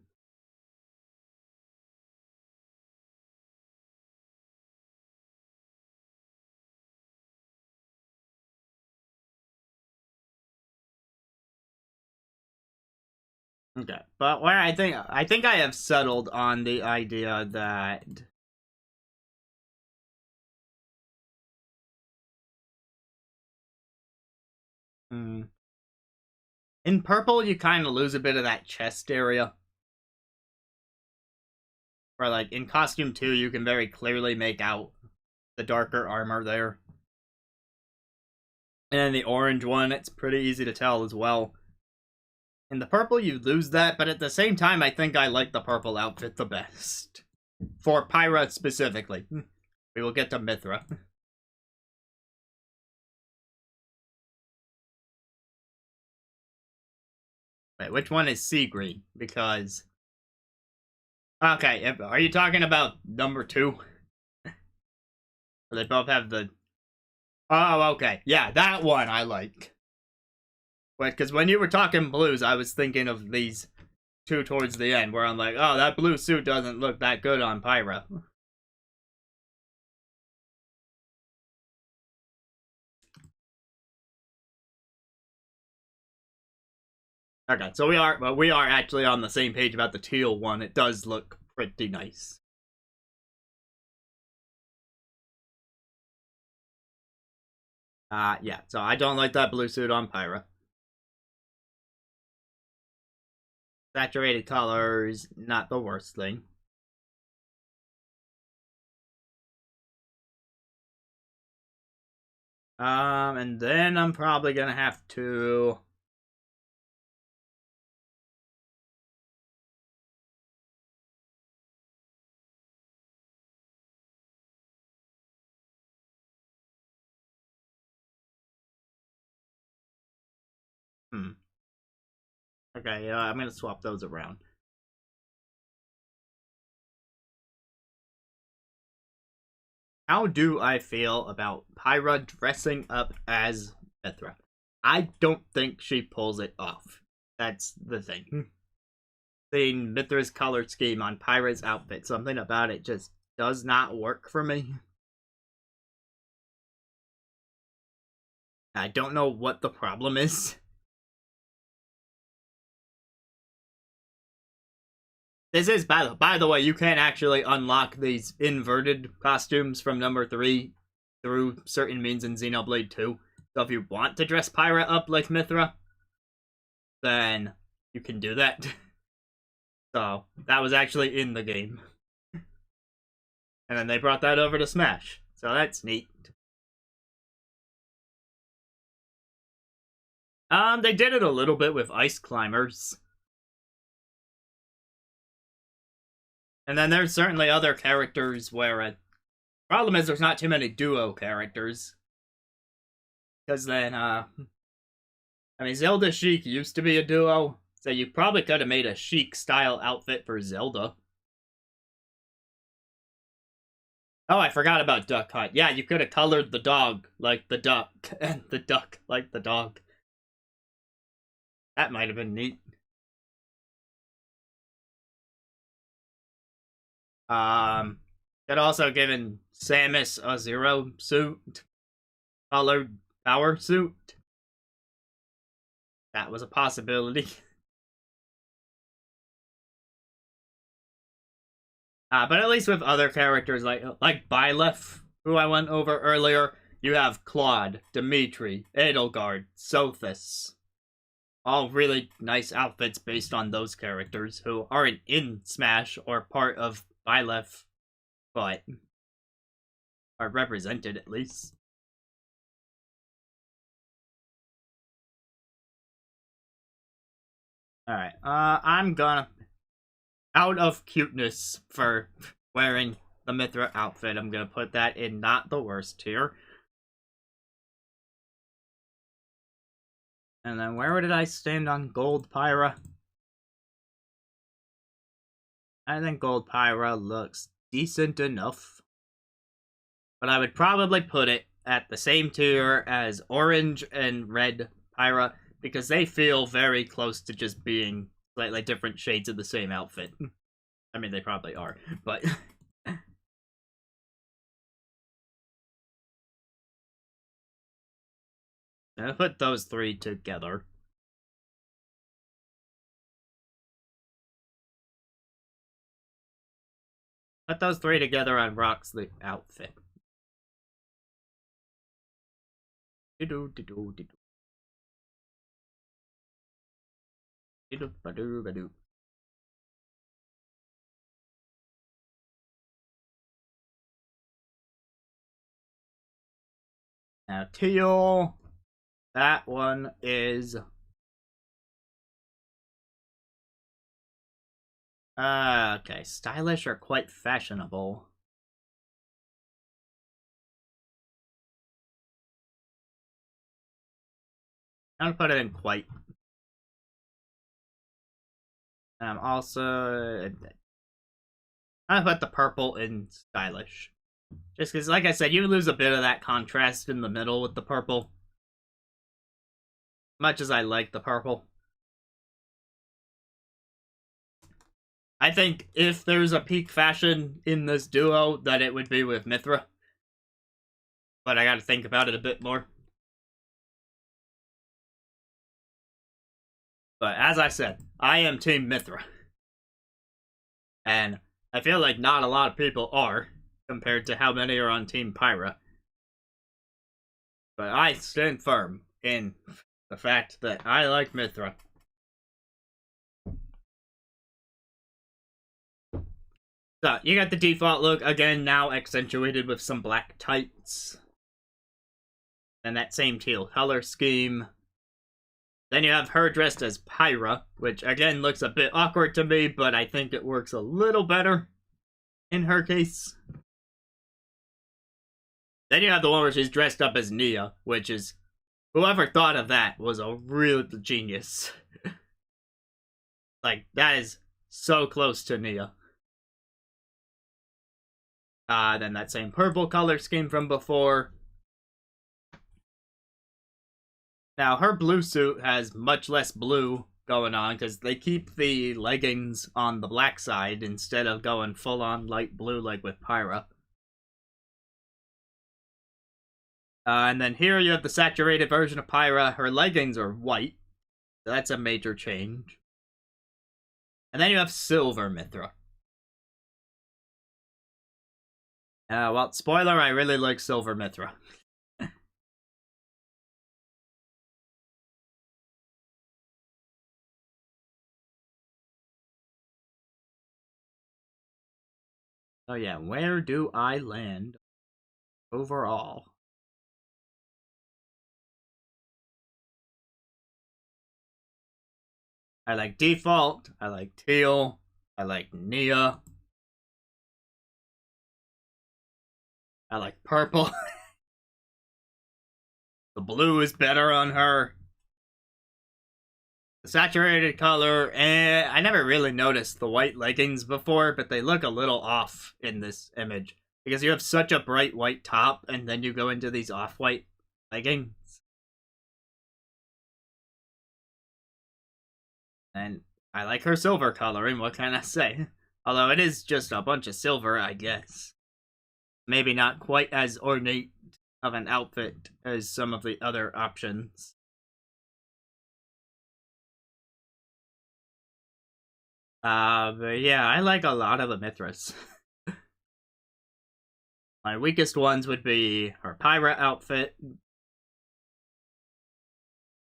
Okay, but where I think I have settled on the idea that in purple you kind of lose a bit of that chest area. Where like in costume 2 you can very clearly make out the darker armor there. And in the orange one it's pretty easy to tell as well. In the purple, you lose that, but at the same time, I think I like the purple outfit the best. For Pyra specifically. We will get to Mithra. Wait, which one is sea green? Because... Okay, are you talking about number 2? They both have the... Oh, okay. Yeah, that one I like. Because when you were talking blues, I was thinking of these two towards the end, where I'm like, oh, that blue suit doesn't look that good on Pyra. Okay, so we are actually on the same page about the teal one. It does look pretty nice. Yeah, so I don't like that blue suit on Pyra. Saturated colors, not the worst thing. And then I'm probably gonna have to... Okay, I'm gonna swap those around. How do I feel about Pyra dressing up as Mithra? I don't think she pulls it off. That's the thing. Seeing Mithra's color scheme on Pyra's outfit, something about it just does not work for me. I don't know what the problem is. This is, by the way, you can actually unlock these inverted costumes from number 3 through certain means in Xenoblade 2. So if you want to dress Pyra up like Mithra, then you can do that. So that was actually in the game. And then they brought that over to Smash. So that's neat. They did it a little bit with Ice Climbers. And then there's certainly other characters where problem is there's not too many duo characters. Because then, I mean, Zelda Sheik used to be a duo, so you probably could have made a Sheik-style outfit for Zelda. Oh, I forgot about Duck Hunt. Yeah, you could have colored the dog like the duck, and the duck like the dog. That might have been neat. Could also given Samus a Zero suit, colored power suit. That was a possibility. But at least with other characters like Byleth, who I went over earlier, you have Claude, Dimitri, Edelgard, Sothis. All really nice outfits based on those characters who aren't in Smash or part of Byleth, but are represented at least. Alright, I'm gonna, out of cuteness for wearing the Mithra outfit, I'm gonna put that in not the worst tier. And then where did I stand on Gold Pyra? I think Gold Pyra looks decent enough. But I would probably put it at the same tier as Orange and Red Pyra, because they feel very close to just being slightly different shades of the same outfit. I mean, they probably are, but... I'm gonna put those three together. Put those three together on rocks the outfit. Now, teal. That one is... okay, stylish or quite fashionable. I'm gonna put it in quite. Also... I'm gonna put the purple in stylish. Just because, like I said, you lose a bit of that contrast in the middle with the purple. Much as I like the purple. I think if there's a peak fashion in this duo, that it would be with Mithra. But I gotta think about it a bit more. But as I said, I am Team Mithra. And I feel like not a lot of people are, compared to how many are on Team Pyra. But I stand firm in the fact that I like Mithra. So, you got the default look, again, now accentuated with some black tights. And that same teal color scheme. Then you have her dressed as Pyra, which again looks a bit awkward to me, but I think it works a little better in her case. Then you have the one where she's dressed up as Nia, which is... whoever thought of that was a real genius. Like, that is so close to Nia. Then that same purple color scheme from before. Now, her blue suit has much less blue going on, because they keep the leggings on the black side instead of going full-on light blue like with Pyra. And then here you have the saturated version of Pyra. Her leggings are white, so that's a major change. And then you have Silver Mithra. Well, spoiler, I really like Silver Mithra. So yeah, where do I land overall? I like default. I like teal. I like Nia. I like purple. The blue is better on her. The saturated color, I never really noticed the white leggings before, but they look a little off in this image. Because you have such a bright white top, and then you go into these off-white leggings. And I like her silver coloring, what can I say? Although it is just a bunch of silver, I guess. Maybe not quite as ornate of an outfit as some of the other options. But yeah, I like a lot of the Mithras. My weakest ones would be her pirate outfit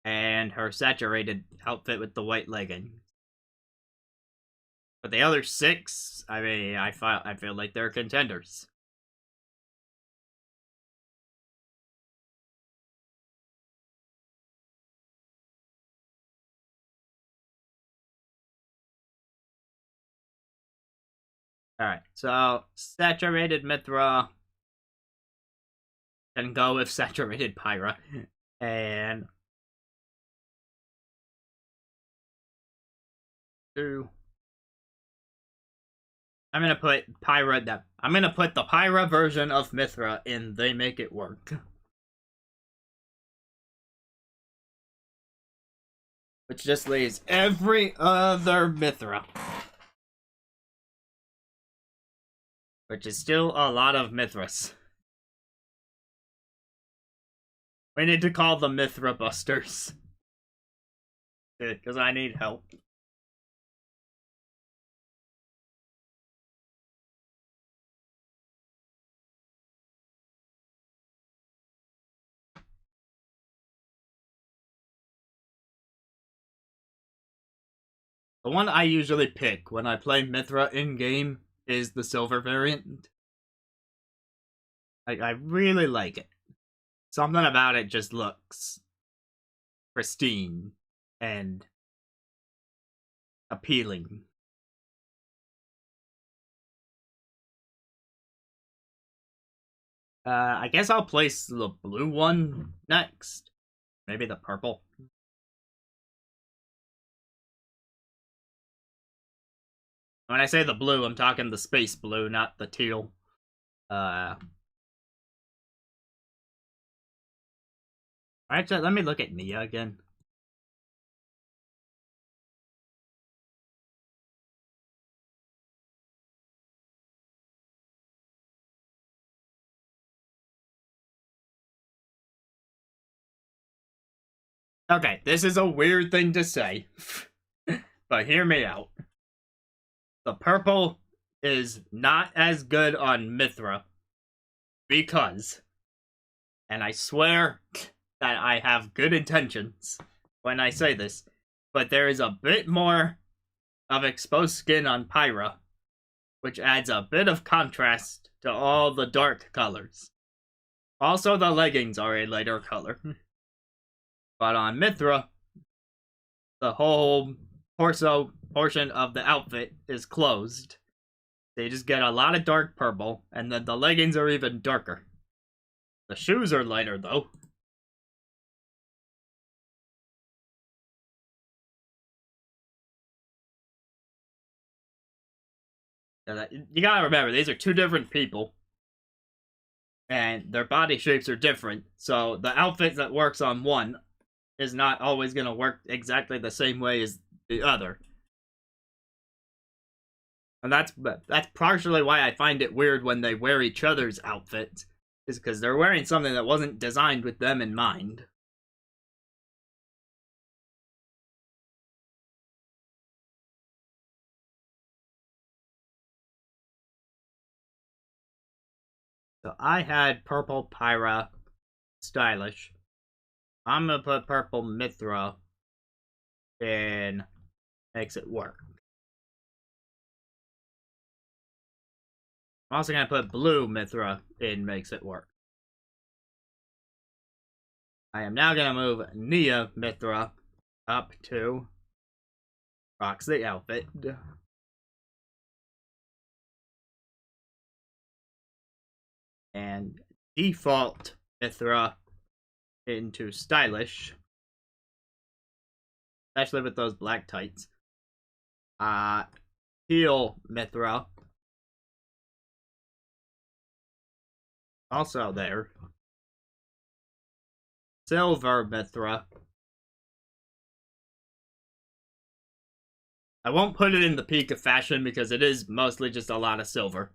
and her saturated outfit with the white legging. But the other 6, I mean, I feel like they're contenders. Alright, so saturated Mithra can go with saturated Pyra. And 2. I'm gonna put Pyra. I'm gonna put the Pyra version of Mithra in They Make It Work. Which just leaves every other Mithra. Which is still a lot of Mithras. We need to call them Mithra Busters. Because I need help. The one I usually pick when I play Mithra in-game is the silver variant. I really like it. Something about it just looks pristine and appealing. I guess I'll place the blue one next. Maybe the purple. When I say the blue, I'm talking the space blue, not the teal. Actually, let me look at Nia again. Okay, this is a weird thing to say, but hear me out. The purple is not as good on Mithra because, and I swear that I have good intentions when I say this, but there is a bit more of exposed skin on Pyra, which adds a bit of contrast to all the dark colors. Also, the leggings are a lighter color. But on Mithra, the whole torso portion of the outfit is closed. They just get a lot of dark purple, and then the leggings are even darker. The shoes are lighter, though. You gotta remember, these are 2 different people. And their body shapes are different, so the outfit that works on one is not always going to work exactly the same way as the other. And that's partially why I find it weird when they wear each other's outfits, is because they're wearing something that wasn't designed with them in mind. So I had purple Pyra, stylish. I'm gonna put purple Mithra in Makes It Work. I'm also gonna put blue Mithra in Makes It Work. I am now gonna move Nia Mithra up to rocks the outfit. And default Mithra into stylish. Especially with those black tights. Teal Mithra. Also there. Silver Mithra. I won't put it in the peak of fashion because it is mostly just a lot of silver.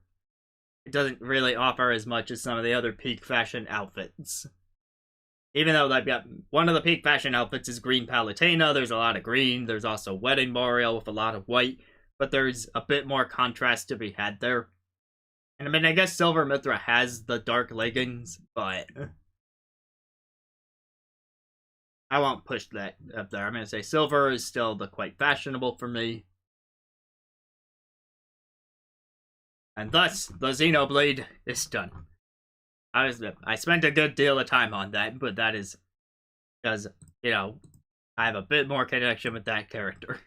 It doesn't really offer as much as some of the other peak fashion outfits. Even though they've got one of the peak fashion outfits is green Palutena, there's a lot of green, there's also Wedding Memorial with a lot of white, but there's a bit more contrast to be had there. And I mean, I guess Silver Mithra has the dark leggings, but I won't push that up there. I'm going to say silver is still the quite fashionable for me. And thus, the Xenoblade is done. I spent a good deal of time on that, but that is because, you know, I have a bit more connection with that character.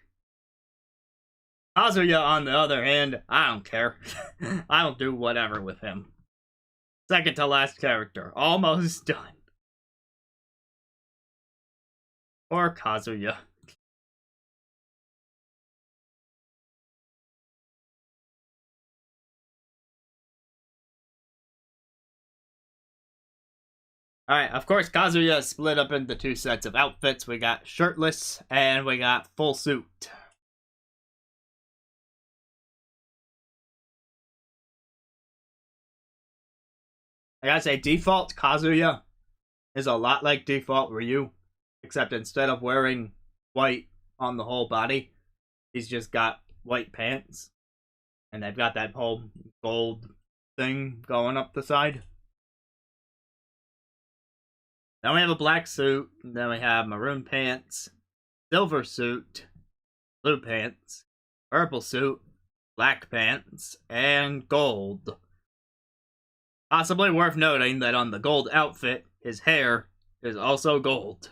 Kazuya, on the other hand, I don't care. I'll do whatever with him. Second to last character. Almost done. Or Kazuya. Alright, of course, Kazuya is split up into two sets of outfits. We got shirtless, and we got full suit. I gotta say, default Kazuya is a lot like default Ryu, except instead of wearing white on the whole body, he's just got white pants. And they've got that whole gold thing going up the side. Then we have a black suit, then we have maroon pants, silver suit, blue pants, purple suit, black pants, and gold. Possibly worth noting that on the gold outfit, his hair is also gold.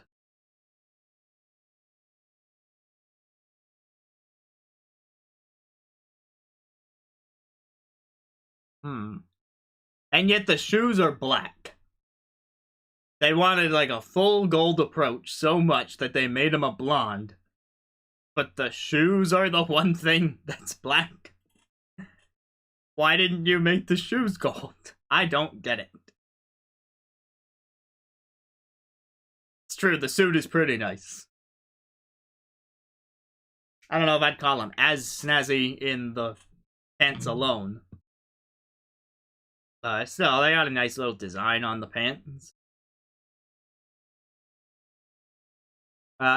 And yet the shoes are black. They wanted like a full gold approach so much that they made him a blonde. But the shoes are the one thing that's black. Why didn't you make the shoes gold? I don't get it. It's true, the suit is pretty nice. I don't know if I'd call him as snazzy in the pants alone. Still, they got a nice little design on the pants.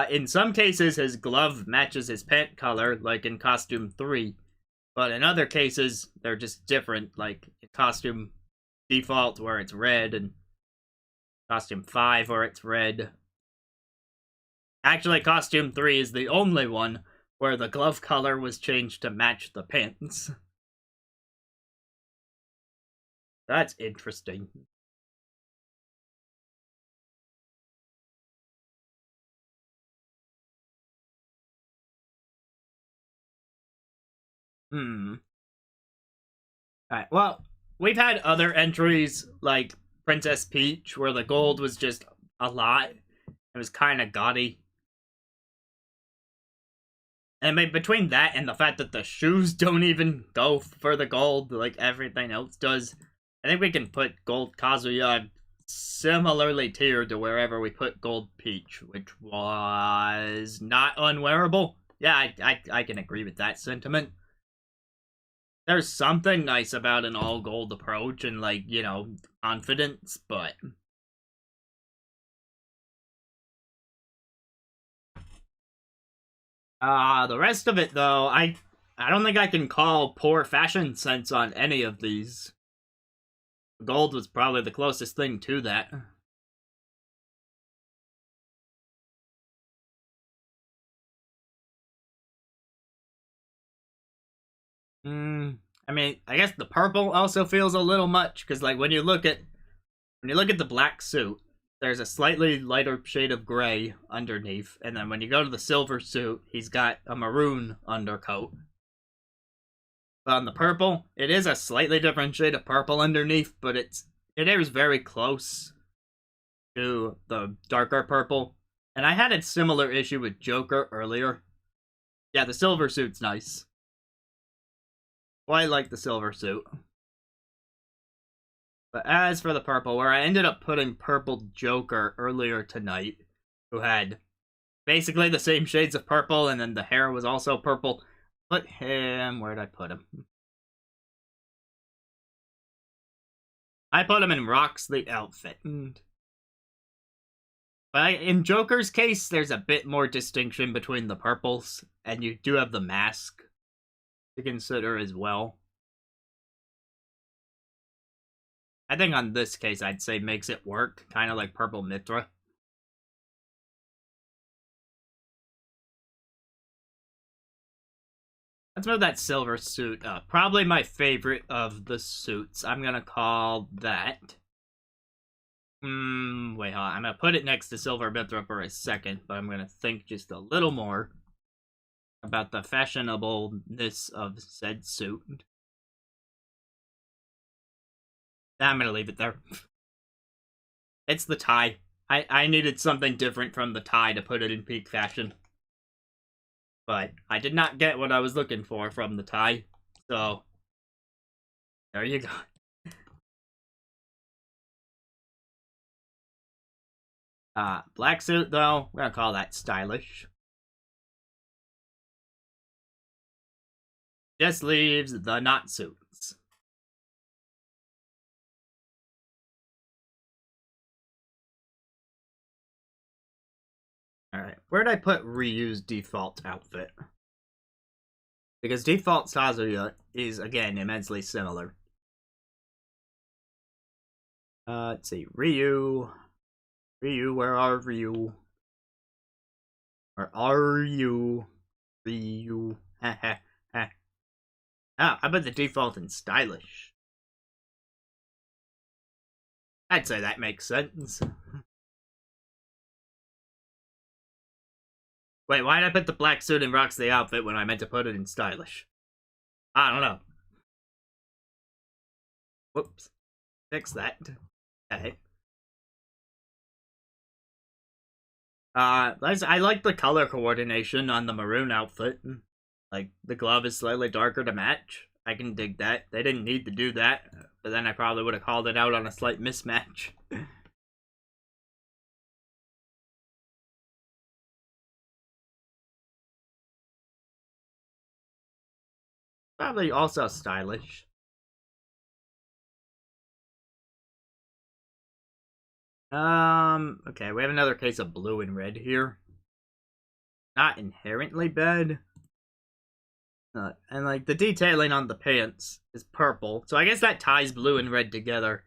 In some cases, his glove matches his pant color, like in Costume 3. But in other cases, they're just different, like in Costume Default, where it's red, and Costume 5, where it's red. Actually, Costume 3 is the only one where the glove color was changed to match the pants. That's interesting. Alright, well, we've had other entries like Princess Peach where the gold was just a lot. It was kind of gaudy. And I mean, between that and the fact that the shoes don't even go for the gold like everything else does, I think we can put Gold Kazuya similarly tiered to wherever we put Gold Peach, which was not unwearable. Yeah, I can agree with that sentiment. There's something nice about an all-gold approach and, like, you know, confidence, but the rest of it, though, I don't think I can call poor fashion sense on any of these. Gold was probably the closest thing to that. I mean, I guess the purple also feels a little much, because, like, when you look at the black suit, there's a slightly lighter shade of gray underneath, and then when you go to the silver suit, he's got a maroon undercoat. But on the purple, it is a slightly different shade of purple underneath, but it is very close to the darker purple. And I had a similar issue with Joker earlier. Yeah, the silver suit's nice. Well, I like the silver suit. But as for the purple, where I ended up putting purple Joker earlier tonight, who had basically the same shades of purple, and then the hair was also purple. Put him, where'd I put him? I put him in Rocks the Outfit. But in Joker's case, there's a bit more distinction between the purples, and you do have the mask to consider as well. I think on this case, I'd say makes it work, kind of like Purple Mitra. Let's move that silver suit up. Probably my favorite of the suits. I'm gonna call that. Wait, hold on. I'm gonna put it next to Silver Mitra for a second, but I'm gonna think just a little more about the fashionableness of said suit. I'm gonna leave it there. It's the tie. I needed something different from the tie to put it in peak fashion. But I did not get what I was looking for from the tie. So, there you go. Black suit, though, we're gonna call that stylish. Just leaves the not suits. Alright, where'd I put Ryu's default outfit? Because default Kazuya is, again, immensely similar. Let's see, Ryu, where are you? Where are you? Ryu, ha ha ha. Ah, I put the default in stylish. I'd say that makes sense. Wait, why did I put the black suit in Rocks the Outfit when I meant to put it in stylish? I don't know. Whoops. Fix that. Okay. I like the color coordination on the maroon outfit. Like, the glove is slightly darker to match. I can dig that. They didn't need to do that, but then I probably would have called it out on a slight mismatch. Probably also stylish. Okay, we have another case of blue and red here. Not inherently bad. And, like, the detailing on the pants is purple, so I guess that ties blue and red together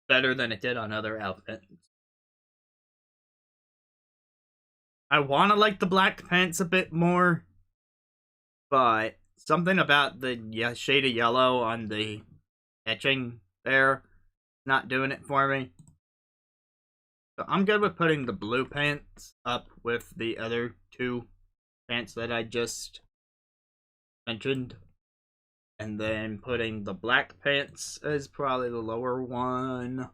better than it did on other outfits. I want to like the black pants a bit more, but something about the shade of yellow on the etching there not doing it for me. So I'm good with putting the blue pants up with the other two pants that I just mentioned. And then putting the black pants as probably the lower one.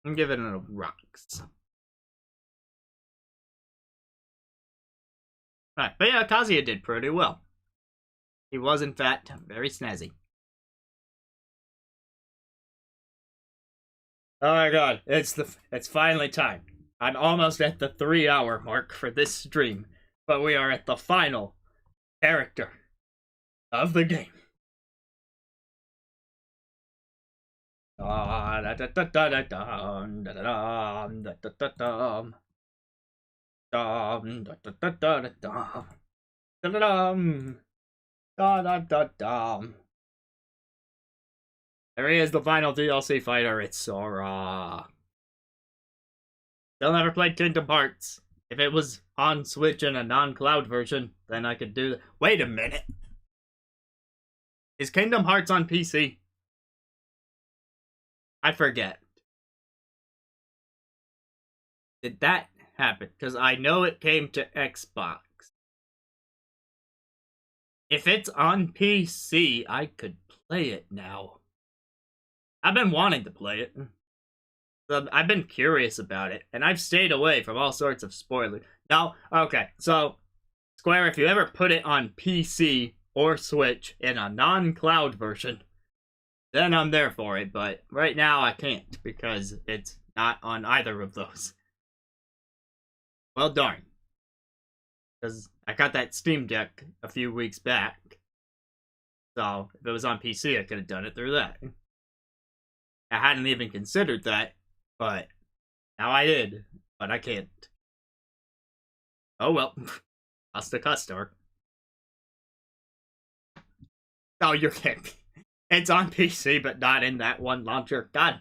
I'm giving it a Rocks. Alright, but yeah, Kazuya did pretty well. He was, in fact, very snazzy. Oh my god, it's finally time. I'm almost at the 3-hour mark for this stream, but we are at the final character of the game. There he is, the final DLC fighter. It's Sora. Still never played Kingdom Hearts. If it was on Switch in a non-cloud version, then I could do that. Wait a minute. Is Kingdom Hearts on PC? I forget. Did that happen? Because I know it came to Xbox. If it's on PC, I could play it now. I've been wanting to play it. I've been curious about it, and I've stayed away from all sorts of spoilers. Now, okay, so, Square, if you ever put it on PC or Switch in a non-cloud version, then I'm there for it, but right now I can't, because it's not on either of those. Well, darn. Because I got that Steam Deck a few weeks back, so if it was on PC, I could have done it through that. I hadn't even considered that, but now I did, but I can't. Oh well, lost a customer. Oh, you're kidding. It's on PC, but not in that one launcher. God.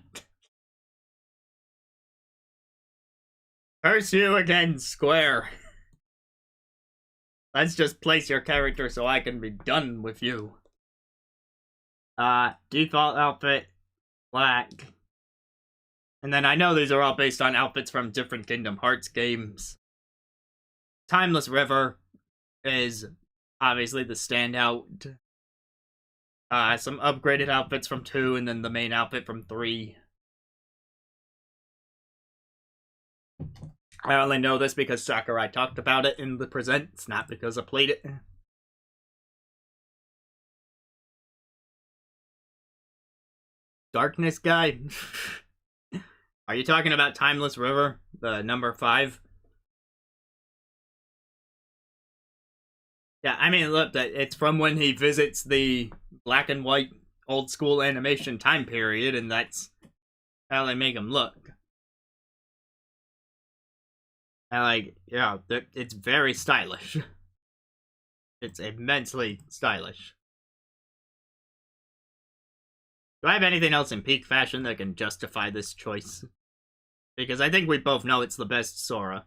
Curse you again, Square. Let's just place your character so I can be done with you. Default outfit, black. And then I know these are all based on outfits from different Kingdom Hearts games. Timeless River is obviously the standout. Some upgraded outfits from 2, and then the main outfit from 3. I only know this because Sakurai talked about it in the presents, not because I played it. Darkness guy? Are you talking about Timeless River, the number 5? Yeah, I mean, look, it's from when he visits the black and white old school animation time period, and that's how they make him look. And, like, yeah, it's very stylish. It's immensely stylish. Do I have anything else in peak fashion that can justify this choice? Because I think we both know it's the best Sora.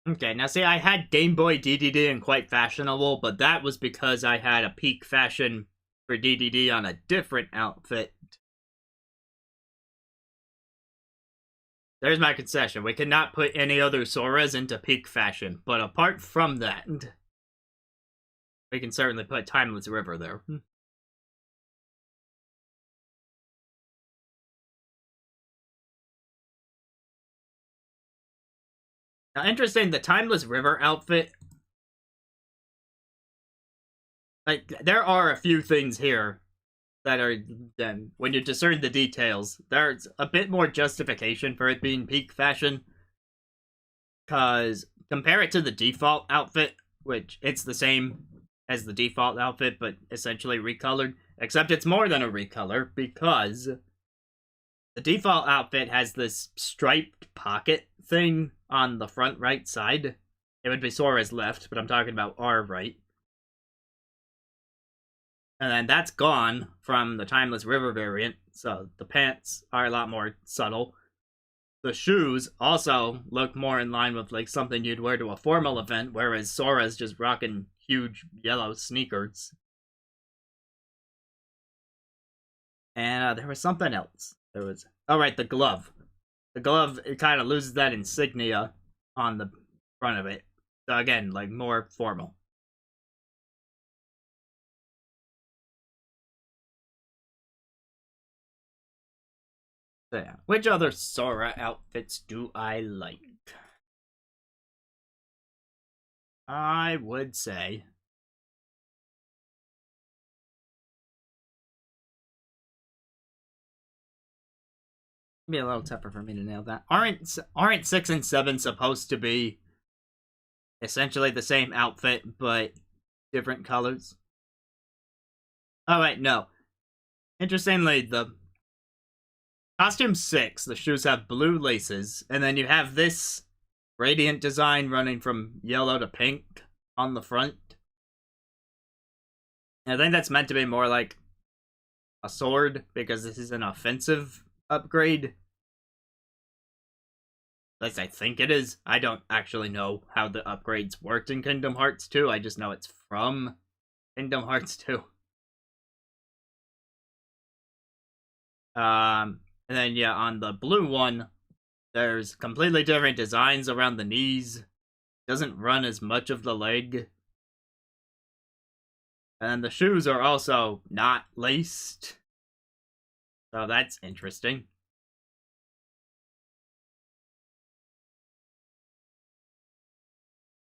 Okay, now see, I had Game Boy DDD and quite fashionable, but that was because I had a peak fashion for DDD on a different outfit. There's my concession. We cannot put any other Soras into peak fashion, but apart from that, we can certainly put Timeless River there. Now, interesting, the Timeless River outfit, like, there are a few things here that are, then, when you discern the details, there's a bit more justification for it being peak fashion. Because, compare it to the default outfit, which it's the same as the default outfit, but essentially recolored, except it's more than a recolor, because the default outfit has this striped pocket thing on the front right side. It would be Sora's left, but I'm talking about our right. And then that's gone from the Timeless River variant, so the pants are a lot more subtle. The shoes also look more in line with like something you'd wear to a formal event, whereas Sora's just rocking huge yellow sneakers. And there was something else. There was, oh right, the glove. The glove, it kind of loses that insignia on the front of it. So again, like more formal. So yeah, which other Sora outfits do I like? I would say it'd be a little tougher for me to nail that. Aren't 6 and 7 supposed to be essentially the same outfit but different colors? Oh wait, no. Interestingly, the costume 6, the shoes have blue laces, and then you have this radiant design running from yellow to pink on the front. And I think that's meant to be more like a sword, because this is an offensive upgrade. At least I think it is. I don't actually know how the upgrades worked in Kingdom Hearts 2. I just know it's from Kingdom Hearts 2. And then, yeah, on the blue one, there's completely different designs around the knees. Doesn't run as much of the leg. And the shoes are also not laced. So that's interesting.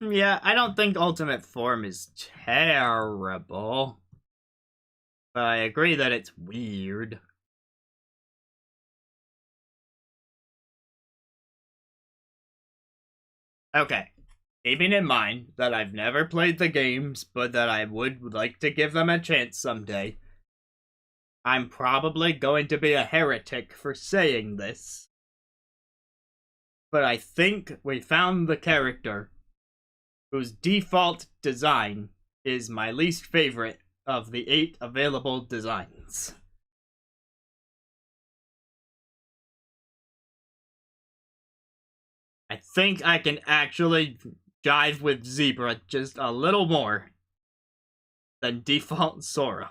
Yeah, I don't think Ultimate Form is terrible. But I agree that it's weird. Okay. Keeping in mind that I've never played the games, but that I would like to give them a chance someday, I'm probably going to be a heretic for saying this. But I think we found the character whose default design is my least favorite of the 8 available designs. I think I can actually jive with Zebra just a little more than default Sora.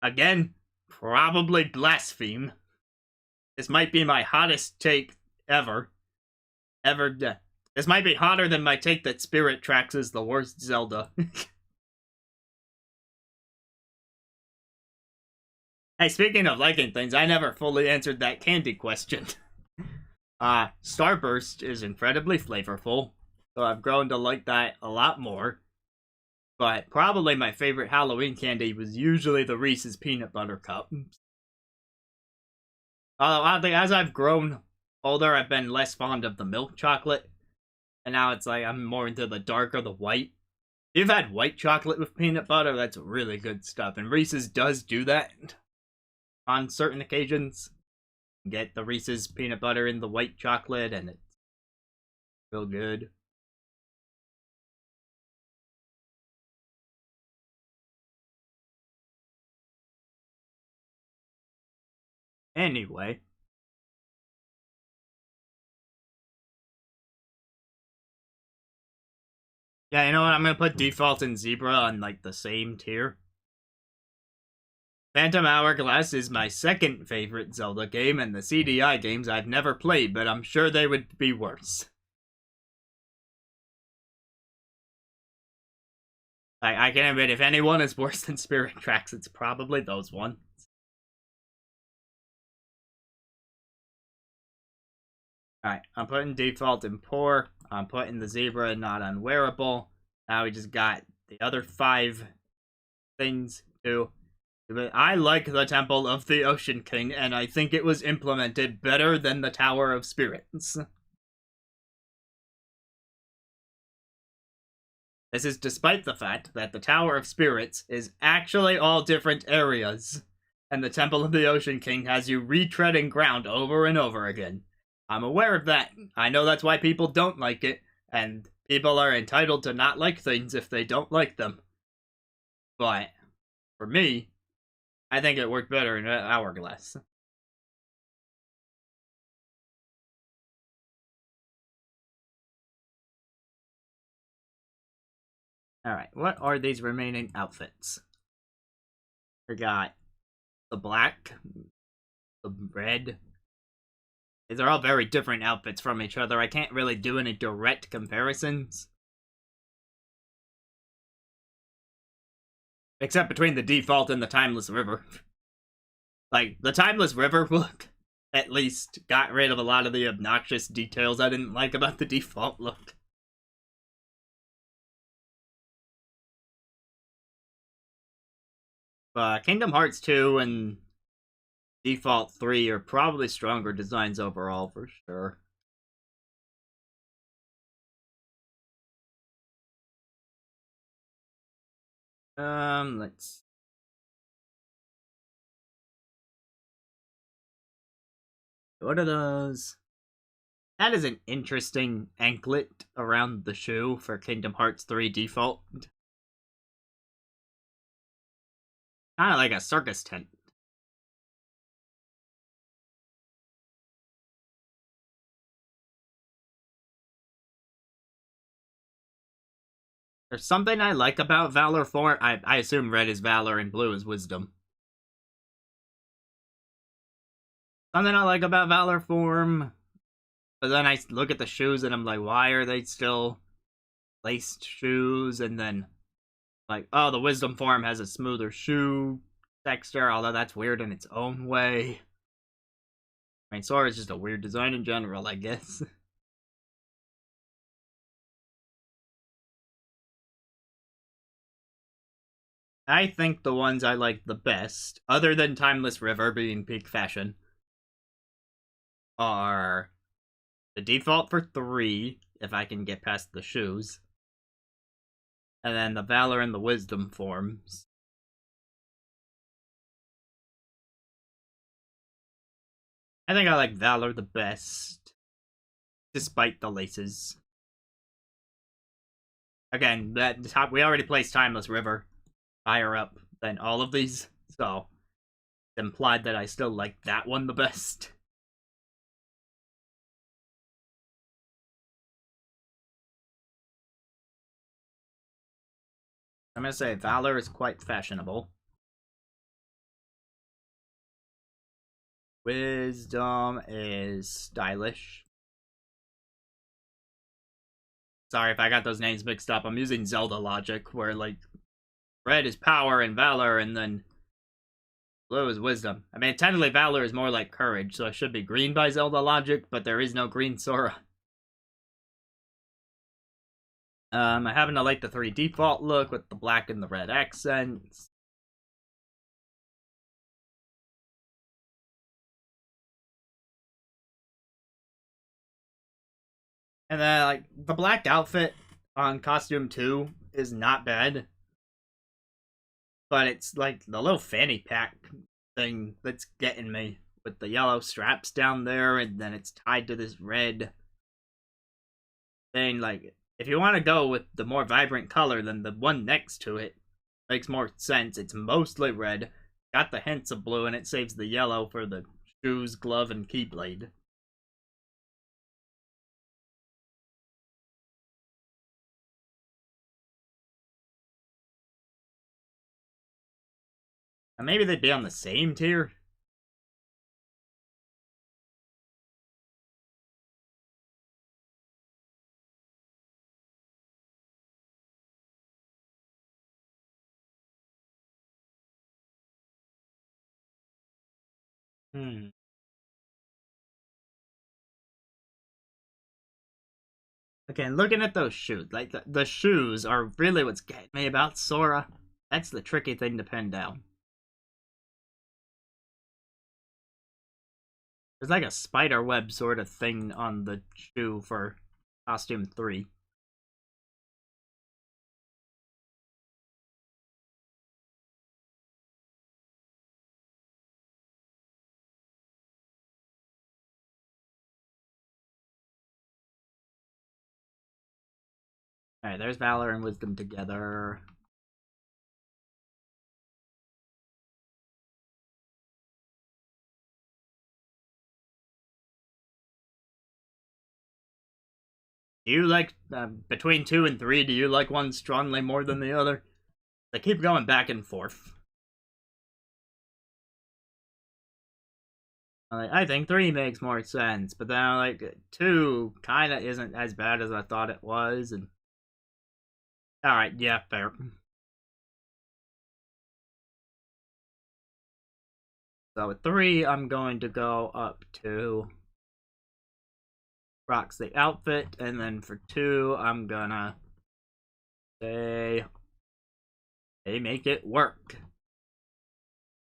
Again, probably blaspheme. This might be my hottest take ever. This might be hotter than my take that Spirit Tracks is the worst Zelda. Hey, speaking of liking things, I never fully answered that candy question. Starburst is incredibly flavorful, so I've grown to like that a lot more. But probably my favorite Halloween candy was usually the Reese's Peanut Butter Cup. Oddly, as I've grown older, I've been less fond of the milk chocolate. And now it's like I'm more into the dark or the white. If you've had white chocolate with peanut butter, that's really good stuff. And Reese's does do that on certain occasions. Get the Reese's peanut butter in the white chocolate, and it's real good. Anyway. Yeah, you know what? I'm gonna put Default and Zebra on, like, the same tier. Phantom Hourglass is my second favorite Zelda game, and the CDI games I've never played, but I'm sure they would be worse. I can admit, if anyone is worse than Spirit Tracks, it's probably those ones. Alright, I'm putting Default in Poor. I'm putting the Zebra not unwearable. Now we just got the other 5 things too. But I like the Temple of the Ocean King, and I think it was implemented better than the Tower of Spirits. This is despite the fact that the Tower of Spirits is actually all different areas, and the Temple of the Ocean King has you retreading ground over and over again. I'm aware of that. I know that's why people don't like it, and people are entitled to not like things if they don't like them. But, for me, I think it worked better in Hourglass. Alright, what are these remaining outfits? We got the black, the red. These are all very different outfits from each other. I can't really do any direct comparisons. Except between the default and the Timeless River. Like, the Timeless River look at least got rid of a lot of the obnoxious details I didn't like about the default look. Kingdom Hearts 2 and Default 3 are probably stronger designs overall, for sure. Let's... What are those? That is an interesting anklet around the shoe for Kingdom Hearts 3 Default. Kind of like a circus tent. There's something I like about Valor form. I assume red is Valor and blue is Wisdom. Something I like about Valor form, but then I look at the shoes and I'm like, why are they still laced shoes? And then, like, oh, the Wisdom form has a smoother shoe texture, although that's weird in its own way. I mean, Sora is just a weird design in general, I guess. I think the ones I like the best, other than Timeless River being peak fashion, are the default for 3, if I can get past the shoes, and then the Valor and the Wisdom forms. I think I like Valor the best, despite the laces. Again, we already placed Timeless River higher up than all of these, so it's implied that I still like that one the best. I'm gonna say Valor is quite fashionable. Wisdom is stylish. Sorry if I got those names mixed up. I'm using Zelda logic, where, like, red is power and valor, and then blue is wisdom. I mean, technically valor is more like courage, so it should be green by Zelda logic, but there is no green Sora. I happen to like the 3 default look with the black and the red accents. And then, like, the black outfit on costume 2 is not bad. But it's, like, the little fanny pack thing that's getting me. With the yellow straps down there, and then it's tied to this red thing. Like, if you want to go with the more vibrant color than the one next to it, makes more sense. It's mostly red, got the hints of blue, and it saves the yellow for the shoes, glove, and keyblade. And maybe they'd be on the same tier. Again, looking at those shoes, like, the shoes are really what's getting me about Sora. That's the tricky thing to pin down. There's like a spider web sort of thing on the shoe for costume 3. Alright, there's Valor and Wisdom together. Do you like, between 2 and 3, do you like one strongly more than the other? They keep going back and forth. I think 3 makes more sense, but then, like, 2 kinda isn't as bad as I thought it was, and... Alright, yeah, fair. So with 3, I'm going to go up to Rocks the outfit, and then for 2, I'm gonna say they make it work.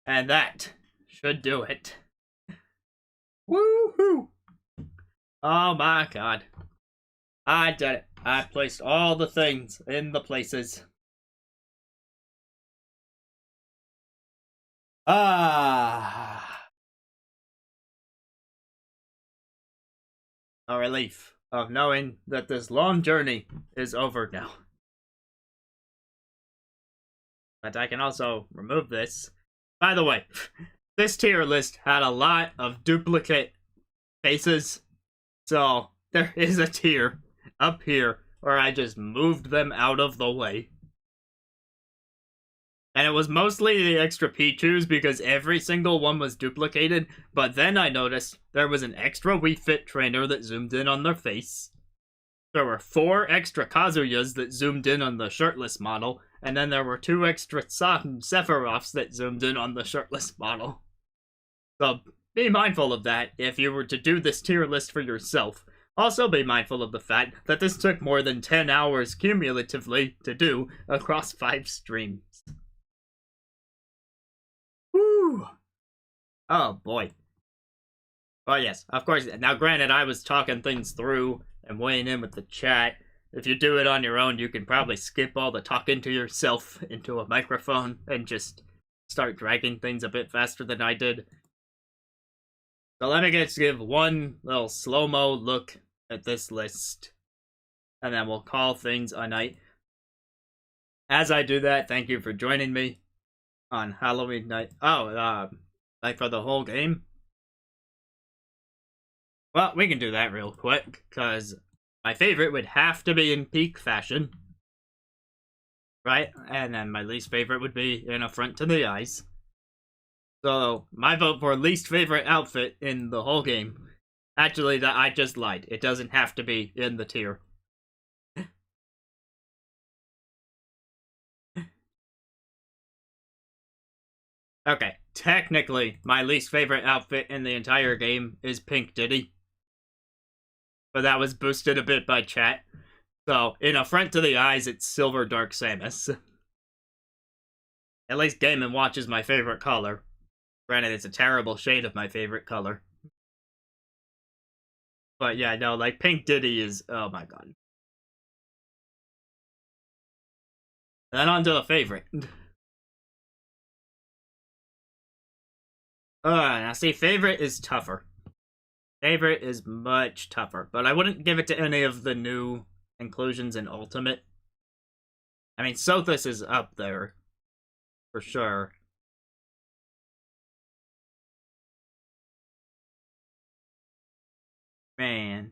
And that should do it. Woohoo! Oh my god. I did it. I placed all the things in the places. Ah. A relief of knowing that this long journey is over now. But I can also remove this. By the way, this tier list had a lot of duplicate faces, so there is a tier up here or I just moved them out of the way. And it was mostly the extra Pichus because every single one was duplicated, but then I noticed there was an extra Wii Fit trainer that zoomed in on their face. There were 4 extra Kazuyas that zoomed in on the shirtless model, and then there were 2 extra Sephiroths that zoomed in on the shirtless model. So be mindful of that if you were to do this tier list for yourself. Also be mindful of the fact that this took more than 10 hours cumulatively to do across 5 streams. Woo! Oh boy. Well, yes, of course. Now, granted, I was talking things through and weighing in with the chat. If you do it on your own, you can probably skip all the talking to yourself into a microphone and just start dragging things a bit faster than I did. So let me just give one little slow-mo look at this list, and then we'll call things a night. As I do that, thank you for joining me on Halloween night. Oh, like for the whole game? Well, we can do that real quick, because my favorite would have to be in peak fashion. Right? And then my least favorite would be in Affront to the Eyes. So, my vote for least favorite outfit in the whole game. Actually, that I just lied. It doesn't have to be in the tier. Okay, technically, my least favorite outfit in the entire game is Pink Diddy. But that was boosted a bit by chat. So, in Affront to the Eyes, it's Silver Dark Samus. At least Game & Watch is my favorite color. Granted, it's a terrible shade of my favorite color. But yeah, no, like, Pink Diddy is... oh my god. Then on to the favorite. Now see, favorite is tougher. Favorite is much tougher, but I wouldn't give it to any of the new inclusions in Ultimate. I mean, Sothis is up there, for sure. Man.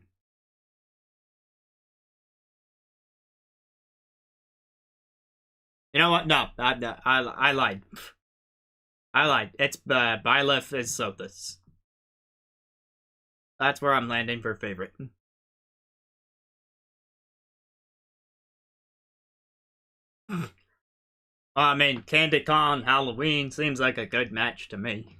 You know what? No, I lied. I lied. It's, Byleth is Sothis. That's where I'm landing for favorite. I mean, Candy Con, Halloween seems like a good match to me.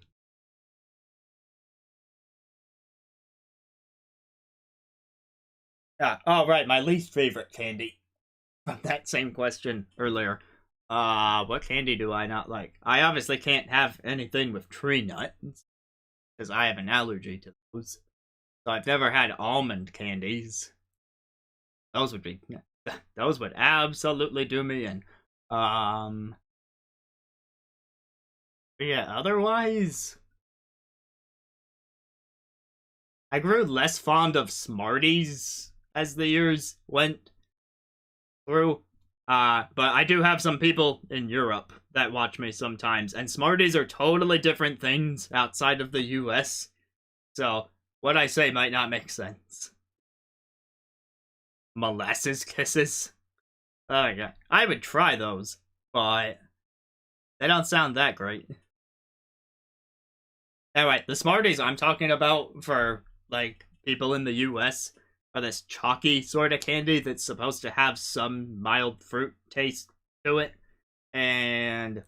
Oh, right, my least favorite candy. From that same question earlier. What candy do I not like? I obviously can't have anything with tree nuts, because I have an allergy to those. So I've never had almond candies. Those would be... those would absolutely do me in. Yeah, otherwise... I grew less fond of Smarties as the years went through. But I do have some people in Europe that watch me sometimes, and Smarties are totally different things outside of the US. So, what I say might not make sense. Molasses Kisses? Oh yeah, I would try those, but they don't sound that great. Anyway, the Smarties I'm talking about for, like, people in the US are this chalky sort of candy that's supposed to have some mild fruit taste to it. And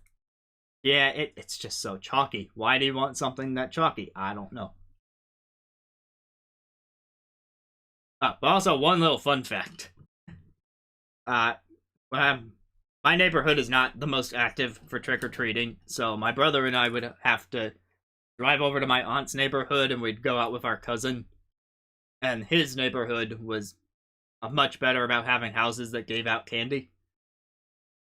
yeah, it's just so chalky. Why do you want something that chalky? I don't know. But also, one little fun fact. My neighborhood is not the most active for trick-or-treating, so my brother and I would have to drive over to my aunt's neighborhood and we'd go out with our cousin. And his neighborhood was much better about having houses that gave out candy.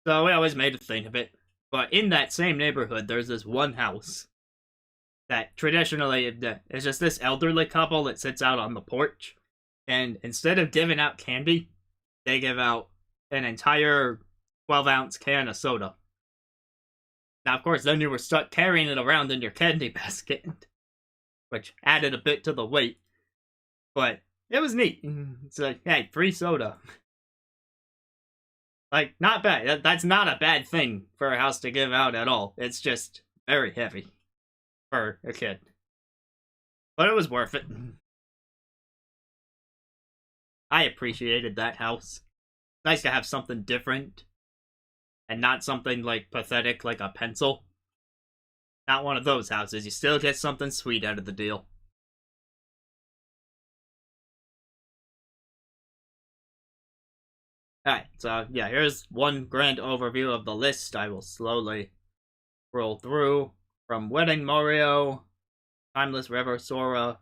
So we always made a thing of it. But in that same neighborhood, there's this one house that traditionally is just this elderly couple that sits out on the porch. And instead of giving out candy, they give out an entire 12-ounce can of soda. Now, of course, then you were stuck carrying it around in your candy basket, which added a bit to the weight. But it was neat. It's like, hey, free soda. Like, not bad. That's not a bad thing for a house to give out at all. It's just very heavy for a kid. But it was worth it. I appreciated that house. Nice to have something different. And not something, like, pathetic like a pencil. Not one of those houses. You still get something sweet out of the deal. Alright, so yeah, here's one grand overview of the list. I will slowly roll through. From Wedding Mario, Timeless River, Sora,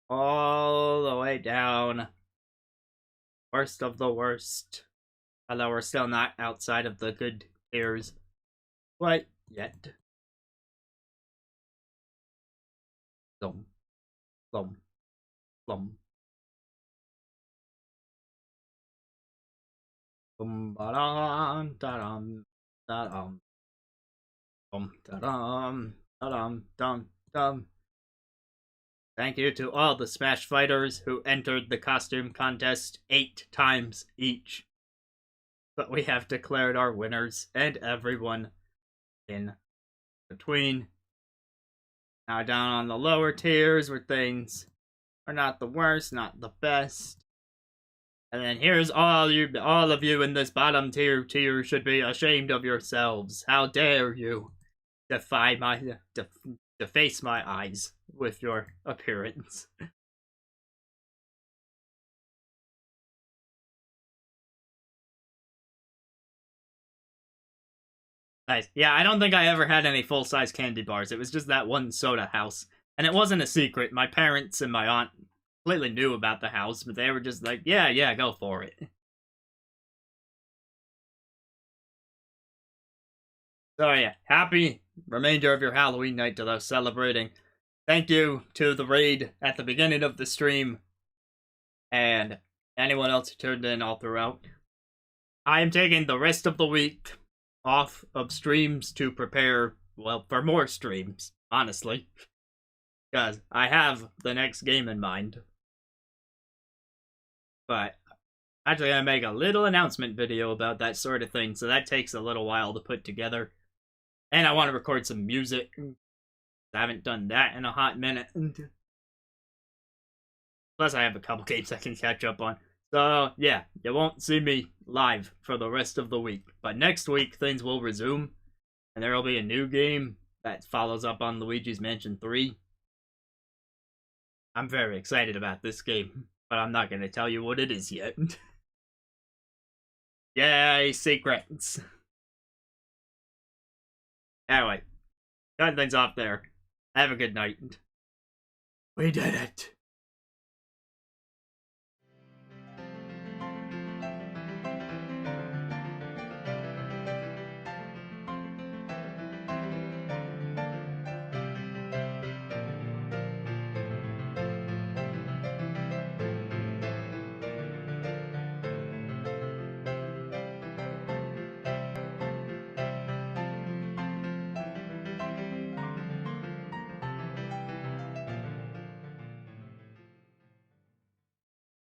all the way down. Worst of the worst. Although we're still not outside of the good tiers quite yet. Glum, glum, glum. Bum ba dum da dum da dum. Bum da dum da dum dum dum. Thank you to all the Smash Fighters who entered the costume contest 8 times each. But we have declared our winners and everyone in between. Now down on the lower tiers where things are not the worst, not the best. And then here's all of you in this bottom tier should be ashamed of yourselves. How dare you deface my eyes with your appearance. Nice. Yeah, I don't think I ever had any full-size candy bars. It was just that one soda house. And it wasn't a secret. My parents and my aunt completely knew about the house, but they were just like, yeah, go for it. So yeah, happy remainder of your Halloween night to those celebrating. Thank you to the raid at the beginning of the stream, and anyone else who tuned in all throughout. I am taking the rest of the week off of streams to prepare, well, for more streams, honestly. Because I have the next game in mind. But I'm actually going to make a little announcement video about that sort of thing, so that takes a little while to put together. And I want to record some music. I haven't done that in a hot minute. Plus, I have a couple games I can catch up on. So, yeah, you won't see me live for the rest of the week. But next week, things will resume. And there will be a new game that follows up on Luigi's Mansion 3. I'm very excited about this game, but I'm not going to tell you what it is yet. Yay, secrets! Anyway, cutting things off there. Have a good night. We did it!